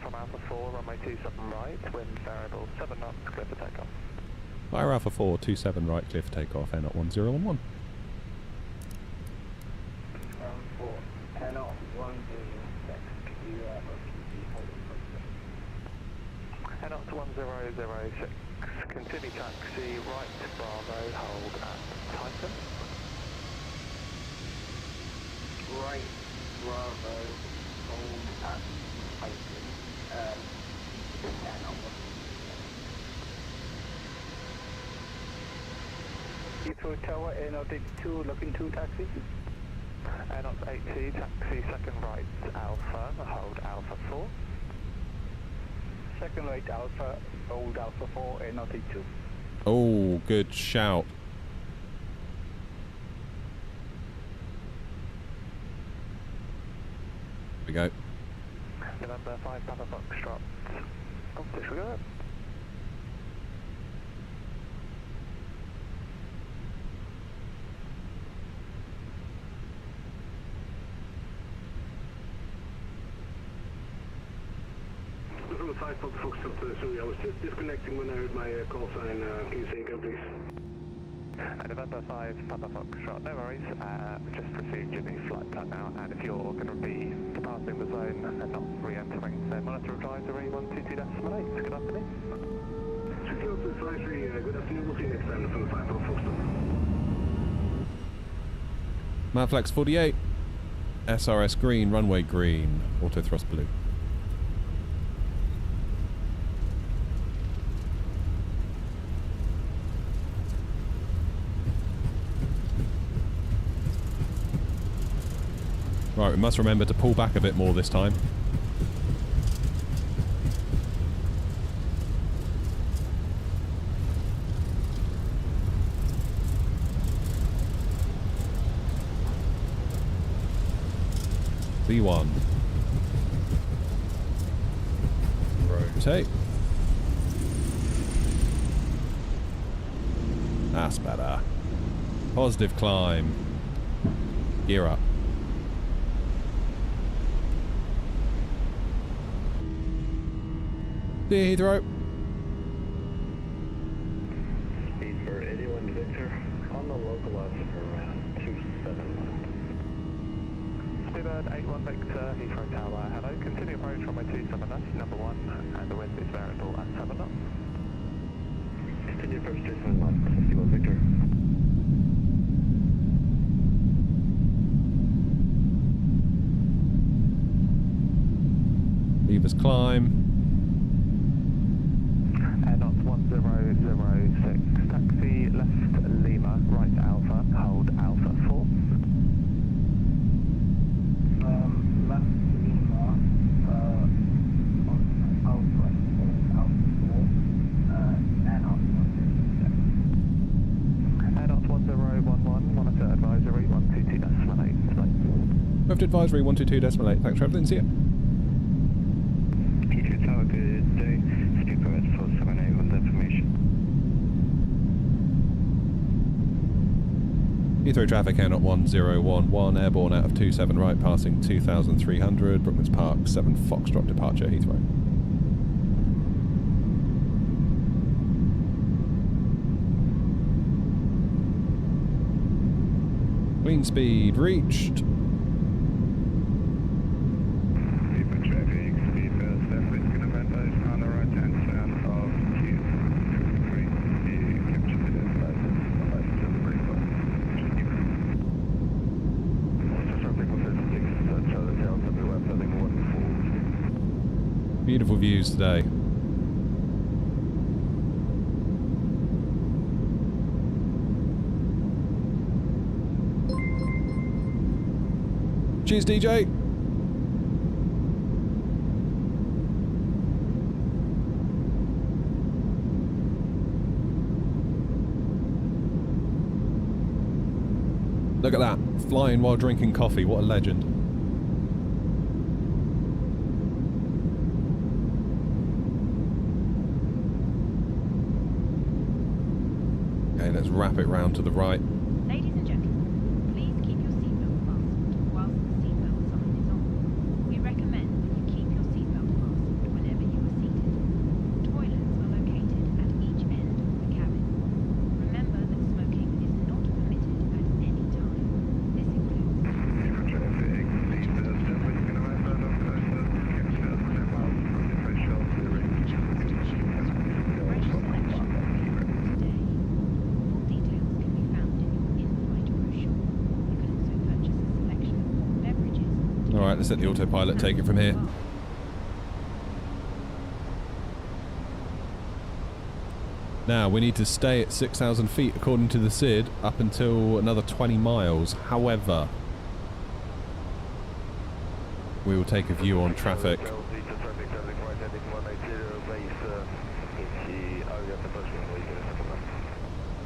From Alpha 4, runway 27 right, wind variable 7 knots, clear for takeoff. Fire Alpha 4, 27 right, clear for takeoff, Air 1011. Air 106, you have a PG holding Air 1006, continue taxi, right Bravo, hold at Titan. Right Bravo, hold at Iceland, and onward. Heathrow Tower, Airnaut 82, looking to taxi. Airnaut 82, taxi second right Alpha, hold Alpha 4. Second right Alpha, hold Alpha 4, Airnaut 82. Oh, good shout. Here we go. November 5 Papa Foxtrot. Oh, disregard. From 5 Papa Foxtrot, sorry, I was just disconnecting when I heard my call sign. Can you say again, please? November 5 Papa Foxtrot, no worries. Just received your new flight plan now, and if you're going to be departing the zone and not re-entering, then monitor advisory 122.8. Good afternoon. Security advisory, good afternoon. We'll see you next time from 5 Papa Foxtrot. Manflex 48. SRS green, runway green. Auto thrust blue. Right, we must remember to pull back a bit more this time. V1. Rotate. That's better. Positive climb. Gear up. See you, Heathrow. Speed for 81 Victor, on the localizer for around 27 Speedbird 81 Victor, Heathrow Tower, hello. Continue approach runway 27 left, number 1, and the wind is variable at 7 knots. Continue approach 27 left, 51 Victor. Levers climb. Airnaut 1006, taxi left Lima, right Alpha, hold Alpha 4. Left Lima, Alpha 4, Airnaut 1011, monitor advisory 122.8. Left advisory 122.8. Thanks for everything. See ya. Heathrow Tower, good day. Speedbird 478 with information. Heathrow traffic, Airnaut 1011, airborne out of 27 right, passing 2,300, Brooklands Park, 7 Foxtrot, departure Heathrow. Wind speed reached. Heathrow traffic, Speedbird 7 is going to advise on the right hand side of Q3. You captured it as license, the license is pretty well. Beautiful views today. Cheers, DJ. Look at that. Flying while drinking coffee. What a legend. Okay, let's wrap it round to the right. Ladies and gentlemen, please keep your seatbelt fastened whilst the seatbelt sign is on. We recommend that you keep your seatbelt fastened whenever you are seated. Toilets are located at each end of the cabin. Remember that smoking is not permitted at any time. This includes Heathrow traffic, Speedbird 7 is going to advise on coaster, capture 10 miles from the threshold to the range. fresh selection of fuel today. Full details can be found in your let's let the autopilot take it from here. Now, we need to stay at 6,000 feet according to the SID up until another 20 miles. However, we will take a view on traffic.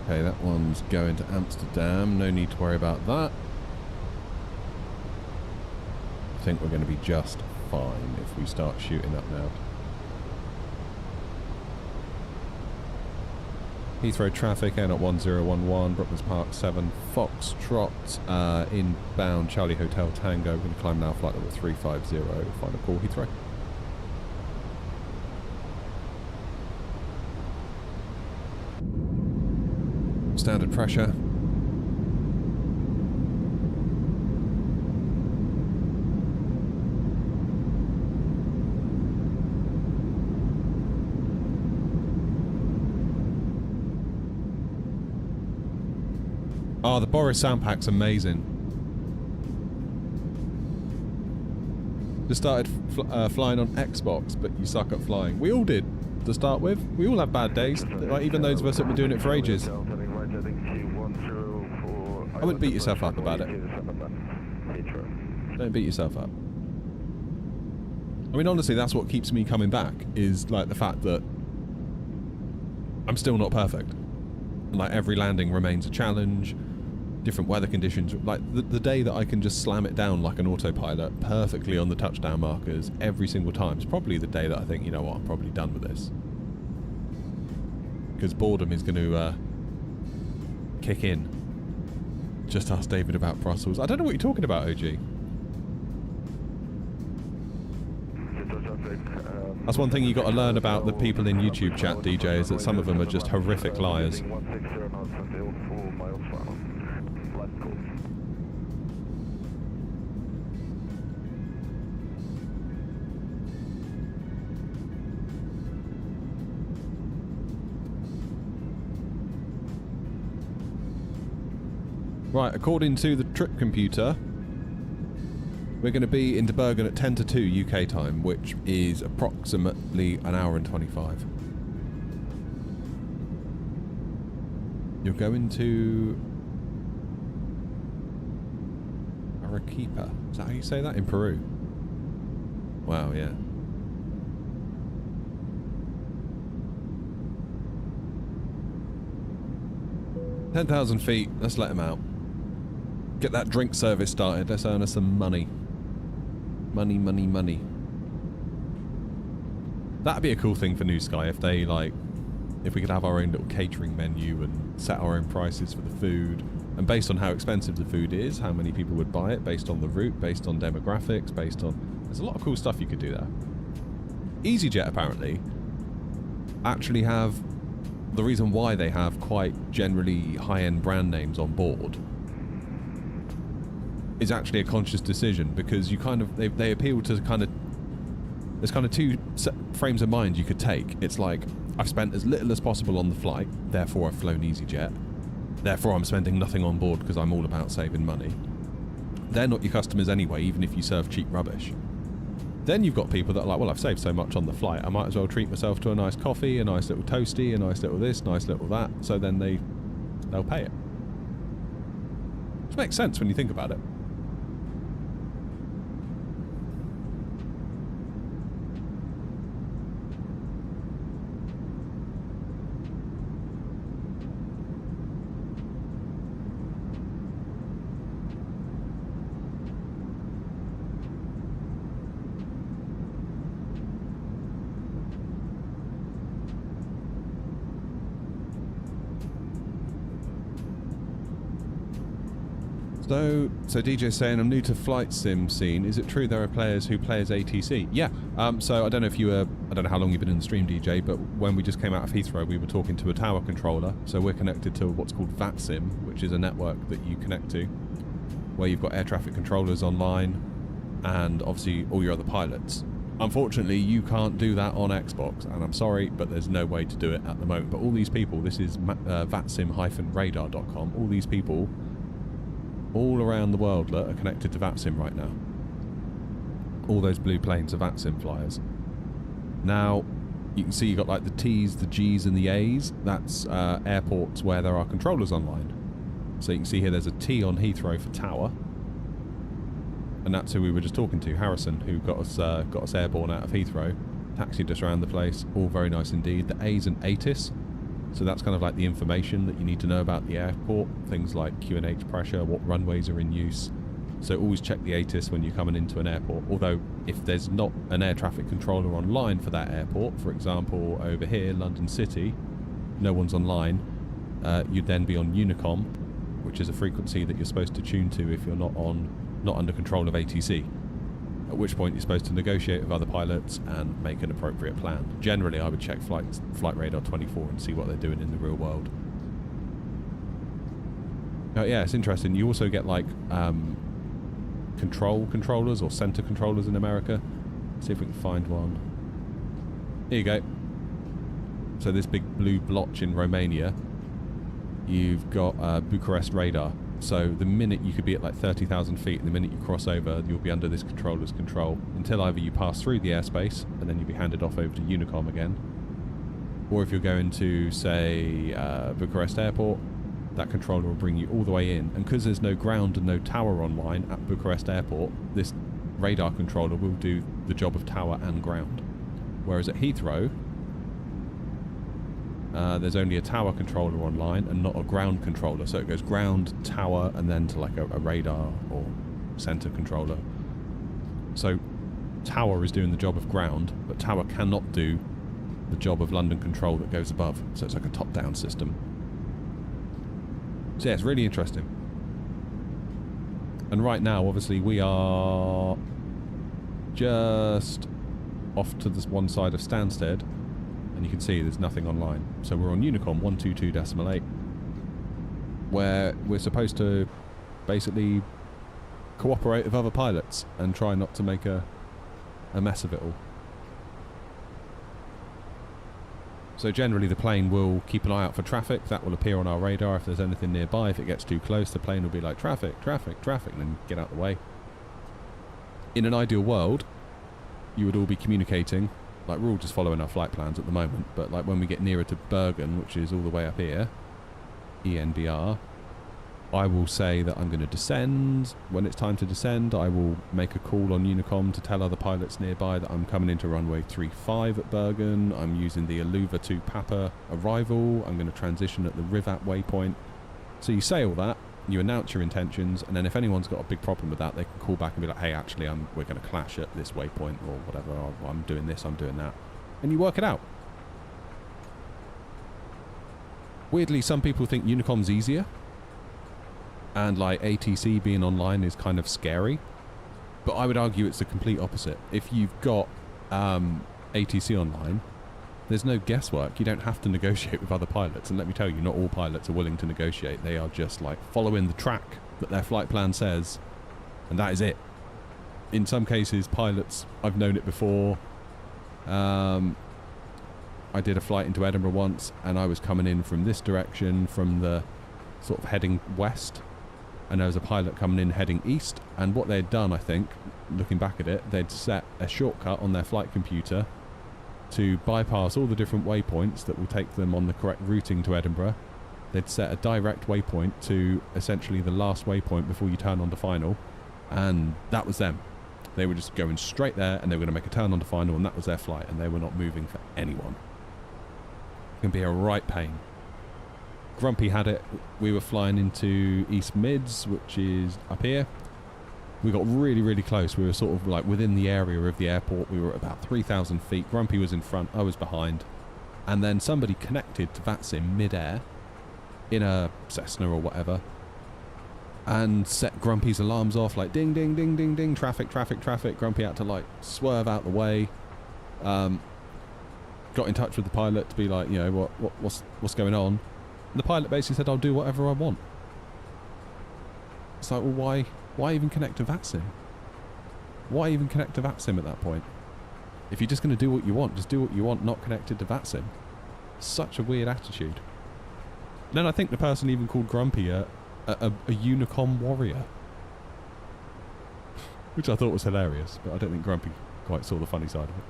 Okay, that one's going to Amsterdam. No need to worry about that. I think we're going to be just fine if we start shooting up now. Heathrow traffic, Air 1011, Brooklands Park 7, Foxtrot, inbound Charlie Hotel Tango. We're going to climb now, flight level 350, final call Heathrow. Standard pressure. Oh, the Boris sound pack's amazing. Just started flying on Xbox, but you suck at flying. We all did to start with. We all have bad days, like even those of us that have been doing it for ages. I wouldn't beat yourself up about it. Don't beat yourself up. I mean, honestly, that's what keeps me coming back, is like the fact that I'm still not perfect. Like, every landing remains a challenge. Different weather conditions, like the day that I can just slam it down like an autopilot perfectly on the touchdown markers every single time is probably the day that I think, you know what, I'm probably done with this. Because boredom is going to kick in. Just ask David about Brussels. I don't know what you're talking about, OG. That's one thing you got to learn about the people in YouTube chat, DJ, is that some of them are just horrific liars. Right, according to the trip computer, we're going to be into Bergen at 10 to 2 UK time, which is approximately an hour and 25. You're going to Arequipa. Is that how you say that? In Peru. Wow, yeah. $10,000 feet. Let's let him out. Get that drink service started. Let's earn us some money. Money, money, money. That'd be a cool thing for New Sky if they, like, if we could have our own little catering menu and set our own prices for the food. And based on how expensive the food is, how many people would buy it, based on the route, based on demographics, based on... There's a lot of cool stuff you could do there. EasyJet, apparently, actually have... The reason why they have quite generally high-end brand names on board is actually a conscious decision, because you kind of they appeal to kind of, there's kind of two frames of mind you could take. It's like, I've spent as little as possible on the flight, therefore I've flown EasyJet, therefore I'm spending nothing on board because I'm all about saving money. They're not your customers anyway, even if you serve cheap rubbish. Then you've got people that are like, well, I've saved so much on the flight, I might as well treat myself to a nice coffee, a nice little toasty, a nice little this, nice little that, so then they'll pay it. Which makes sense when you think about it. So DJ's saying, I'm new to flight sim scene. Is it true there are players who play as ATC? Yeah. So I don't know if you were, I don't know how long you've been in the stream, DJ, but when we just came out of Heathrow, we were talking to a tower controller. So we're connected to what's called VATSIM, which is a network that you connect to, where you've got air traffic controllers online, and obviously all your other pilots. Unfortunately, you can't do that on Xbox, and I'm sorry, but there's no way to do it at the moment. But all these people, this is VATSIM-radar.com, all these people all around the world that are connected to VATSIM right now. All those blue planes are VATSIM flyers. Now, you can see you've got like the T's, the G's and the A's. That's airports where there are controllers online. So you can see here there's a T on Heathrow for tower. And that's who we were just talking to, Harrison, who got us airborne out of Heathrow. Taxied us around the place, all very nice indeed. The A's and ATIS. So that's kind of like the information that you need to know about the airport. Things like QNH pressure, what runways are in use. So always check the ATIS when you're coming into an airport. Although, if there's not an air traffic controller online for that airport, for example, over here, London City, no one's online, you'd then be on Unicom, which is a frequency that you're supposed to tune to if you're not under control of ATC. At which point you're supposed to negotiate with other pilots and make an appropriate plan. Generally, I would check Flight Radar 24 and see what they're doing in the real world. Yeah, it's interesting. You also get like controllers or center controllers in America. See if we can find one. Here you go. So this big blue blotch in Romania, you've got Bucharest radar. So the minute you could be at like 30,000 feet, and the minute you cross over, you'll be under this controller's control until either you pass through the airspace and then you'll be handed off over to Unicom again, or if you're going to, say, Bucharest Airport, that controller will bring you all the way in. And because there's no ground and no tower online at Bucharest Airport, this radar controller will do the job of tower and ground. Whereas at Heathrow, there's only a tower controller online and not a ground controller. So it goes ground, tower, and then to like a radar or center controller. So tower is doing the job of ground, but tower cannot do the job of London control that goes above. So it's like a top-down system. So yeah, it's really interesting. And right now, obviously, we are just off to this one side of Stansted, and you can see there's nothing online. So we're on Unicom 122.8, where we're supposed to basically cooperate with other pilots and try not to make a mess of it all. So generally the plane will keep an eye out for traffic. That will appear on our radar if there's anything nearby. If it gets too close, the plane will be like, traffic, traffic, traffic, and then get out of the way. In an ideal world, you would all be communicating. Like, we're all just following our flight plans at the moment, but like when we get nearer to Bergen, which is all the way up here, ENBR, I will say that I'm going to descend. When it's time to descend, I will make a call on Unicom to tell other pilots nearby that I'm coming into runway 35 at Bergen. I'm using the Aluva to Papa arrival. I'm going to transition at the Rivat waypoint. So you say all that, you announce your intentions, and then if anyone's got a big problem with that, they can call back and be like, hey, actually, we're going to clash at this waypoint or whatever. Or, I'm doing this, I'm doing that. And you work it out. Weirdly, some people think Unicom's easier. And like ATC being online is kind of scary. But I would argue it's the complete opposite. If you've got ATC online, there's no guesswork. You don't have to negotiate with other pilots. And let me tell you, not all pilots are willing to negotiate. They are just like following the track that their flight plan says. And that is it. In some cases, pilots, I've known it before. I did a flight into Edinburgh once, and I was coming in from this direction, from the sort of heading west. And there was a pilot coming in heading east, and what they'd done, I think, looking back at it, they'd set a shortcut on their flight computer to bypass all the different waypoints that will take them on the correct routing to Edinburgh. They'd set a direct waypoint to essentially the last waypoint before you turn on to final, and that was them. They were just going straight there, and they were going to make a turn on to final, and that was their flight, and they were not moving for anyone. It can be a right pain. Grumpy had it. We were flying into East Mids, which is up here. We got really, really close. We were sort of like within the area of the airport. We were at about 3,000 feet. Grumpy was in front. I was behind. And then somebody connected to VATSIM mid-air in a Cessna or whatever and set Grumpy's alarms off, like ding, ding, ding, ding, ding, traffic, traffic, traffic. Grumpy had to like swerve out the way. Got in touch with the pilot to be like, you know, what's going on? And the pilot basically said, I'll do whatever I want. It's like, well, why even connect to VATSIM? Why even connect to VATSIM at that point? If you're just going to do what you want, just do what you want, not connected to VATSIM. Such a weird attitude. And then I think the person even called Grumpy a Unicom warrior. Which I thought was hilarious, but I don't think Grumpy quite saw the funny side of it.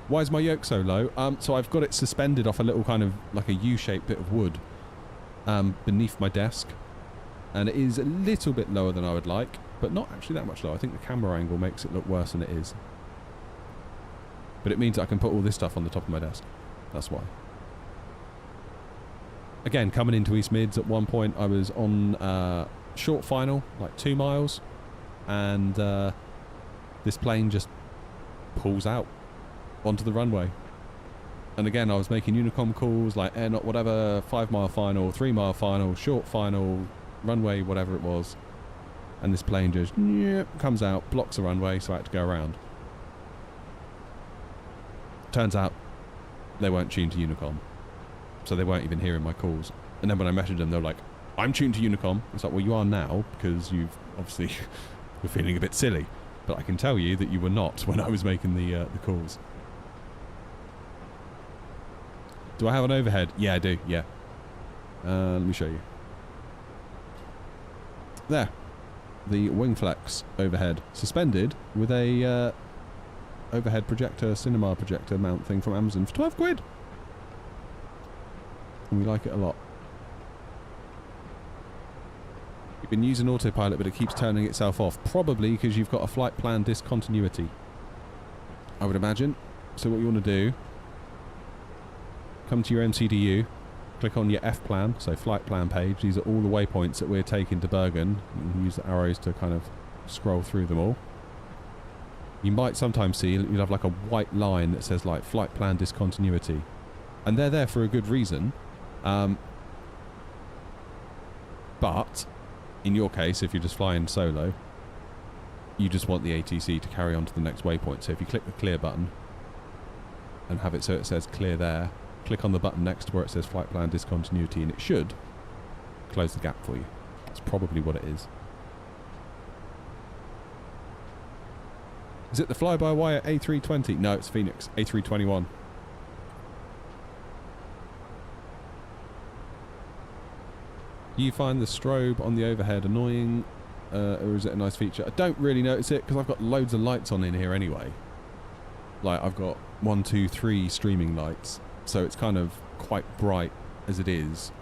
Why is my yoke so low? So I've got it suspended off a little kind of like a U-shaped bit of wood beneath my desk. And it is a little bit lower than I would like, but not actually that much lower. I think the camera angle makes it look worse than it is. But it means I can put all this stuff on the top of my desk. That's why. Again, coming into East Mids at one point, I was on short final, like 2 miles, and this plane just pulls out onto the runway. And again, I was making Unicom calls, like air not whatever, 5 mile final, 3 mile final, short final, runway, whatever it was. And this plane just comes out, blocks the runway, so I had to go around. Turns out they weren't tuned to Unicom, so they weren't even hearing my calls. And then when I messaged them, they were like, I'm tuned to Unicom. It's like, well, you are now, because you've obviously were feeling a bit silly. But I can tell you that you were not when I was making the calls. Do I have an overhead? Yeah, I do, yeah. Let me show you. There. The Wingflex overhead. Suspended with a overhead projector, cinema projector mount thing from Amazon for 12 quid. And we like it a lot. You've been using autopilot, but it keeps turning itself off. Probably because you've got a flight plan discontinuity, I would imagine. So what you want to do, come to your MCDU, click on your F plan, so flight plan page. These are all the waypoints that we're taking to Bergen. You can use the arrows to kind of scroll through them all. You might sometimes see, you'll have like a white line that says like flight plan discontinuity. And they're there for a good reason. But in your case, if you're just flying solo, you just want the ATC to carry on to the next waypoint. So if you click the clear button and have it so it says clear there, click on the button next to where it says flight plan discontinuity, and it should close the gap for you. That's probably what it is. Is it the fly-by-wire A320? No, it's Phoenix A321. Do you find the strobe on the overhead annoying, or is it a nice feature? I don't really notice it because I've got loads of lights on in here anyway. Like I've got 1, 2, 3 streaming lights, so it's kind of quite bright as it is.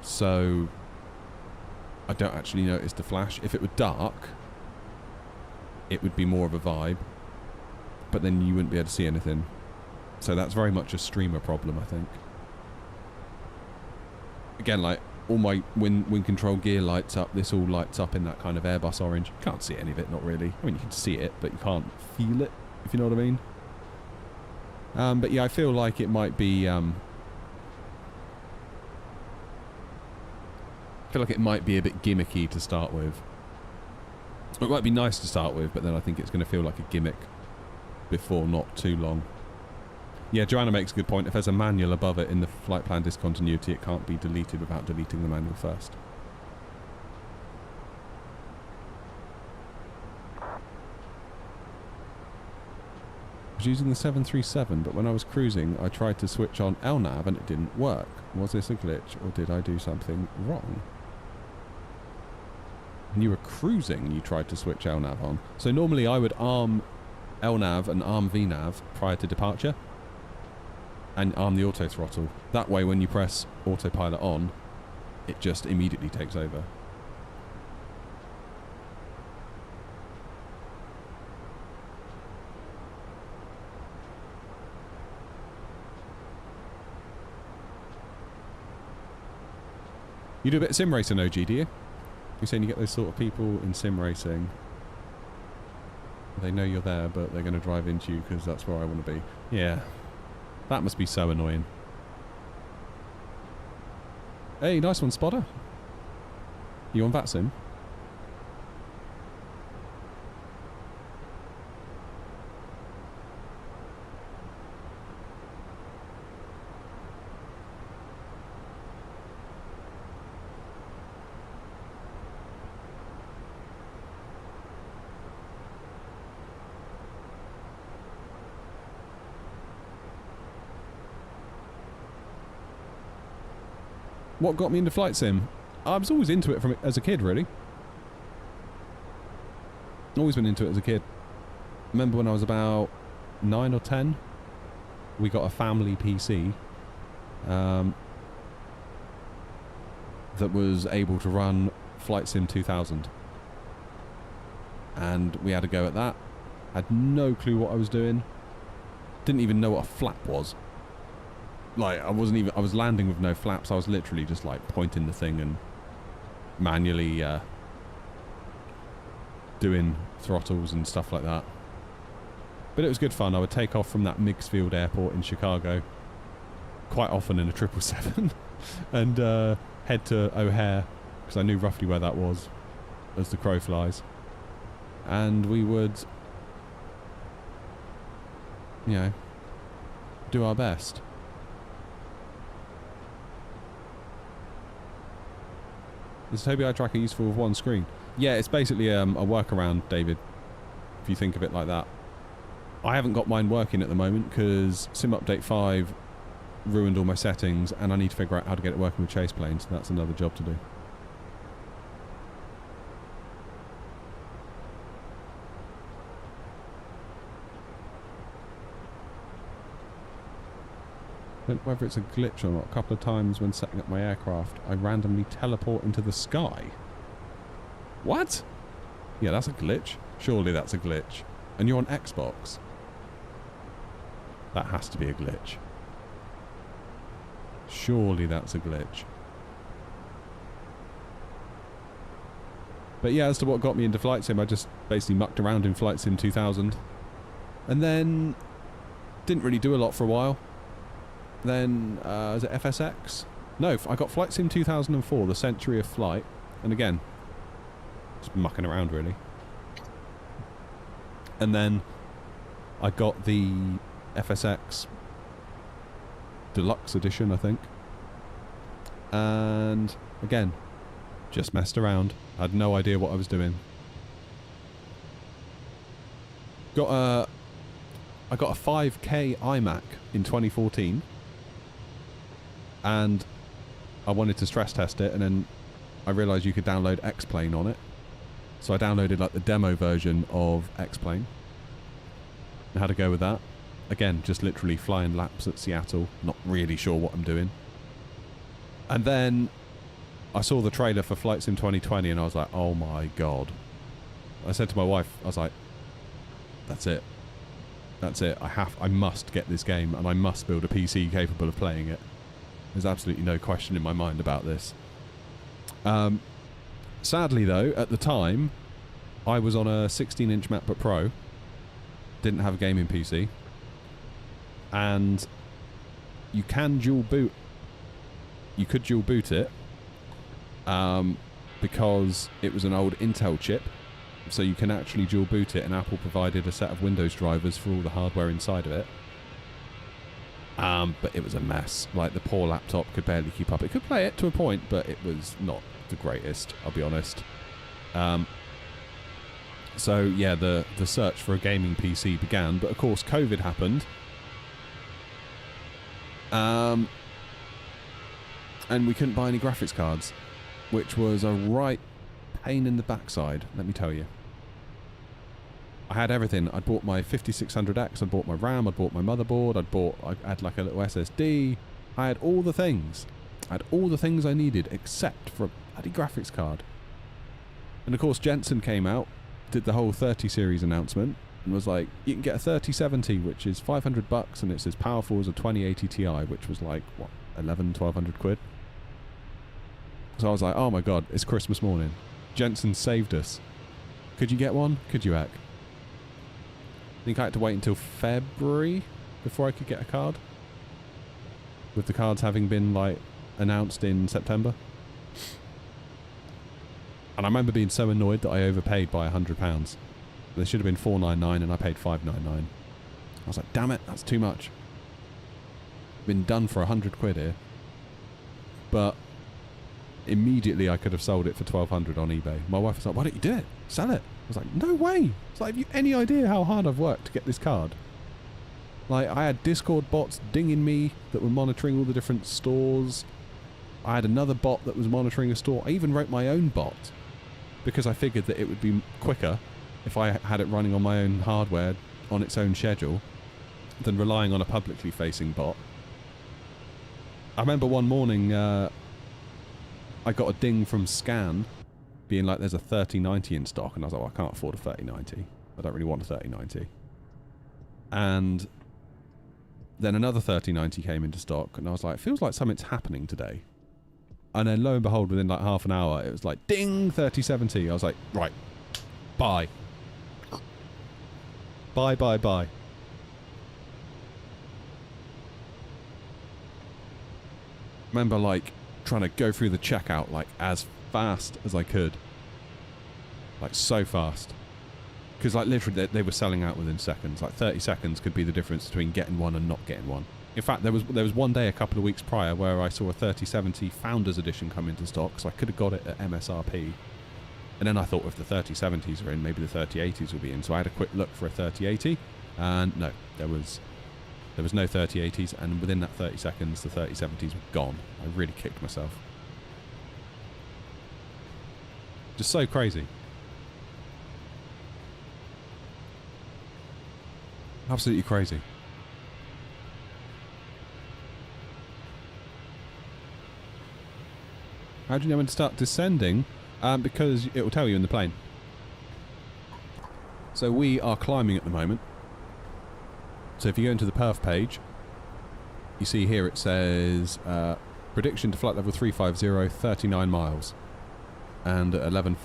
So I don't actually notice the flash. If it were dark, it would be more of a vibe, but then you wouldn't be able to see anything. So that's very much a streamer problem, I think. Again, like all my wind control gear lights up. This all lights up in that kind of Airbus orange. You can't see any of it, not really. I mean, you can see it, but you can't feel it, if you know what I mean. But yeah, I feel like it might be I feel like it might be a bit gimmicky to start with. It might be nice to start with, but then I think it's going to feel like a gimmick before not too long. Yeah, Joanna makes a good point. If there's a manual above it in the flight plan discontinuity, it can't be deleted without deleting the manual first. I was using the 737, but when I was cruising, I tried to switch on LNAV and it didn't work. Was this a glitch, or did I do something wrong? When you were cruising, you tried to switch LNAV on. So normally I would arm LNAV and arm VNAV prior to departure, and arm the auto throttle. That way when you press autopilot on, it just immediately takes over. You do a bit of sim racing, OG, do you? You're saying you get those sort of people in sim racing. They know you're there, but they're going to drive into you because that's where I want to be. Yeah. That must be so annoying. Hey, nice one, Spotter. You on VATSIM? What got me into flight sim? I was always into it from as a kid, really. Always been into it as a kid. Remember when I was about 9 or 10, we got a family PC that was able to run Flight Sim 2000. And we had a go at that. Had no clue what I was doing. Didn't even know what a flap was. Like, I was landing with no flaps. I was literally just like pointing the thing and manually doing throttles and stuff like that. But it was good fun. I would take off from that Migsfield airport in Chicago quite often in a 777 and head to O'Hare, because I knew roughly where that was as the crow flies. And we would, you know, do our best. Is Tobii Eye Tracker useful with one screen? Yeah, it's basically a workaround, David, if you think of it like that. I haven't got mine working at the moment because Sim Update 5 ruined all my settings, and I need to figure out how to get it working with chase planes. So that's another job to do. Don't know whether it's a glitch or not. A couple of times when setting up my aircraft, I randomly teleport into the sky. What? Yeah, that's a glitch. Surely that's a glitch. And you're on Xbox. That has to be a glitch. Surely that's a glitch. But yeah, as to what got me into Flight Sim, I just basically mucked around in Flight Sim 2000. And then didn't really do a lot for a while. Then, is it FSX? No, I got Flight Sim 2004, the Century of Flight. And again, just mucking around really. And then I got the FSX Deluxe Edition, I think. And again, just messed around. I had no idea what I was doing. I got a 5K iMac in 2014. And I wanted to stress test it, and then I realised you could download X-Plane on it. So I downloaded like the demo version of X-Plane. And had to go with that. Again, just literally flying laps at Seattle, not really sure what I'm doing. And then I saw the trailer for Flight Sim 2020 and I was like, oh my god. I said to my wife, I was like, that's it. That's it. I must get this game, and I must build a PC capable of playing it. There's absolutely no question in my mind about this. Sadly though, at the time, I was on a 16-inch MacBook Pro. Didn't have a gaming PC. And you can dual boot. You could dual boot it. Because it was an old Intel chip. So you can actually dual boot it, and Apple provided a set of Windows drivers for all the hardware inside of it. But it was a mess. Like, the poor laptop could barely keep up. It could play it to a point, but it was not the greatest, I'll be honest. So yeah, the search for a gaming PC began, but of course COVID happened. And we couldn't buy any graphics cards, which was a right pain in the backside, let me tell you. I had everything. I'd bought my 5600X, I'd bought my RAM, I'd bought my motherboard, I had like a little SSD. I had all the things. I had all the things I needed except for a bloody graphics card. And of course Jensen came out, did the whole 30 series announcement, and was like, you can get a 3070, which is $500, and it's as powerful as a 2080 Ti, which was like, what, 1,100-1,200 quid? So I was like, oh my god, it's Christmas morning. Jensen saved us. Could you get one? Could you, Ek? I think I had to wait until February before I could get a card. With the cards having been, like, announced in September. And I remember being so annoyed that I overpaid by £100. They should have been $499 and I paid $599. I was like, damn it, that's too much. Been done for 100 quid here. But immediately I could have sold it for 1,200 on eBay. My wife was like, why don't you do it? Sell it. I was like, no way. It's like, have you any idea how hard I've worked to get this card? Like, I had Discord bots dinging me that were monitoring all the different stores. I had another bot that was monitoring a store. I even wrote my own bot because I figured that it would be quicker if I had it running on my own hardware on its own schedule than relying on a publicly facing bot. I remember one morning I got a ding from Scan being like there's a 3090 in stock, and I was like, well, I can't afford a 3090. I don't really want a 3090. And then another 3090 came into stock, and I was like, feels like something's happening today. And then lo and behold, within like half an hour, it was like, ding, 3070. I was like, right, bye. Bye, bye, bye. Remember, like, trying to go through the checkout, like, as fast as I could. Like, so fast. Because, like, literally, they were selling out within seconds. Like, 30 seconds could be the difference between getting one and not getting one. In fact, there was one day a couple of weeks prior where I saw a 3070 Founders Edition come into stock, so I could have got it at MSRP. And then I thought if the 3070s are in, maybe the 3080s will be in. So I had a quick look for a 3080, and no, there was no 3080s, and within that 30 seconds, the 3070s were gone. I really kicked myself. Just so crazy. Absolutely crazy. How do you know when to start descending? Because it will tell you in the plane. So we are climbing at the moment. So if you go into the perf page, you see here it says prediction to flight level 350, 39 miles, and 11:49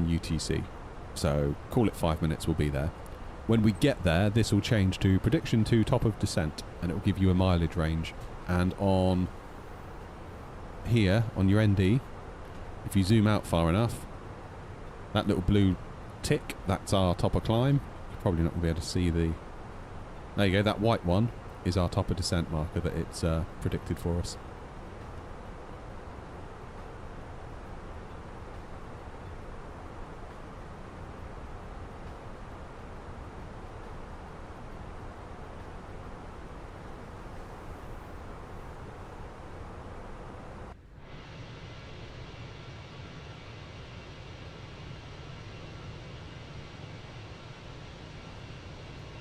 UTC. So call it 5 minutes, we'll be there. When we get there, this will change to prediction to top of descent, and it will give you a mileage range. And on here, on your ND, if you zoom out far enough, that little blue tick, that's our top of climb. You're probably not going to be able to see the... There you go, that white one is our top of descent marker that it's predicted for us.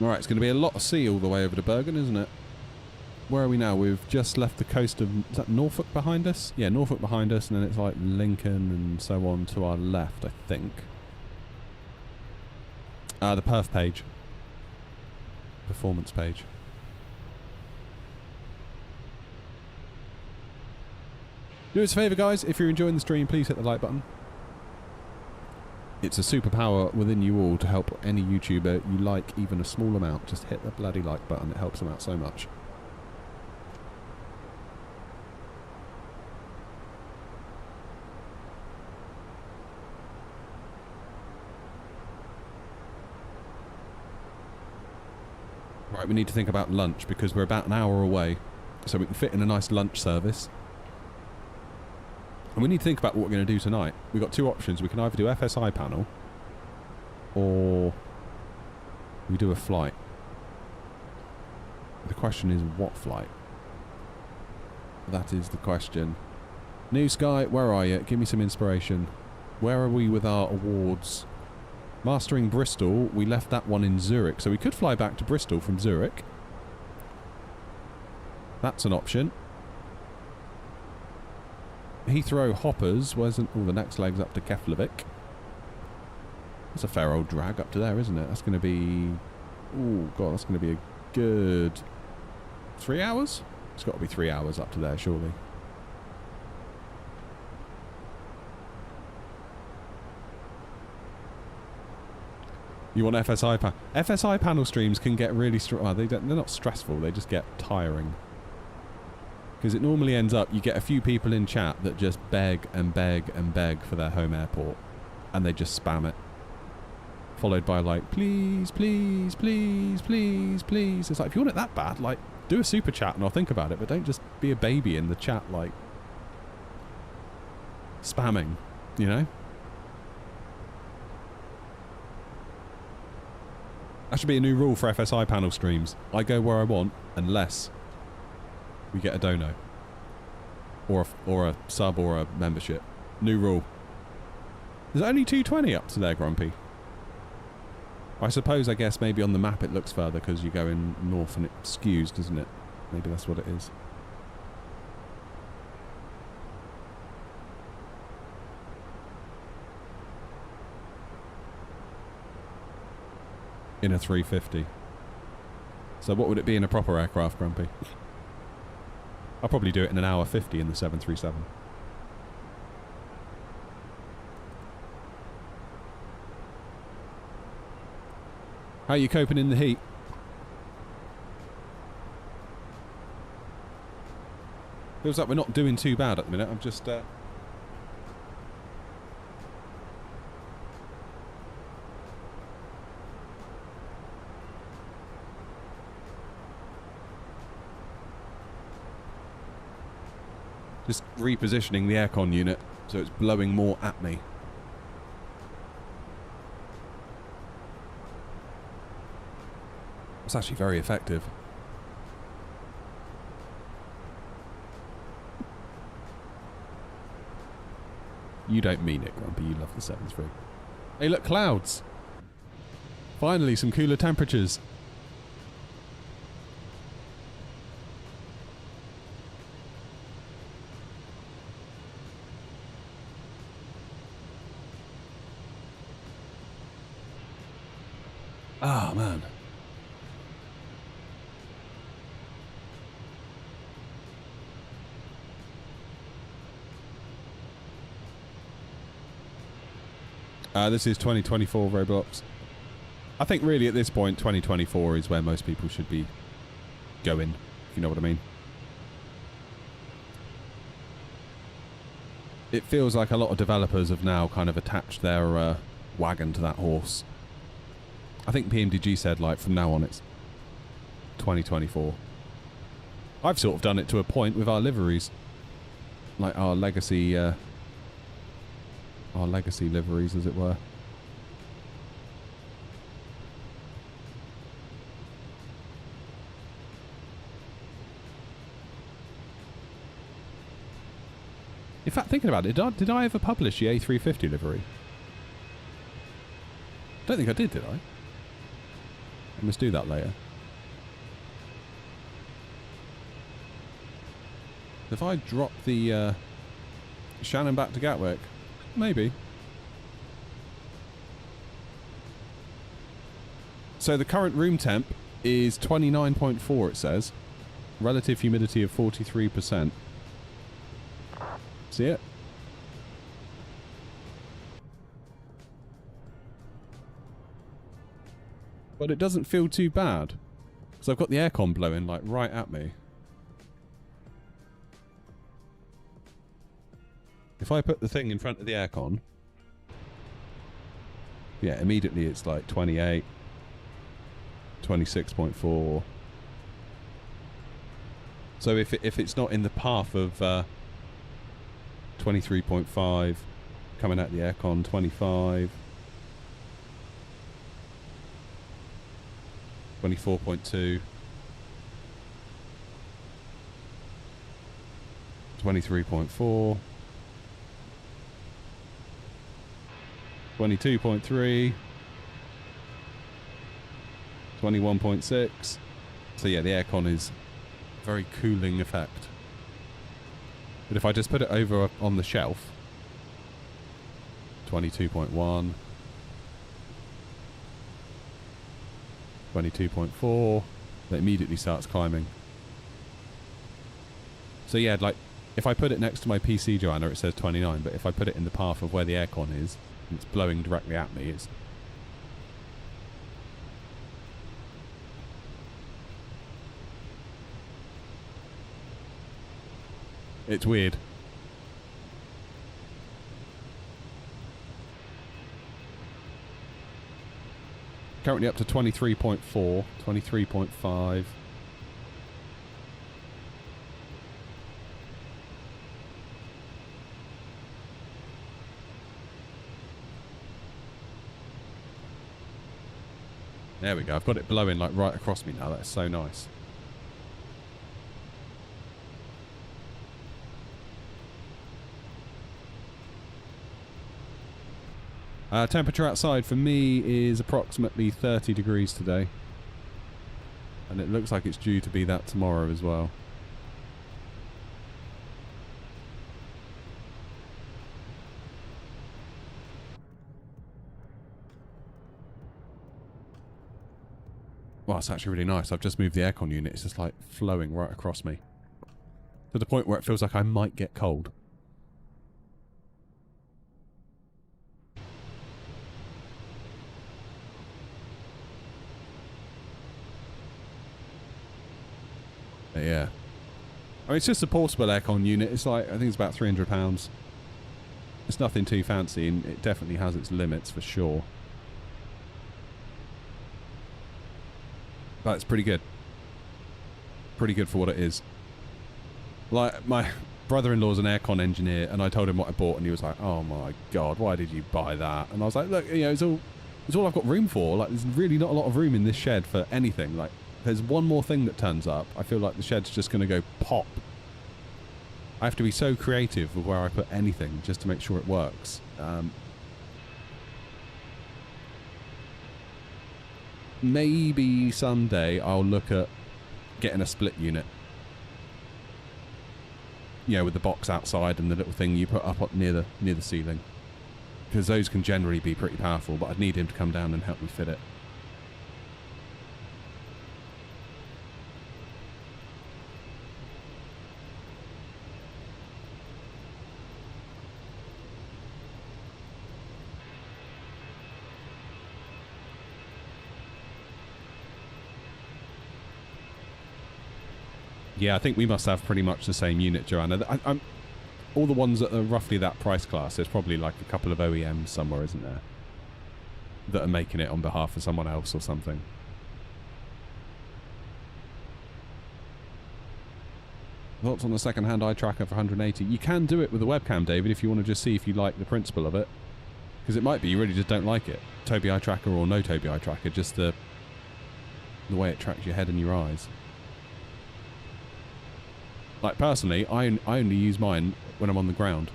Alright, it's going to be a lot of sea all the way over to Bergen, isn't it? Where are we now? We've just left the coast of... Is that Norfolk behind us? Yeah, Norfolk behind us, and then it's like Lincoln and so on to our left, I think. The perf page. Performance page. Do us a favour, guys. If you're enjoying the stream, please hit the like button. It's a superpower within you all to help any YouTuber you like even a small amount. Just hit the bloody like button. It helps them out so much. Right, we need to think about lunch because we're about an hour away. So we can fit in a nice lunch service. And we need to think about what we're going to do tonight. We've got two options. We can either do FSI panel or we do a flight. The question is what flight? That is the question. New Sky, where are you? Give me some inspiration. Where are we with our awards? Mastering Bristol, we left that one in Zurich. So we could fly back to Bristol from Zurich. That's an option. Heathrow Hoppers, where's all the next leg's up to Keflavik. That's a fair old drag up to there, isn't it? That's going to be... Oh, God, that's going to be a good 3 hours? It's got to be 3 hours up to there, surely. You want FSI panel? FSI panel streams can get really... they're not stressful, they just get tiring. Because it normally ends up, you get a few people in chat that just beg and beg and beg for their home airport. And they just spam it. Followed by like, please, please, please, please, please. It's like, if you want it that bad, like, do a super chat and I'll think about it. But don't just be a baby in the chat, like, spamming, you know? That should be a new rule for FSI panel streams. I go where I want, unless we get a dono. Or a sub or a membership. New rule. There's only 220 up to there, Grumpy. I suppose, I guess, maybe on the map it looks further because you're going north and it skews, doesn't it? Maybe that's what it is. In a 350. So what would it be in a proper aircraft, Grumpy? I'll probably do it in an hour 50 in the 737. How are you coping in the heat? Feels like we're not doing too bad at the minute. I'm just... just repositioning the aircon unit so it's blowing more at me. It's actually very effective. You don't mean it, Grumpy. You love the 7.3. Hey, look, clouds! Finally, some cooler temperatures. Ah, man. This is 2024 Roblox. I think really at this point 2024 is where most people should be going, if you know what I mean. It feels like a lot of developers have now kind of attached their wagon to that horse. I think PMDG said like from now on it's 2024. I've sort of done it to a point with our liveries. Like our legacy liveries, as it were. In fact, thinking about it, did I ever publish the A350 livery? Don't think I did I? I must do that later. If I drop the Shannon back to Gatwick, maybe. So the current room temp is 29.4, it says. Relative humidity of 43%. See it? But it doesn't feel too bad. Because I've got the aircon blowing like right at me. If I put the thing in front of the aircon, yeah, immediately it's like 28, 26.4. So if it's not in the path of 23.5, coming out the aircon, 25, 24.2, 23.4, 22.3, 21.6. So yeah, the aircon is a very cooling effect. But if I just put it over on the shelf, 22.1, 22.4, it immediately starts climbing. So yeah, like if I put it next to my PC, Joanna, it says 29, but if I put it in the path of where the aircon is, and it's blowing directly at me, it's weird. Currently up to 23.4, 23.5. There we go. I've got it blowing like right across me now. That's so nice. Temperature outside for me is approximately 30 degrees today. And it looks like it's due to be that tomorrow as well. Well, it's actually really nice. I've just moved the aircon unit. It's just like flowing right across me. To the point where it feels like I might get cold. But yeah. I mean, it's just a portable aircon unit. It's like, I think it's about £300. It's nothing too fancy, and it definitely has its limits for sure. But it's pretty good. Pretty good for what it is. Like, my brother-in-law's an aircon engineer, and I told him what I bought, and he was like, oh my god, why did you buy that? And I was like, look, you know, it's all I've got room for. Like, there's really not a lot of room in this shed for anything. Like, there's one more thing that turns up, I feel like the shed's just going to go pop. I have to be so creative with where I put anything just to make sure it works. Maybe someday I'll look at getting a split unit. You know, with the box outside and the little thing you put up near the ceiling. Because those can generally be pretty powerful, but I'd need him to come down and help me fit it. Yeah, I think we must have pretty much the same unit, Joanna. All the ones that are roughly that price class, there's probably like a couple of OEMs somewhere, isn't there? That are making it on behalf of someone else or something. Thoughts on the second-hand eye tracker for 180? You can do it with a webcam, David, if you want to just see if you like the principle of it. Because it might be you really just don't like it. Tobii eye tracker or no Tobii eye tracker, just the way it tracks your head and your eyes. Like, personally, I only use mine when I'm on the ground.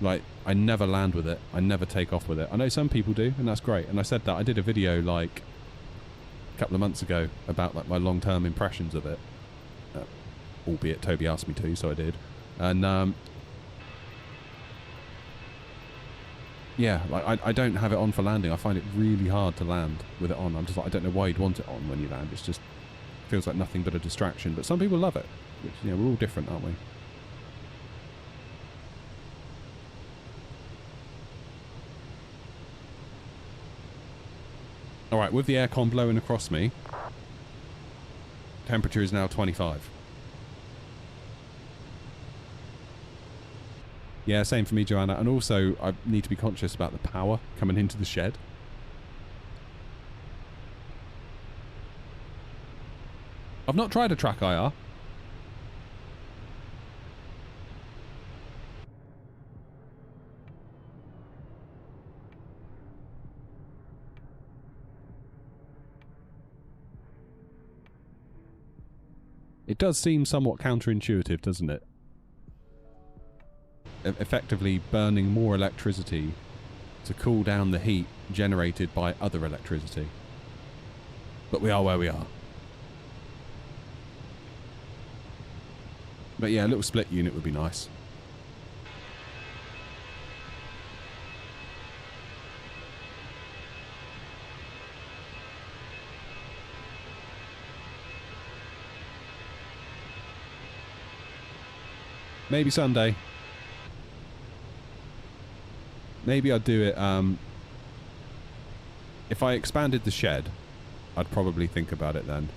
Like, I never land with it. I never take off with it. I know some people do, and that's great. And I said that. I did a video, like, a couple of months ago about, like, my long-term impressions of it. Albeit Tobii asked me to, so I did. And, yeah, like, I don't have it on for landing. I find it really hard to land with it on. I'm just like, I don't know why you'd want it on when you land. It's just feels like nothing but a distraction. But some people love it. Which, you know, we're all different, aren't we? Alright, with the aircon blowing across me, temperature is now 25. Yeah, same for me, Joanna. And also, I need to be conscious about the power coming into the shed. I've not tried a track IR. It does seem somewhat counterintuitive, doesn't it? Effectively burning more electricity to cool down the heat generated by other electricity. But we are where we are. But yeah, a little split unit would be nice. Maybe someday. Maybe I'd do it, if I expanded the shed, I'd probably think about it then.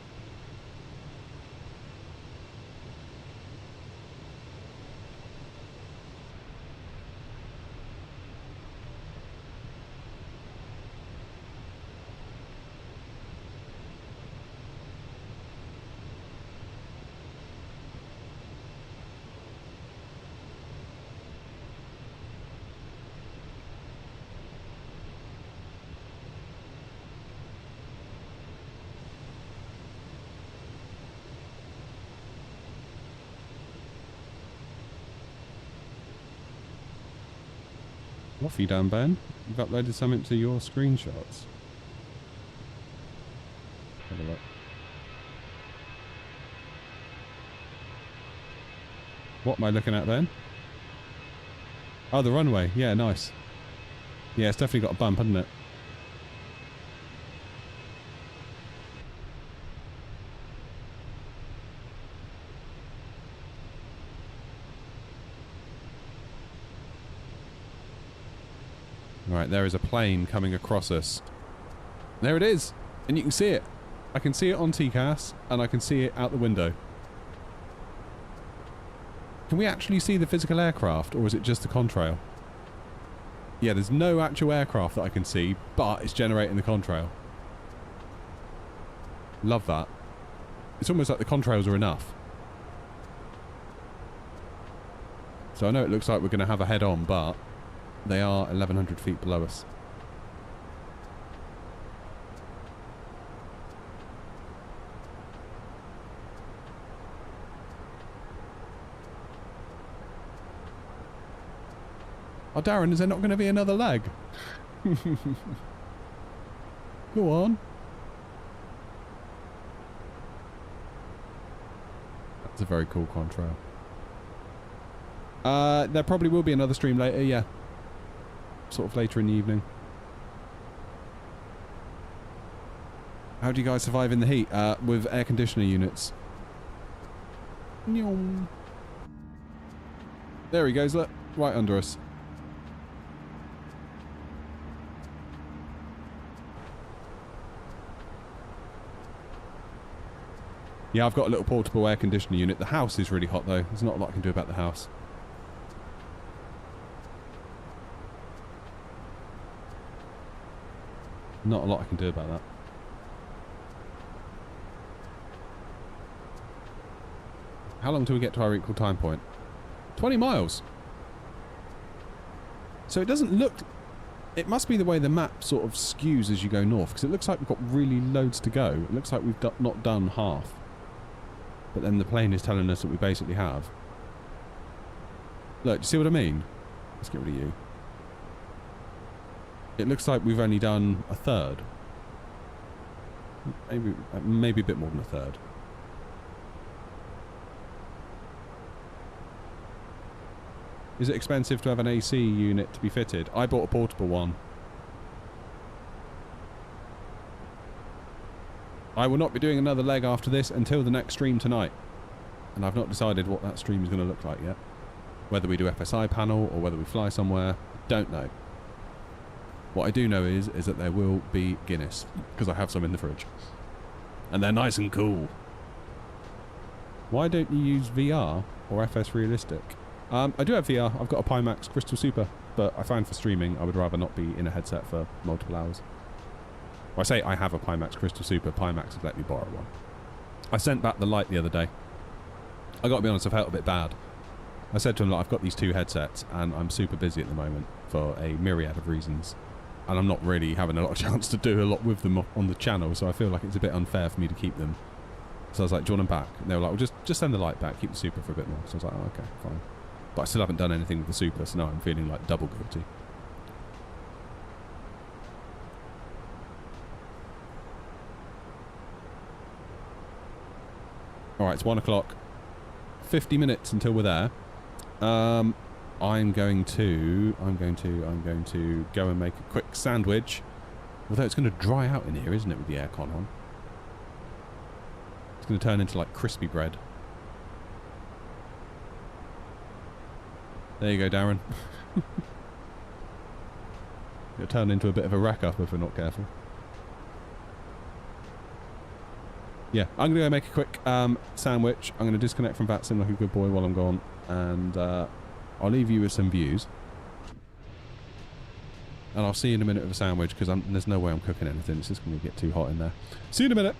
What have you done, Ben? You've uploaded something to your screenshots. Have a look. What am I looking at, Ben? Oh, the runway. Yeah, nice. Yeah, it's definitely got a bump, hasn't it? Right, there is a plane coming across us. There it is! And you can see it. I can see it on TCAS, and I can see it out the window. Can we actually see the physical aircraft, or is it just the contrail? Yeah, there's no actual aircraft that I can see, but it's generating the contrail. Love that. It's almost like the contrails are enough. So I know it looks like we're going to have a head-on, but they are 1,100 feet below us. Oh, Darren, is there not going to be another leg? Go on. That's a very cool contrail. There probably will be another stream later, yeah. Sort of later in the evening. How do you guys survive in the heat? With air conditioner units. There he goes, look. Right under us. Yeah, I've got a little portable air conditioner unit. The house is really hot though. There's not a lot I can do about the house. Not a lot I can do about that. How long till we get to our equal time point? 20 miles! So it doesn't look... It must be the way the map sort of skews as you go north, because it looks like we've got really loads to go. It looks like we've not done half. But then the plane is telling us that we basically have. Look, do you see what I mean? Let's get rid of you. It looks like we've only done a third. Maybe a bit more than a third. Is it expensive to have an AC unit to be fitted? I bought a portable one. I will not be doing another leg after this until the next stream tonight. And I've not decided what that stream is going to look like yet. Whether we do FSI panel or whether we fly somewhere, don't know. What I do know is that there will be Guinness, because I have some in the fridge. And they're nice and cool. Why don't you use VR or FS Realistic? I do have VR. I've got a Pimax Crystal Super, but I find for streaming I would rather not be in a headset for multiple hours. Well, I say I have a Pimax Crystal Super. Pimax have let me borrow one. I sent back the light the other day. I got to be honest, I felt a bit bad. I said to him, like, I've got these two headsets and I'm super busy at the moment for a myriad of reasons. And I'm not really having a lot of chance to do a lot with them on the channel, so I feel like it's a bit unfair for me to keep them. So I was like, do you want them back? And they were like, well, just send the light back, keep the Super for a bit more. So I was like, oh, okay, fine. But I still haven't done anything with the Super, so now I'm feeling like double guilty. Alright, it's 1 o'clock. 50 minutes until we're there. I'm going to go and make a quick sandwich. Although it's going to dry out in here, isn't it, with the aircon on? It's going to turn into like crispy bread. There you go, Darren. It'll turn into a bit of a rack up if we're not careful. Yeah, I'm going to go make a quick sandwich. I'm going to disconnect from VATSIM like a good boy while I'm gone. And I'll leave you with some views. And I'll see you in a minute with a sandwich, because there's no way I'm cooking anything. It's just going to get too hot in there. See you in a minute.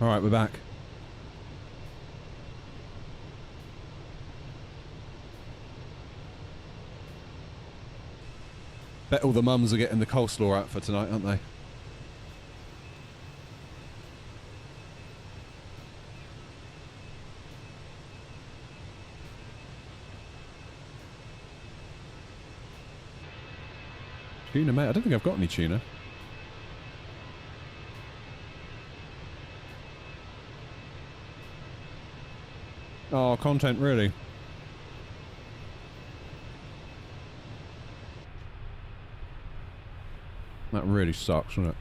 Alright, we're back. Bet all the mums are getting the coleslaw out for tonight, aren't they? Tuna, mate? I don't think I've got any tuna. Oh, content, really? That really sucks, doesn't it?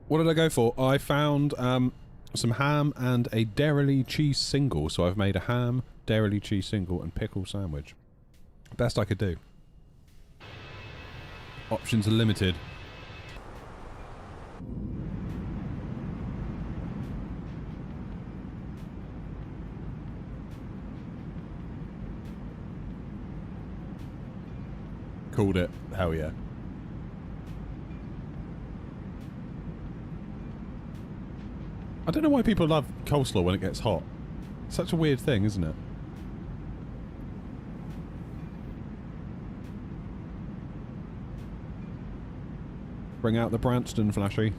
What did I go for? I found some ham and a dairy cheese single. So I've made a ham, dairy cheese single and pickle sandwich. Best I could do. Options are limited. Called it. Hell yeah. I don't know why people love coleslaw when it gets hot. Such a weird thing, isn't it? Bring out the Branston flashy.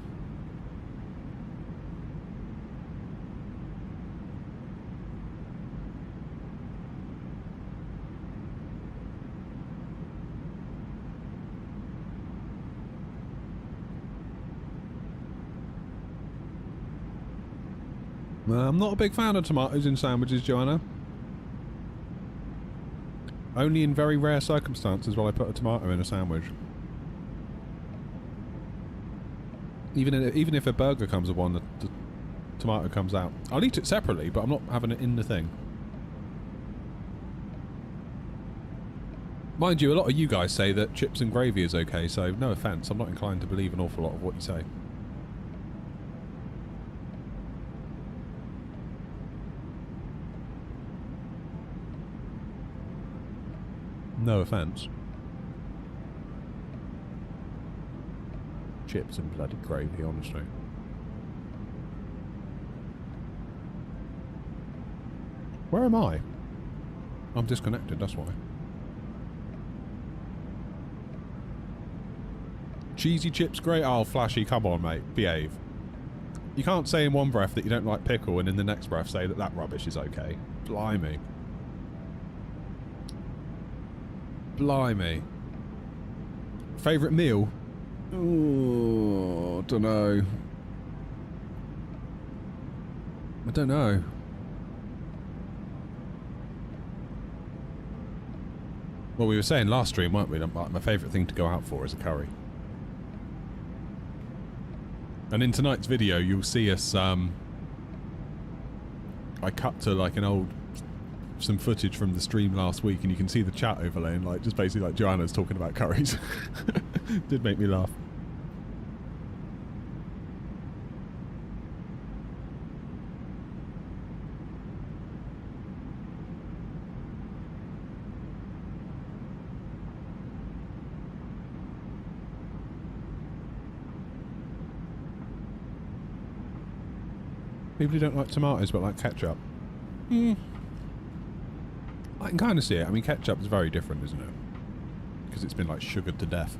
I'm not a big fan of tomatoes in sandwiches, Joanna. Only in very rare circumstances will I put a tomato in a sandwich. Even if a burger comes with one, the tomato comes out. I'll eat it separately, but I'm not having it in the thing. Mind you, a lot of you guys say that chips and gravy is okay, so no offence, I'm not inclined to believe an awful lot of what you say. No offence. Chips and bloody gravy, honestly. Where am I? I'm disconnected, that's why. Cheesy chips, great. Oh, Flashy, come on, mate. Behave. You can't say in one breath that you don't like pickle and in the next breath say that that rubbish is okay. Blimey. Blimey. Favourite meal? Oh, don't know. I don't know. Well, we were saying last stream, weren't we? My favourite thing to go out for is a curry. And in tonight's video, you'll see us, I cut to like some footage from the stream last week, and you can see the chat overlay, and like just basically like Joanna's talking about curries. Did make me laugh. People who don't like tomatoes but like ketchup. I can kind of see it. I mean, ketchup is very different, isn't it? Because it's been like sugared to death.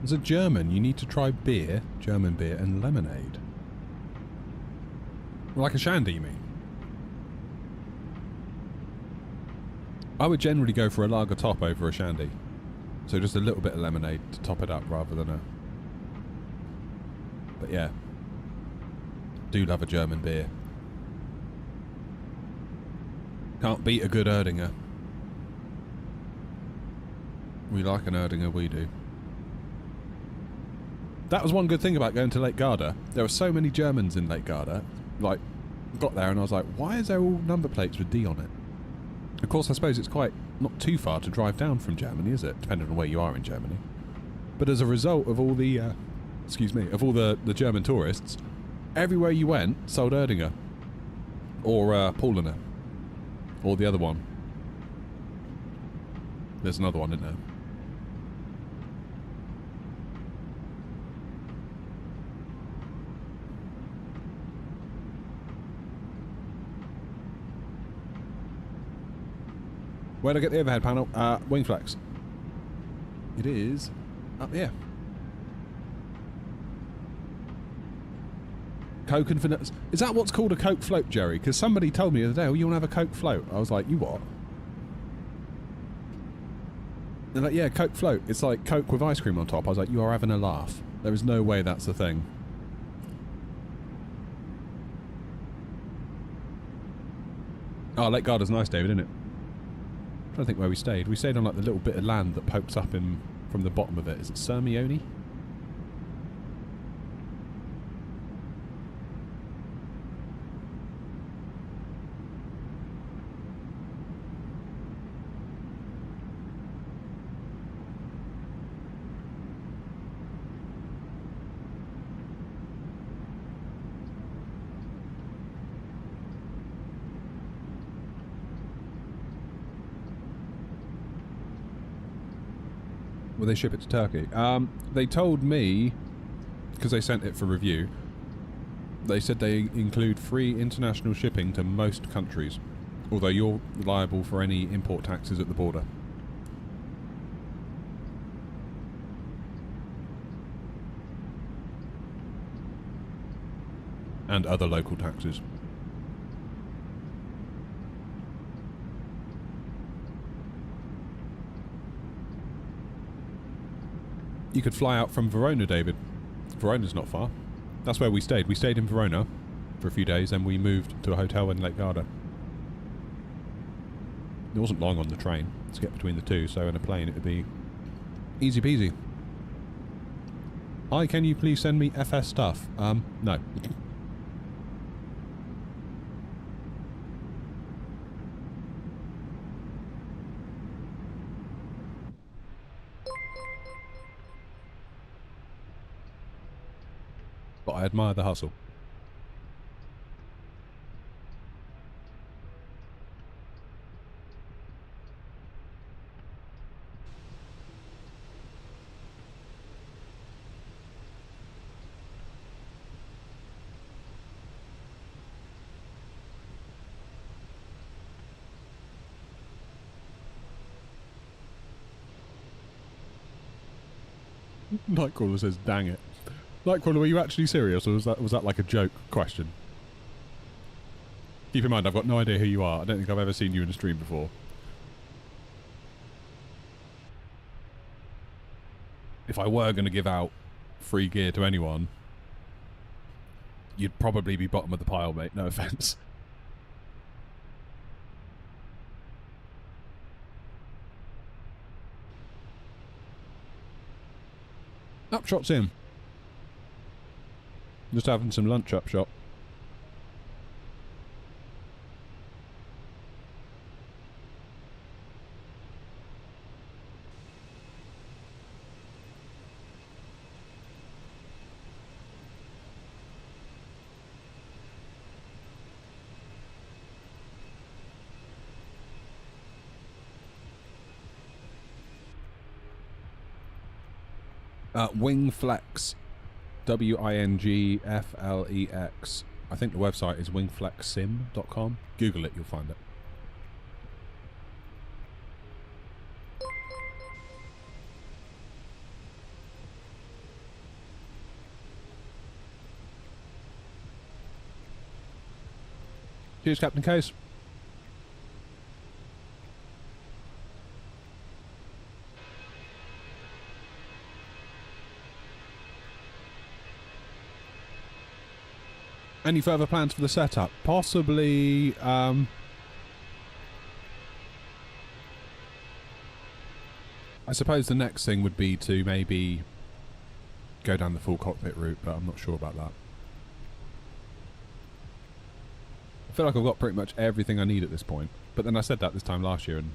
As a German, you need to try beer, German beer, and lemonade. Like a shandy, you mean? I would generally go for a lager top over a shandy. So just a little bit of lemonade to top it up rather than a... But yeah. Do love a German beer. Can't beat a good Erdinger. We like an Erdinger, we do. That was one good thing about going to Lake Garda. There were so many Germans in Lake Garda. Like, got there and I was like, why is there all number plates with D on it? Of course, I suppose it's quite not too far to drive down from Germany, is it? Depending on where you are in Germany. But as a result of all the, of all the German tourists, everywhere you went sold Erdinger. Or Paulaner. Or the other one. There's another one, isn't there? Where'd I get the overhead panel? Wing flex. It is up here. Coke and vanilla. Is that what's called a Coke float, Jerry? Because somebody told me the other day, oh, you want to have a Coke float? I was like, you what? They're like, yeah, Coke float. It's like Coke with ice cream on top. I was like, you are having a laugh. There is no way that's a thing. Oh, Lake Garda's nice, David, isn't it? I'm trying to think where we stayed. We stayed on like the little bit of land that pokes up in from the bottom of it. Is it Sirmione? Will they ship it to Turkey? They told me, because they sent it for review, they said they include free international shipping to most countries, although you're liable for any import taxes at the border. And other local taxes. You could fly out from Verona, David. Verona's not far. That's where we stayed. We stayed in Verona for a few days, and we moved to a hotel in Lake Garda. It wasn't long on the train to get between the two, so in a plane it would be easy peasy. Hi, can you please send me FS stuff? No. But I admire the hustle. Nightcrawler says, dang it. Nightcrawler, were you actually serious, or was that like a joke question? Keep in mind, I've got no idea who you are. I don't think I've ever seen you in a stream before. If I were going to give out free gear to anyone, you'd probably be bottom of the pile, mate. No offence. Upshot's in. Just having some lunch up shop. Wingflex. WINGFLEX. I think the website is wingflexsim.com. Google it, you'll find it. Cheers, Captain Case. Any further plans for the setup? Possibly, I suppose the next thing would be to maybe go down the full cockpit route, but I'm not sure about that. I feel like I've got pretty much everything I need at this point. But then I said that this time last year, and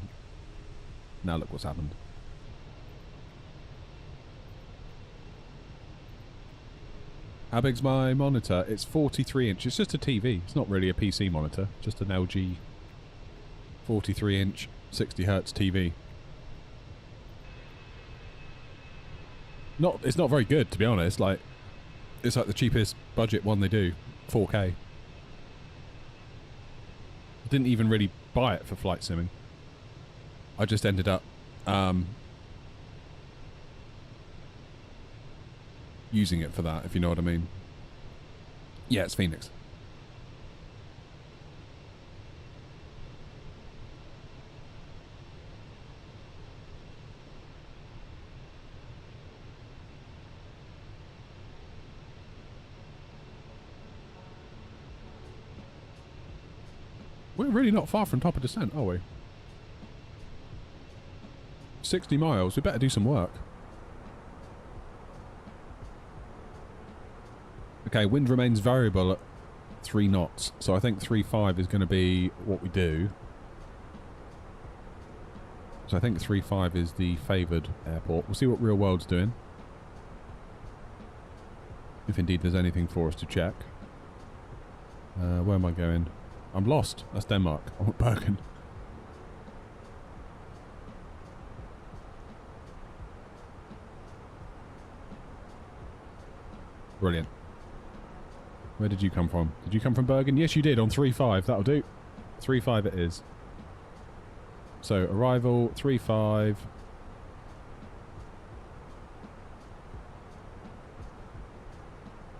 now look what's happened. How big's my monitor? It's 43 inch. It's just a TV. It's not really a PC monitor. Just an LG 43 inch 60 hertz TV. It's not very good, to be honest. Like, it's like the cheapest budget one they do, 4K. I didn't even really buy it for flight simming. I just ended up using it for that, if you know what I mean. Yeah, it's Phoenix. We're really not far from top of descent, are we? 60 miles. We better do some work. Okay, wind remains variable at 3 knots. So I think 3.5 is going to be what we do. So I think 3.5 is the favoured airport. We'll see what real world's doing. If indeed there's anything for us to check. Where am I going? I'm lost. That's Denmark. I'm at Bergen. Brilliant. Where did you come from? Did you come from Bergen? Yes, you did, on 3.5. That'll do. 3.5 it is. So, arrival, 3.5.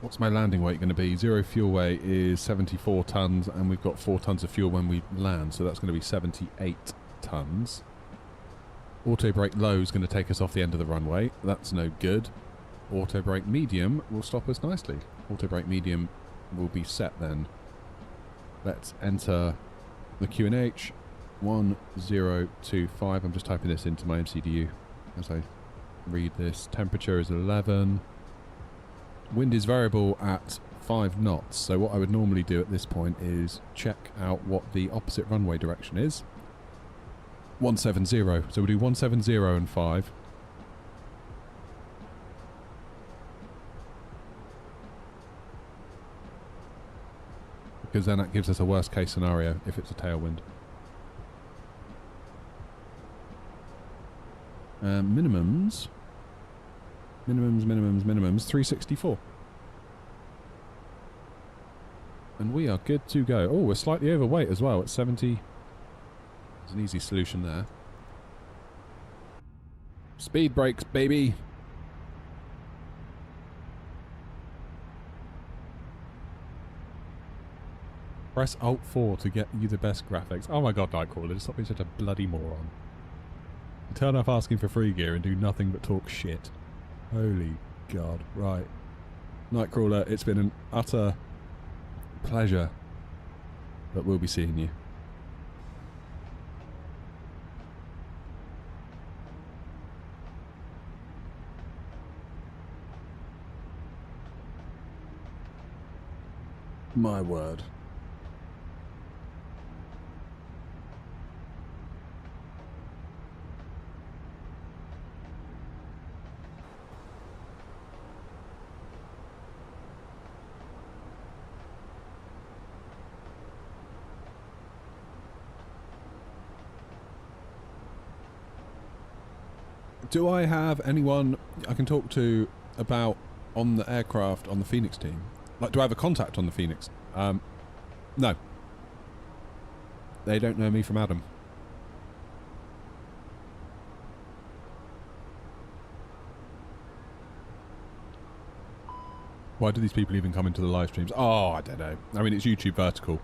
What's my landing weight going to be? Zero fuel weight is 74 tons, and we've got 4 tons of fuel when we land, so that's going to be 78 tons. Auto brake low is going to take us off the end of the runway. That's no good. Auto brake medium will stop us nicely. Auto brake medium will be set then. Let's enter the QNH 1025. I'm just typing this into my MCDU as I read this. Temperature is 11. Wind is variable at 5 knots, so what I would normally do at this point is check out what the opposite runway direction is. 170. So we'll do 170 and 5. Because then that gives us a worst case scenario if it's a tailwind. Minimums, 364. And we are good to go. Oh, we're slightly overweight as well at 70. There's an easy solution there. Speed brakes, baby. Press Alt 4 to get you the best graphics. Oh my god, Nightcrawler, stop being such a bloody moron. You turn up asking for free gear and do nothing but talk shit. Holy god. Right. Nightcrawler, it's been an utter pleasure. But we'll be seeing you. My word. Do I have anyone I can talk to about on the aircraft on the Phoenix team? Like, do I have a contact on the Phoenix? No. They don't know me from Adam. Why do these people even come into the live streams? Oh, I don't know. I mean, it's YouTube Vertical.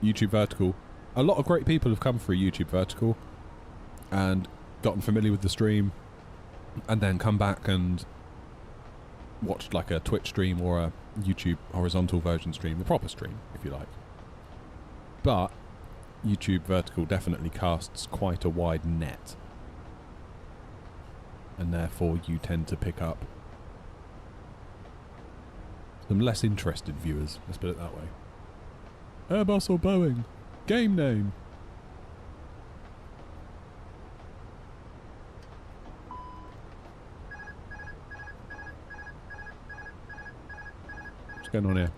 YouTube Vertical. A lot of great people have come through YouTube Vertical and gotten familiar with the stream and then come back and watched like a Twitch stream or a YouTube horizontal version stream, the proper stream, if you like. But YouTube Vertical definitely casts quite a wide net, and therefore you tend to pick up some less interested viewers, let's put it that way. Airbus or Boeing? Game name. What's going on here?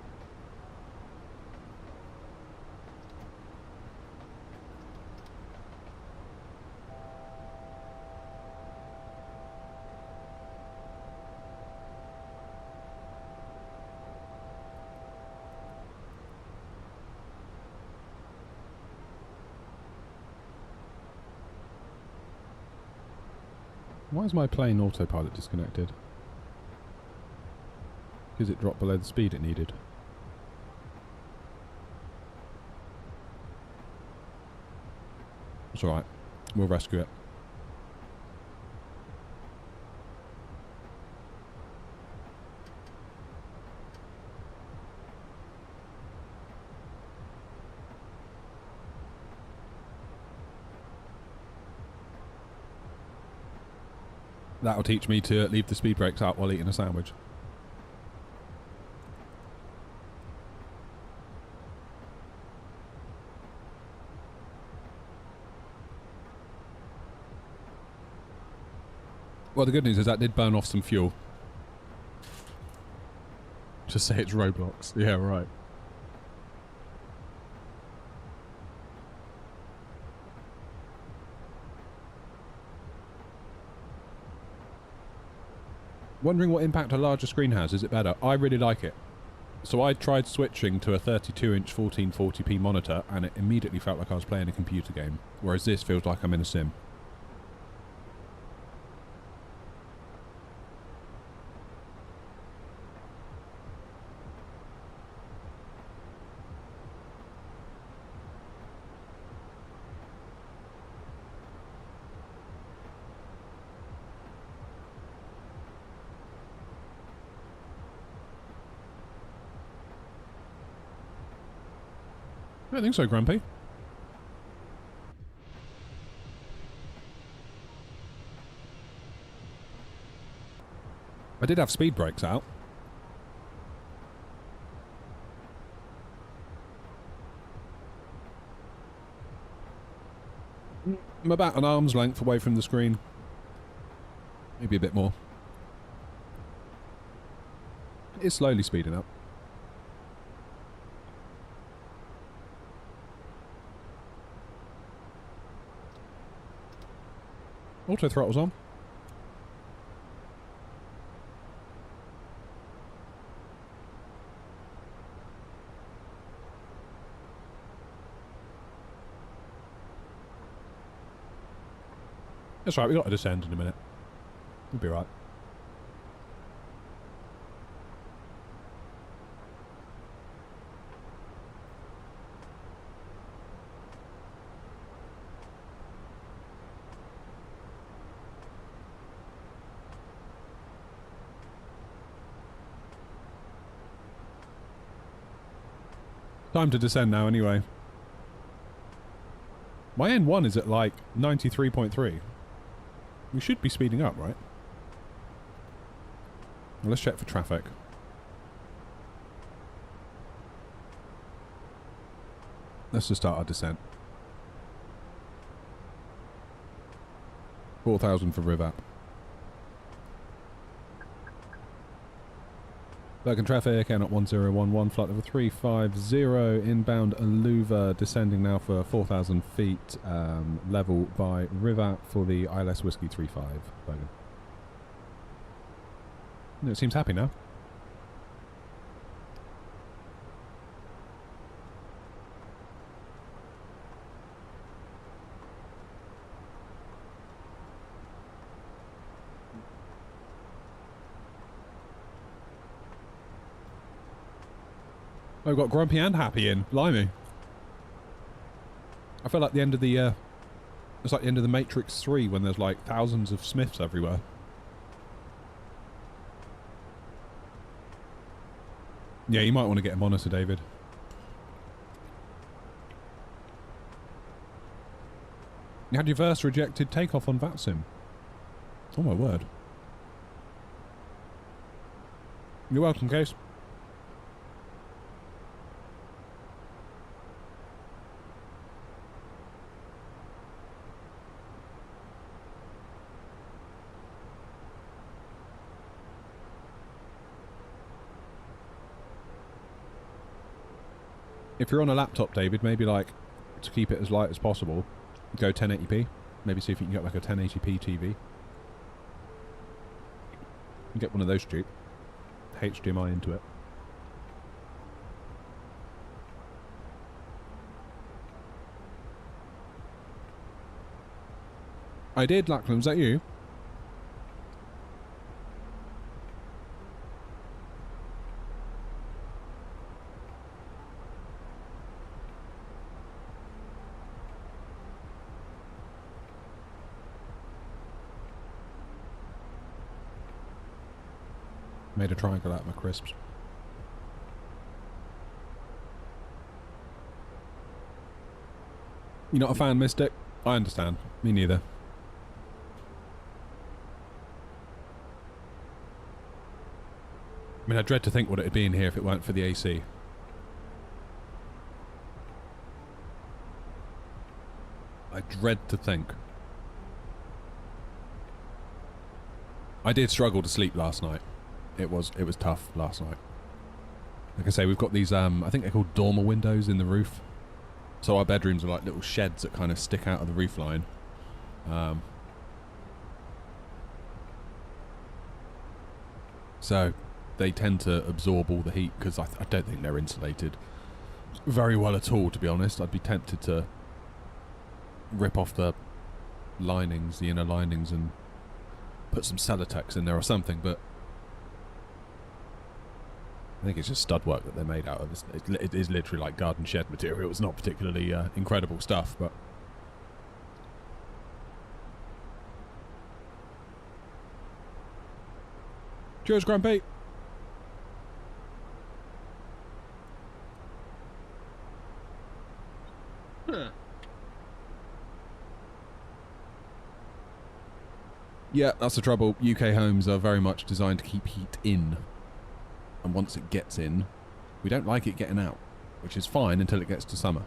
Why is my plane autopilot disconnected? Because it dropped below the speed it needed. It's alright. We'll rescue it. That'll teach me to leave the speed brakes out while eating a sandwich. Well, the good news is that did burn off some fuel. Just say it's Roblox. Yeah, right. Wondering what impact a larger screen has. Is it better? I really like it. So I tried switching to a 32-inch 1440p monitor and it immediately felt like I was playing a computer game. Whereas this feels like I'm in a sim. I don't think so, Grumpy. I did have speed brakes out. I'm about an arm's length away from the screen. Maybe a bit more. It's slowly speeding up. Auto throttle's on. That's right, we got to descend in a minute. We'll be right. Time to descend now, anyway. My N1 is at like 93.3. We should be speeding up, right? Well, let's check for traffic. Let's just start our descent. 4,000 for Rivap. Bergen traffic, Air 1011, flight level 350, inbound Aluva, descending now for 4,000 feet, level by River for the ILS Whiskey 35, Bergen. It seems happy now. I've got grumpy and happy in. Blimey. I feel like the end of the, it's like the end of the Matrix 3 when there's like thousands of Smiths everywhere. Yeah, you might want to get a monitor, David. You had your first rejected takeoff on VATSIM. Oh my word. You're welcome, Case. If you're on a laptop, David, maybe like to keep it as light as possible, go 1080p. Maybe see if you can get like a 1080p TV. You can get one of those cheap. HDMI into it. I did, Lachlan. Was that you? Made a triangle out of my crisps. You're not a fan, Mystic? I understand. Me neither. I mean, I dread to think what it'd be in here if it weren't for the AC. I dread to think. I did struggle to sleep last night. It was tough last night. Like I say, we've got these, I think they're called dormer windows in the roof. So our bedrooms are like little sheds that kind of stick out of the roof line. So they tend to absorb all the heat because I don't think they're insulated very well at all, to be honest. I'd be tempted to rip off the linings, the inner linings, and put some Celotex in there or something, but I think it's just stud work that they're made out of. It is literally like garden shed material. It's not particularly incredible stuff, but cheers, Grumpy. Yeah, that's the trouble. UK homes are very much designed to keep heat in. And once it gets in, we don't like it getting out, which is fine until it gets to summer.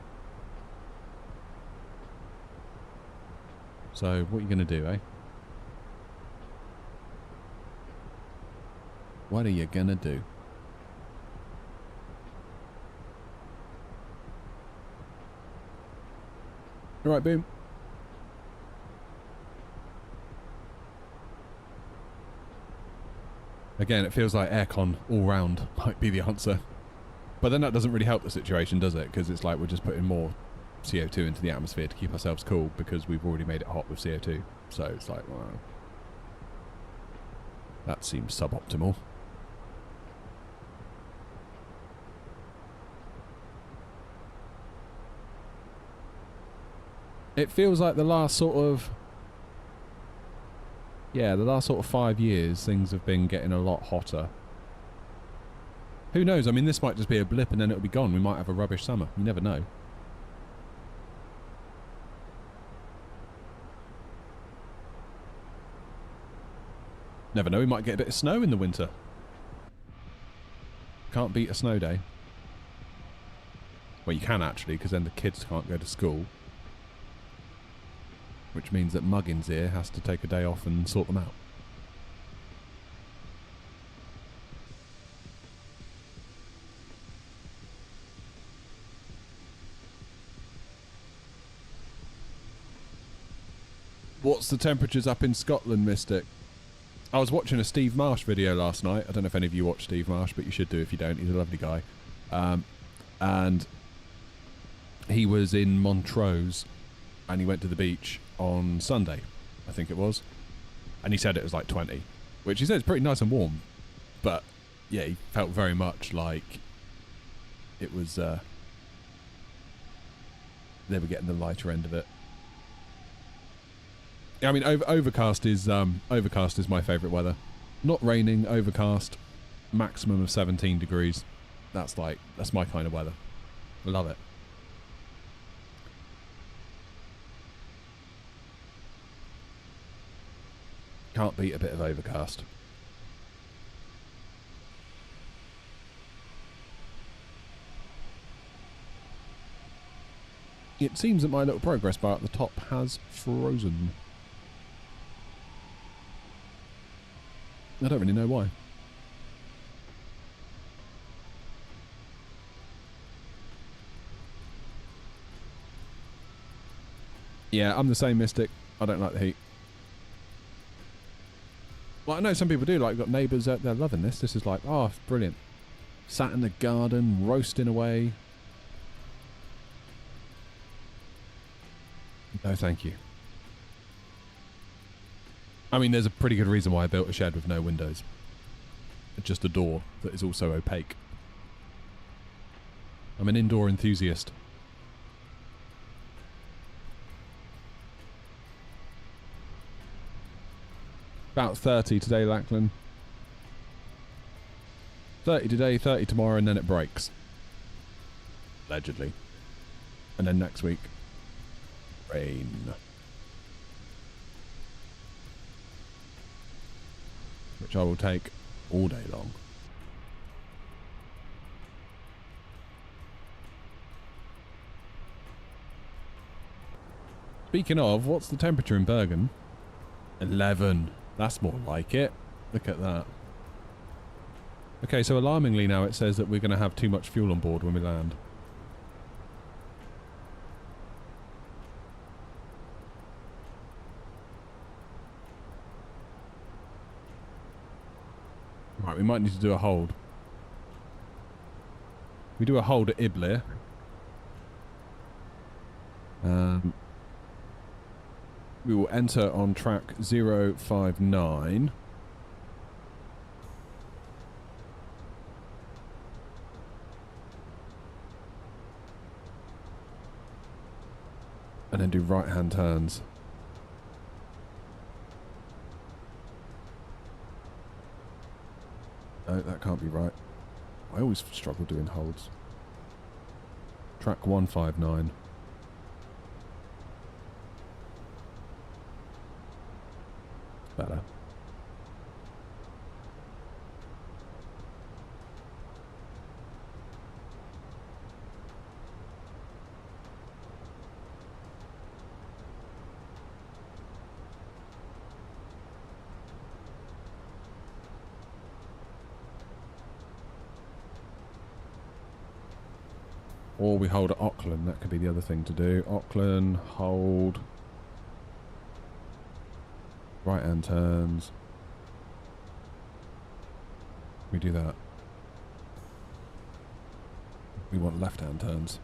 So, what are you going to do, eh? What are you going to do? Alright, boom. Again, it feels like aircon all round might be the answer. But then that doesn't really help the situation, does it? Because it's like we're just putting more CO2 into the atmosphere to keep ourselves cool because we've already made it hot with CO2. So it's like, wow. That seems suboptimal. It feels like the last sort of... Yeah, the last sort of 5 years, things have been getting a lot hotter. Who knows? I mean, this might just be a blip and then it'll be gone. We might have a rubbish summer. You never know. Never know, we might get a bit of snow in the winter. Can't beat a snow day. Well, you can actually, because then the kids can't go to school. Which means that Muggins here has to take a day off and sort them out. What's the temperatures up in Scotland, Mystic? I was watching a Steve Marsh video last night. I don't know if any of you watch Steve Marsh, but you should do if you don't. He's a lovely guy. And he was in Montrose and he went to the beach on Sunday, I think it was, and he said it was like 20, which he said is pretty nice and warm, but yeah, he felt very much like it was they were getting the lighter end of it. I mean, overcast is my favourite weather. Not raining, overcast, maximum of 17 degrees. That's my kind of weather. I love it. Can't beat a bit of overcast. It seems that my little progress bar at the top has frozen. I don't really know why. Yeah, I'm the same, Mystic. I don't like the heat. Well, I know some people do. Like, got neighbours out there loving this. This is like, oh, it's brilliant. Sat in the garden, roasting away. No, thank you. I mean, there's a pretty good reason why I built a shed with no windows. Just a door that is also opaque. I'm an indoor enthusiast. About 30 today, Lachlan. 30 today, 30 tomorrow, and then it breaks. Allegedly. And then next week, rain. Which I will take all day long. Speaking of, what's the temperature in Bergen? 11. That's more like it. Look at that. Okay, so alarmingly now it says that we're going to have too much fuel on board when we land. Right, we might need to do a hold. We do a hold at Iblir. We will enter on track 059. And then do right-hand turns. No, that can't be right. I always struggle doing holds. Track 159. Better. Or we hold at Auckland. That could be the other thing to do. Auckland, hold. Right hand turns. We do that. We want left hand turns.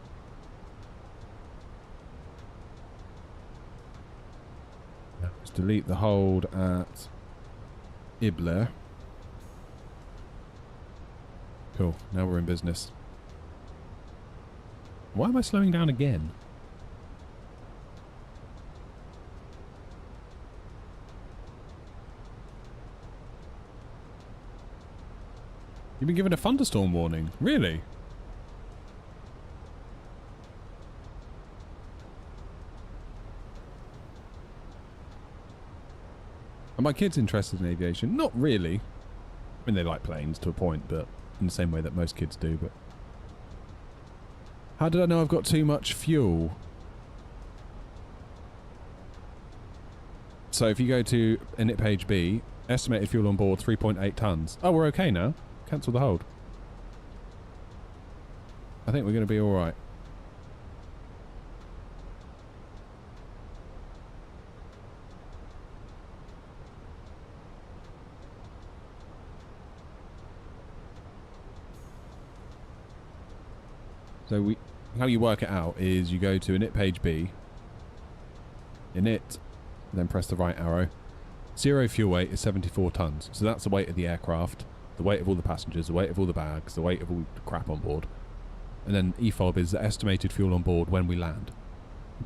Let's delete the hold at Iblir. Cool. Now we're in business. Why am I slowing down again? You've been given a thunderstorm warning? Really? Are my kids interested in aviation? Not really. I mean, they like planes to a point, but in the same way that most kids do, but... How did I know I've got too much fuel? So if you go to init page B, estimated fuel on board 3.8 tons. Oh, we're okay now. Cancel the hold. I think we're going to be alright. So how you work it out is you go to init page B, init, then press the right arrow. Zero fuel weight is 74 tons. So that's the weight of the aircraft, the weight of all the passengers, the weight of all the bags, the weight of all the crap on board. And then EFOB is the estimated fuel on board when we land.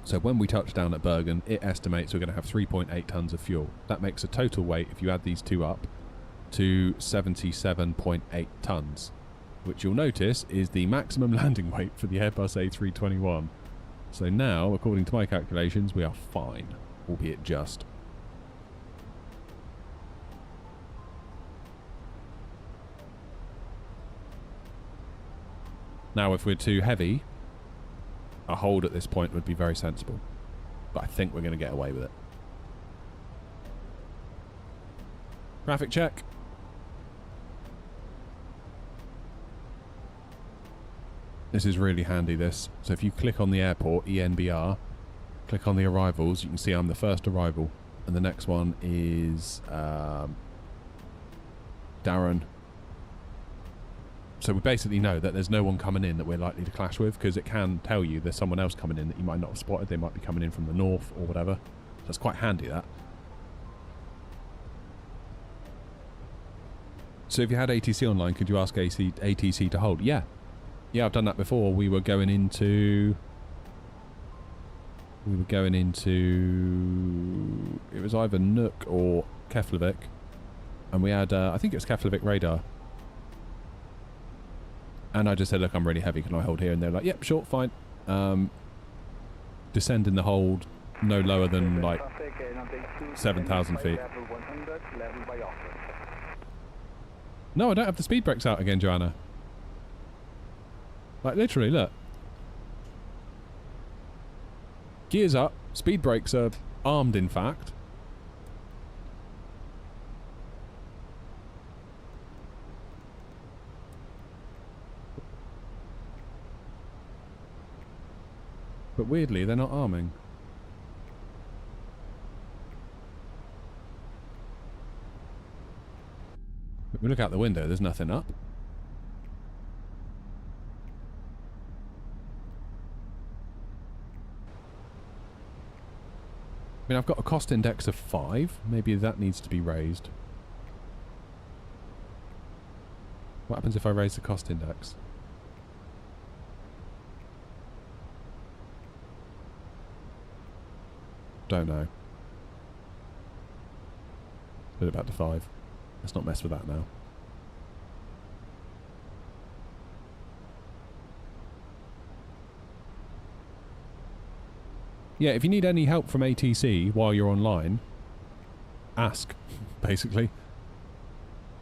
So when we touch down at Bergen, it estimates we're going to have 3.8 tons of fuel. That makes a total weight, if you add these two up, to 77.8 tons. Which you'll notice is the maximum landing weight for the Airbus A321. So now, according to my calculations, we are fine, albeit just. Now, if we're too heavy, a hold at this point would be very sensible. But I think we're going to get away with it. Traffic check. This is really handy, this. So if you click on the airport, ENBR, click on the arrivals, you can see I'm the first arrival. And the next one is Darren. So we basically know that there's no one coming in that we're likely to clash with, because it can tell you there's someone else coming in that you might not have spotted. They might be coming in from the north or whatever. So it's quite handy, that. So if you had ATC online, could you ask ATC to hold? Yeah. Yeah, I've done that before. We were going into... It was either Nook or Keflavik. And we had, I think it was Keflavik radar. And I just said, look, I'm really heavy, can I hold here? And they're like, yep, sure, fine. Descend in the hold no lower than, like, 7,000 feet. No, I don't have the speed brakes out again, Joanna. Like, literally, look. Gears up, speed brakes are armed, in fact. But weirdly, they're not arming. If we look out the window, there's nothing up. I mean, I've got a cost index of 5. Maybe that needs to be raised. What happens if I raise the cost index? Don't know. Put it back to 5. Let's not mess with that now. Yeah, if you need any help from ATC while you're online, ask, basically.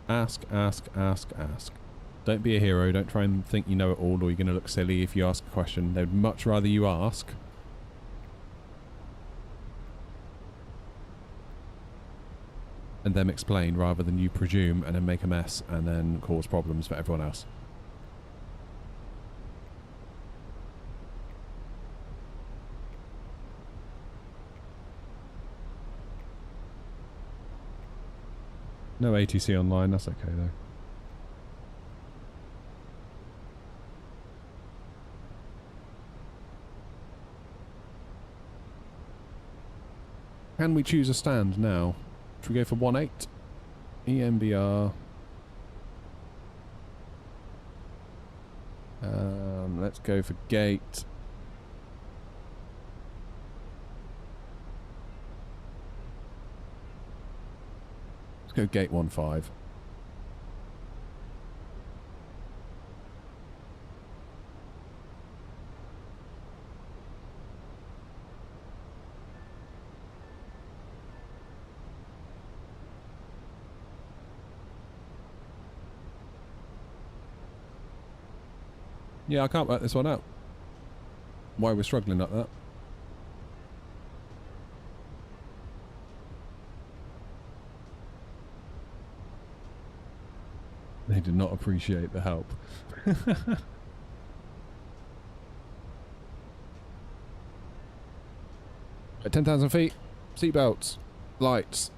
Ask, ask, ask, ask. Don't be a hero. Don't try and think you know it all, or you're going to look silly if you ask a question. They'd much rather you ask. And them explain, rather than you presume and then make a mess and then cause problems for everyone else. No ATC online, that's okay though. Can we choose a stand now? Should we go for 1.8? EMBR. Let's go for gate. Let's go gate 1.5. Yeah, I can't work this one out. Why we're struggling like that. They did not appreciate the help. At 10,000 feet, seatbelts, lights.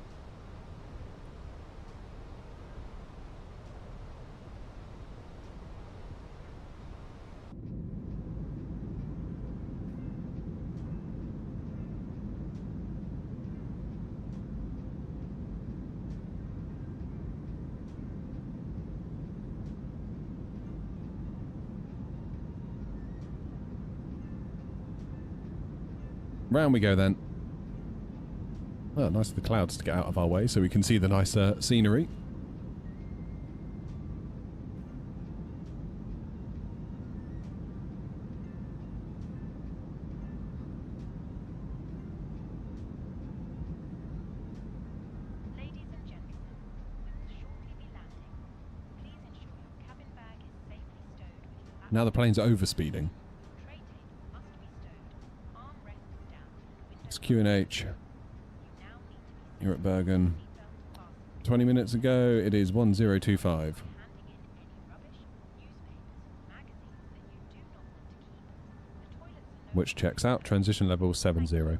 Round we go then. Well, nice of the clouds to get out of our way so we can see the nicer scenery. Ladies and gentlemen, we will shortly be landing. Please ensure your cabin bag is safely stowed with your Now the plane's overspeeding. tray table must be stowed, armrests down, It's Q&H. you now need to be You're at Bergen. seatbelt fastened. 20 minutes ago, it is 1025. Handing in any rubbish, newspapers, magazines that you do not want to keep. The toilets are no which checks out. Transition level 70.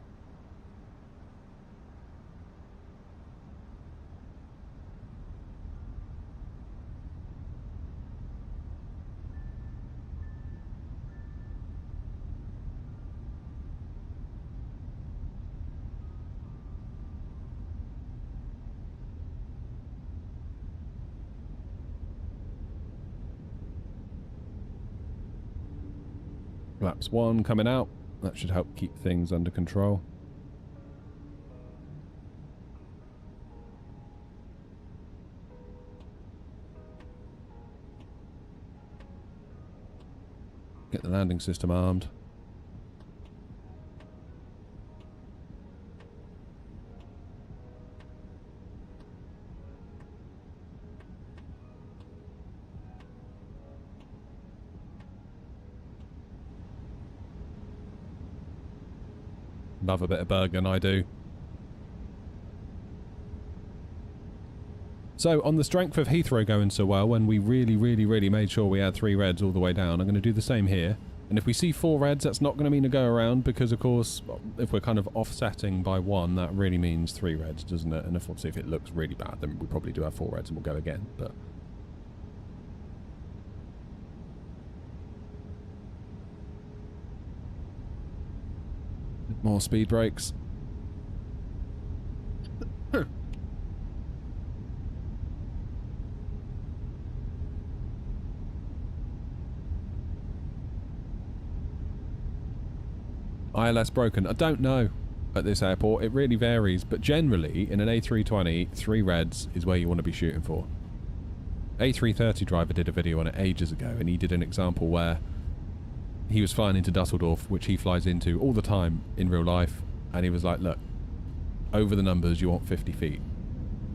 Flaps 1 coming out. That should help keep things under control. Get the landing system armed. Love a bit of Bergen, I do. So, on the strength of Heathrow going so well, when we really made sure we had 3 reds all the way down, I'm going to do the same here. And if we see 4 reds, that's not going to mean a go around, because of course, if we're kind of offsetting by 1, that really means 3 reds, doesn't it? And if obviously if it looks really bad, then we probably do have 4 reds and we'll go again, but... More speed brakes. ILS broken. I don't know at this airport. It really varies, but generally in an A320, 3 reds is where you want to be shooting for. A330 driver did a video on it ages ago, and he did an example where he was flying into Dusseldorf, which he flies into all the time in real life, and he was like, look, over the numbers you want 50 feet.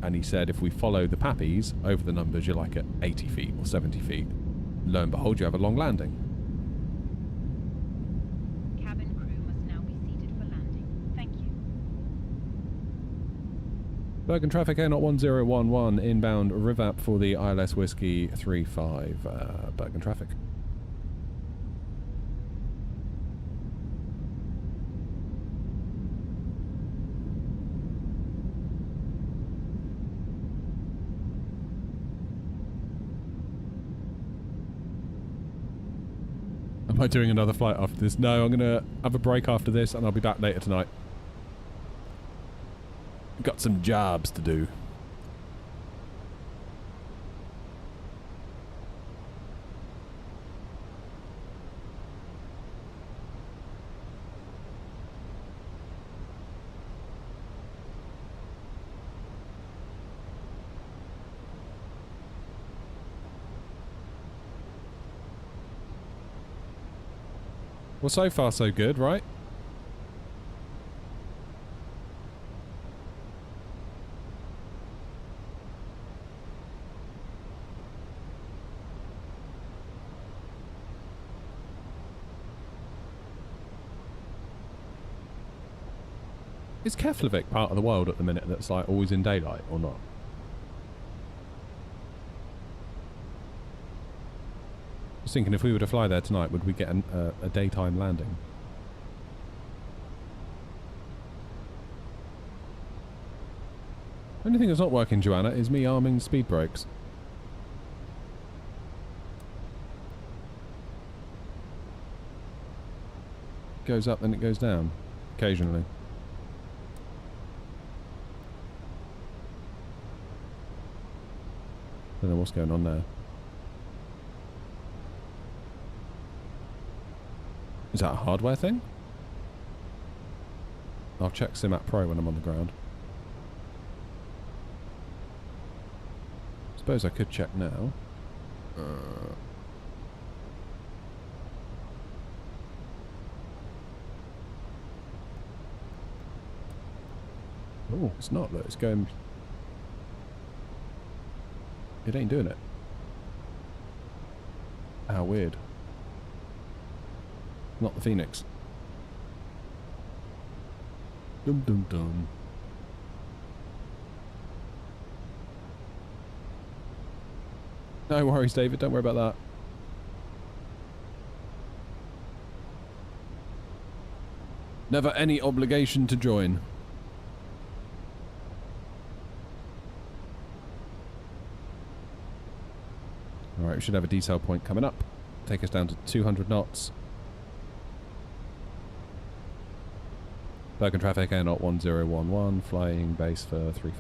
And he said if we follow the pappies, over the numbers you're like at 80 feet or 70 feet. Lo and behold, you have a long landing. Cabin crew must now be seated for landing. Thank you. Bergen traffic Air 1011 inbound Rivap for the ILS Whiskey 35 Bergen traffic. Am I doing another flight after this? No, I'm going to have a break after this and I'll be back later tonight. Got some jobs to do. Well, so far so good, right? Is Keflavik part of the world at the minute that's like always in daylight or not? I was thinking if we were to fly there tonight, would we get a daytime landing? The only thing that's not working, Joanna, is me arming speed brakes. It goes up, then it goes down. Occasionally. Don't know what's going on there. Is that a hardware thing? I'll check Simat Pro when I'm on the ground. Suppose I could check now. Oh, it's not. Look, it's going... It ain't doing it. How weird. Not the Phoenix. Dum dum dum. No worries, David. Don't worry about that. Never any obligation to join. Alright, we should have a decel point coming up. Take us down to 200 knots. Bergen traffic, air knot 1011, flying base for 35.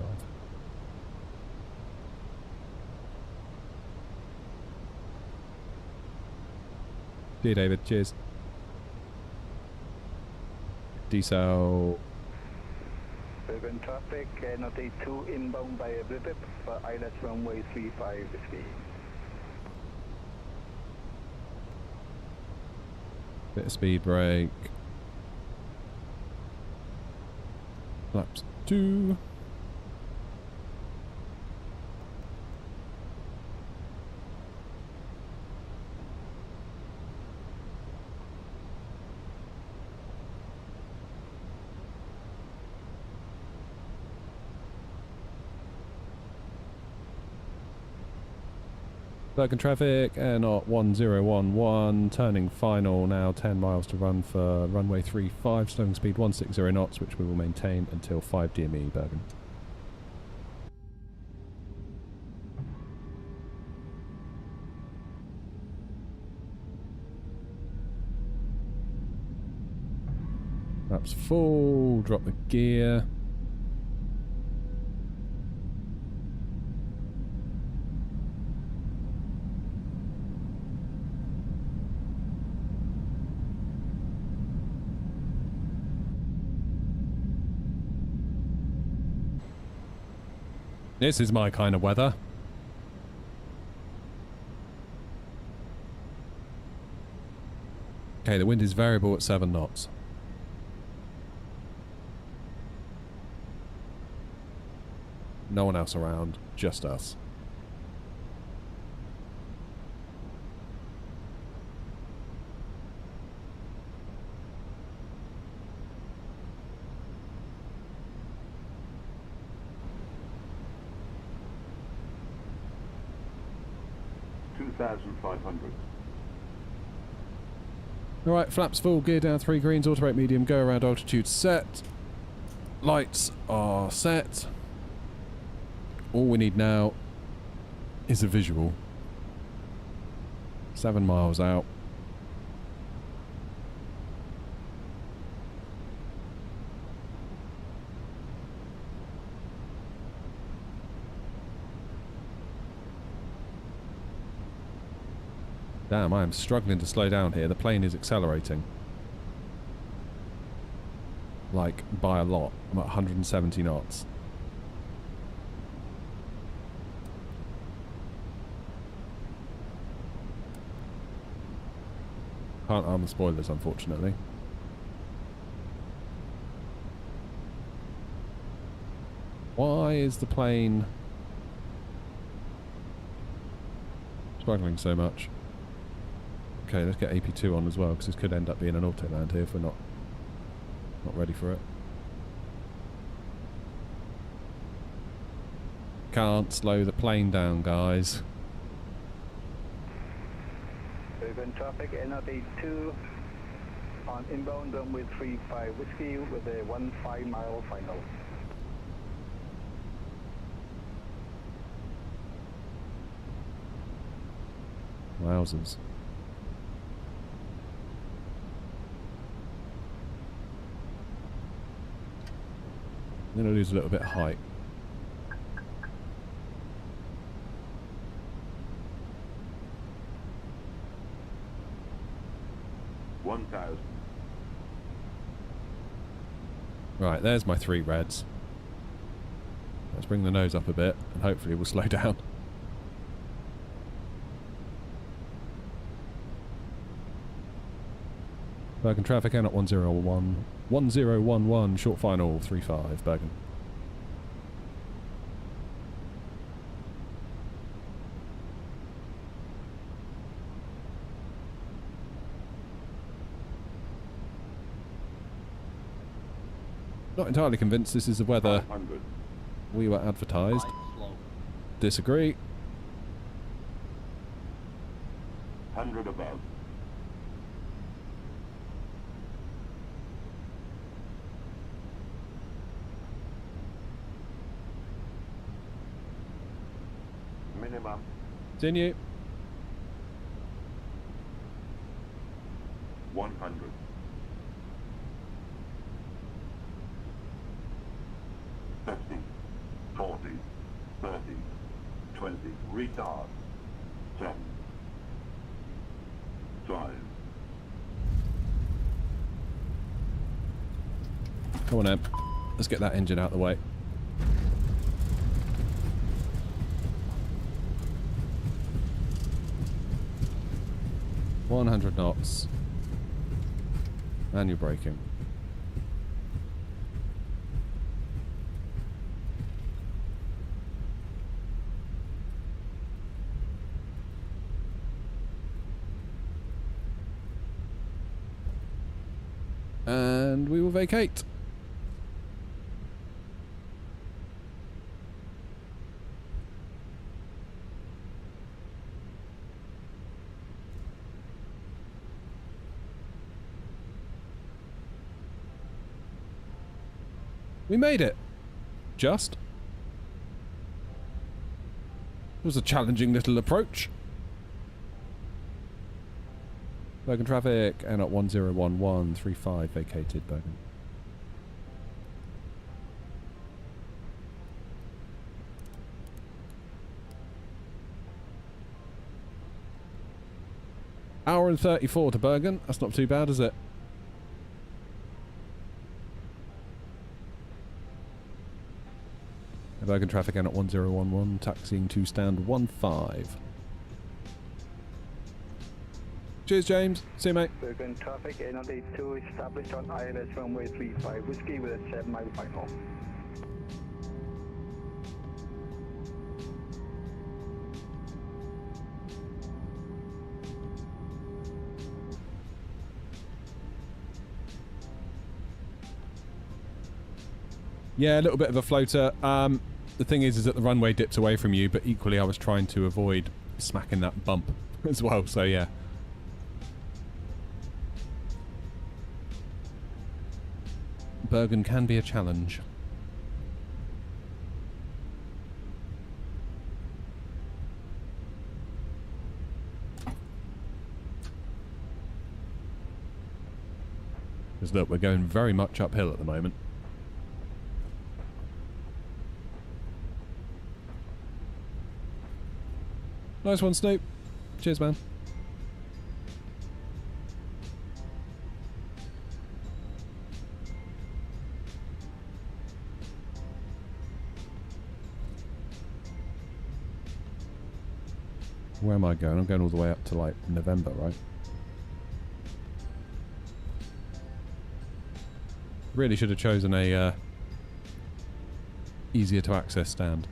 See you, David. Cheers. Decel. Bergen traffic, not A2 inbound by a blip for ILS runway 35 whiskey. Bit of speed brake. Flaps 2. Bergen traffic, air knot 1011, turning final now, 10 miles to run for runway 35, slowing speed 160 knots, which we will maintain until 5 DME Bergen. Laps full, drop the gear. This is my kind of weather. Okay, the wind is variable at 7 knots. No one else around, just us. Alright, flaps full, gear down 3 greens, auto brake medium, go around altitude set. Lights are set. All we need now is a visual. 7 miles out. Damn, I am struggling to slow down here. The plane is accelerating. Like, by a lot. I'm at 170 knots. Can't arm the spoilers, unfortunately. Why is the plane struggling so much? Okay, let's get AP2 on as well, because this could end up being an auto land here if we're not ready for it. Can't slow the plane down, guys. Bergen traffic, NRD2 on inbound runway 35 whiskey with a 15 mile final. Wowzers. I'm going to lose a little bit of height. Right, there's my 3 reds. Let's bring the nose up a bit, and hopefully we'll slow down. Bergen traffic, out at 1011, short final 35, Bergen. Not entirely convinced this is the weather we were advertised. Disagree. 100 above. minimum. Continue. 100. 50, 40, 30, 20, retard. 10, 5. Come on, Em. Let's get that engine out of the way. $100 knots. And you're braking. And we will vacate. We made it. Just. It was a challenging little approach. Bergen traffic, and at 101135 vacated Bergen. Hour and 34 to Bergen. That's not too bad, is it? Bergen traffic in at 1011, taxiing to stand 15. Cheers, James. See you, mate. Bergen traffic, NLD2 established on ILS runway 35, whiskey with a 7-mile final. Yeah, a little bit of a floater. The thing is that the runway dips away from you, but equally I was trying to avoid smacking that bump as well, so yeah. Bergen can be a challenge. Because look, we're going very much uphill at the moment. Nice one, Snoop. Cheers, man. Where am I going? I'm going all the way up to, like, November, right? Really should have chosen a easier to access stand.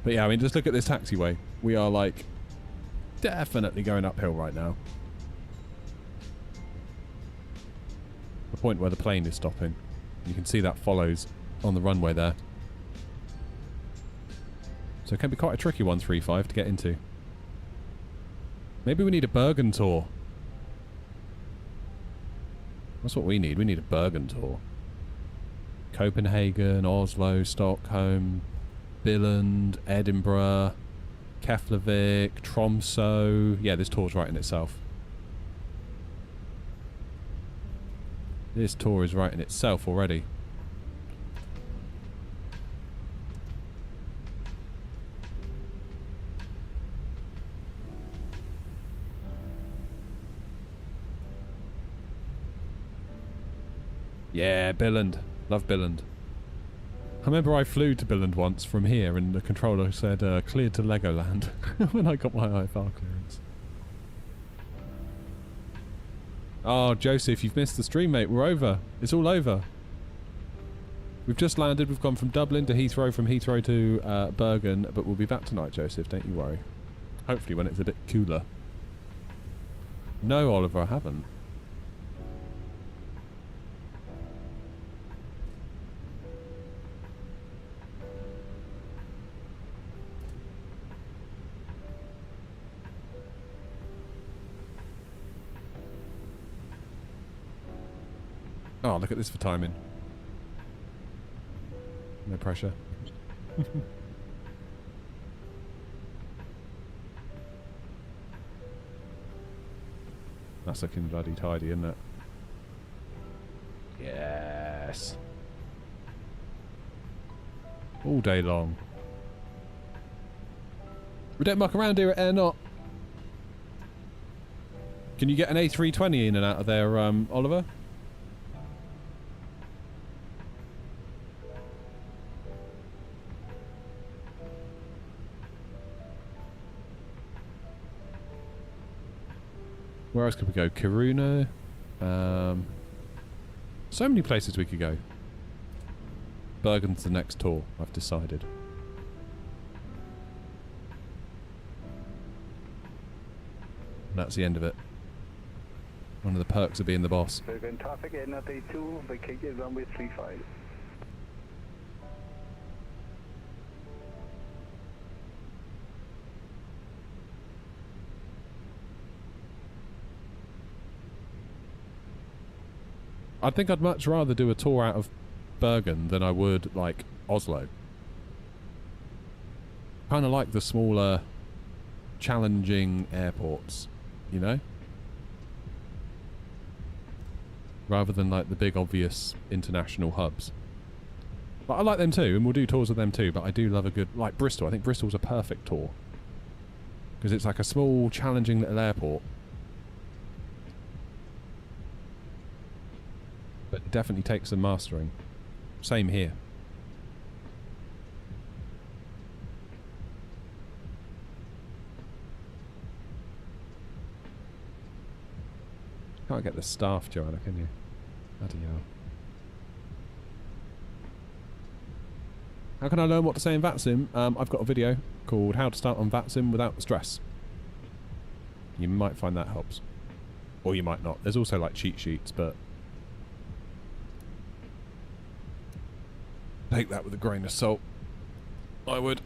But yeah, I mean, just look at this taxiway. We are, like, definitely going uphill right now. The point where the plane is stopping. You can see that follows on the runway there. So it can be quite a tricky 135 to get into. Maybe we need a Bergen tour. That's what we need. We need a Bergen tour. Copenhagen, Oslo, Stockholm, Billund, Edinburgh, Keflavik, Tromsø. Yeah, this tour's writing itself. This tour is writing itself already. Yeah, Billund. Love Billund. I remember I flew to Billund once from here and the controller said cleared to Legoland when I got my IFR clearance. Oh, Joseph, you've missed the stream, mate. We're over. It's all over. We've just landed. We've gone from Dublin to Heathrow, from Heathrow to Bergen, but we'll be back tonight, Joseph. Don't you worry. Hopefully when it's a bit cooler. No, Oliver, I haven't. Oh, look at this for timing. No pressure. That's looking bloody tidy, isn't it? Yes. All day long. We don't muck around here at Air Not. Can you get an A320 in and out of there, Oliver? Where else could we go? Kiruna. So many places we could go. Bergen's the next tour, I've decided. And that's the end of it. One of the perks of being the boss. Bergen traffic, NRT2, vacated runway 35. I think I'd much rather do a tour out of Bergen than I would, like, Oslo. Kind of like the smaller, challenging airports, you know? Rather than, like, the big, obvious international hubs. But I like them too, and we'll do tours of them too, but I do love a good... Like, Bristol. I think Bristol's a perfect tour. Because it's like a small, challenging little airport. But it definitely takes some mastering. Same here. Can't get the staff, Joanna, can you? Bloody hell. How can I learn what to say in VATSIM? I've got a video called How to Start on VATSIM Without Stress. You might find that helps. Or you might not. There's also like cheat sheets, but... take that with a grain of salt. I would.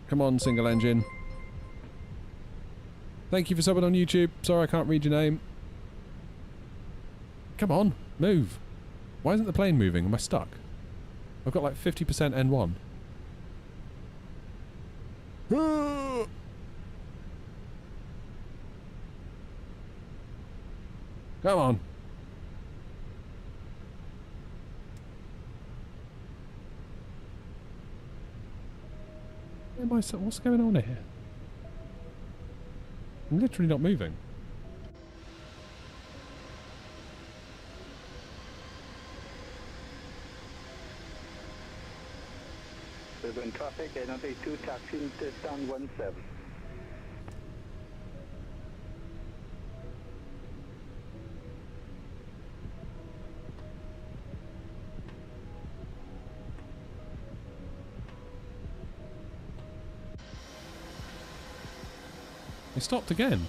Come on, single engine. Thank you for subbing on YouTube. Sorry I can't read your name. Come on, move. Why isn't the plane moving? Am I stuck? I've got like 50% N1. Come on. What's going on here? I'm literally not moving. Bergen traffic, NRT2 taxiing to stand 17. It stopped again.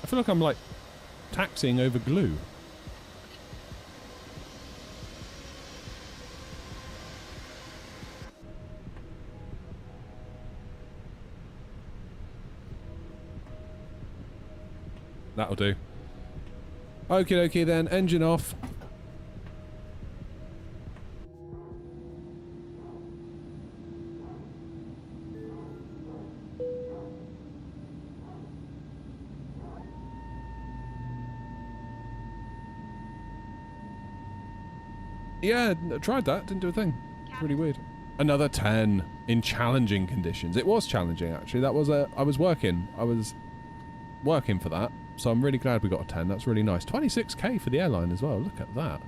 I feel like I'm like taxiing over glue. That'll do. Okie dokie then, engine off. Yeah, tried that, didn't do a thing. It's really weird. Another 10 in challenging conditions. It was challenging actually. That was I was working for that. So I'm really glad we got a 10. That's really nice. 26k for the airline as well. Look at that.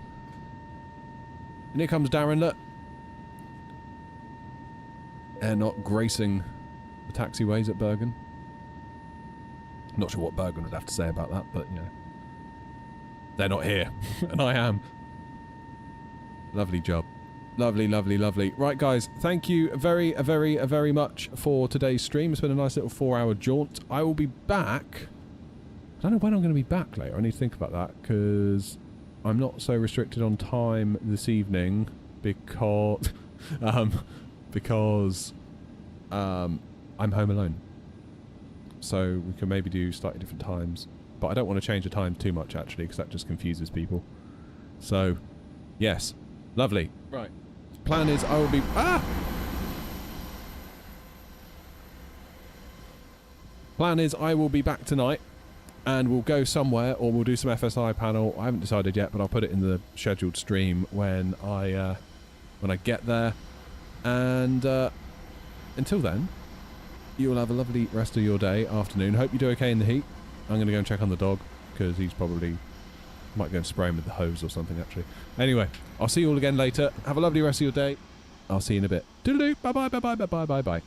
And here comes Darren, look. Air Not gracing the taxiways at Bergen. Not sure what Bergen would have to say about that, but you know. They're not here. And I am. Lovely job. Lovely, lovely, lovely. Right, guys. Thank you very, very, very much for today's stream. It's been a nice little 4-hour jaunt. I will be back... I don't know when I'm going to be back later. I need to think about that because I'm not so restricted on time this evening because I'm home alone. So we can maybe do slightly different times. but I don't want to change the time too much, actually, because that just confuses people. So, yes. Lovely. Right. Plan is I will be... Plan is I will be back tonight, and we'll go somewhere, or we'll do some FSI panel. I haven't decided yet, but I'll put it in the scheduled stream when I get there. And until then, you will have a lovely rest of your day, afternoon. Hope you do okay in the heat. I'm going to go and check on the dog, because he's probably... might go and spray him with the hose or something, actually. Anyway, I'll see you all again later. Have a lovely rest of your day. I'll see you in a bit. Toodaloo. Bye-bye, bye-bye, bye-bye, bye-bye.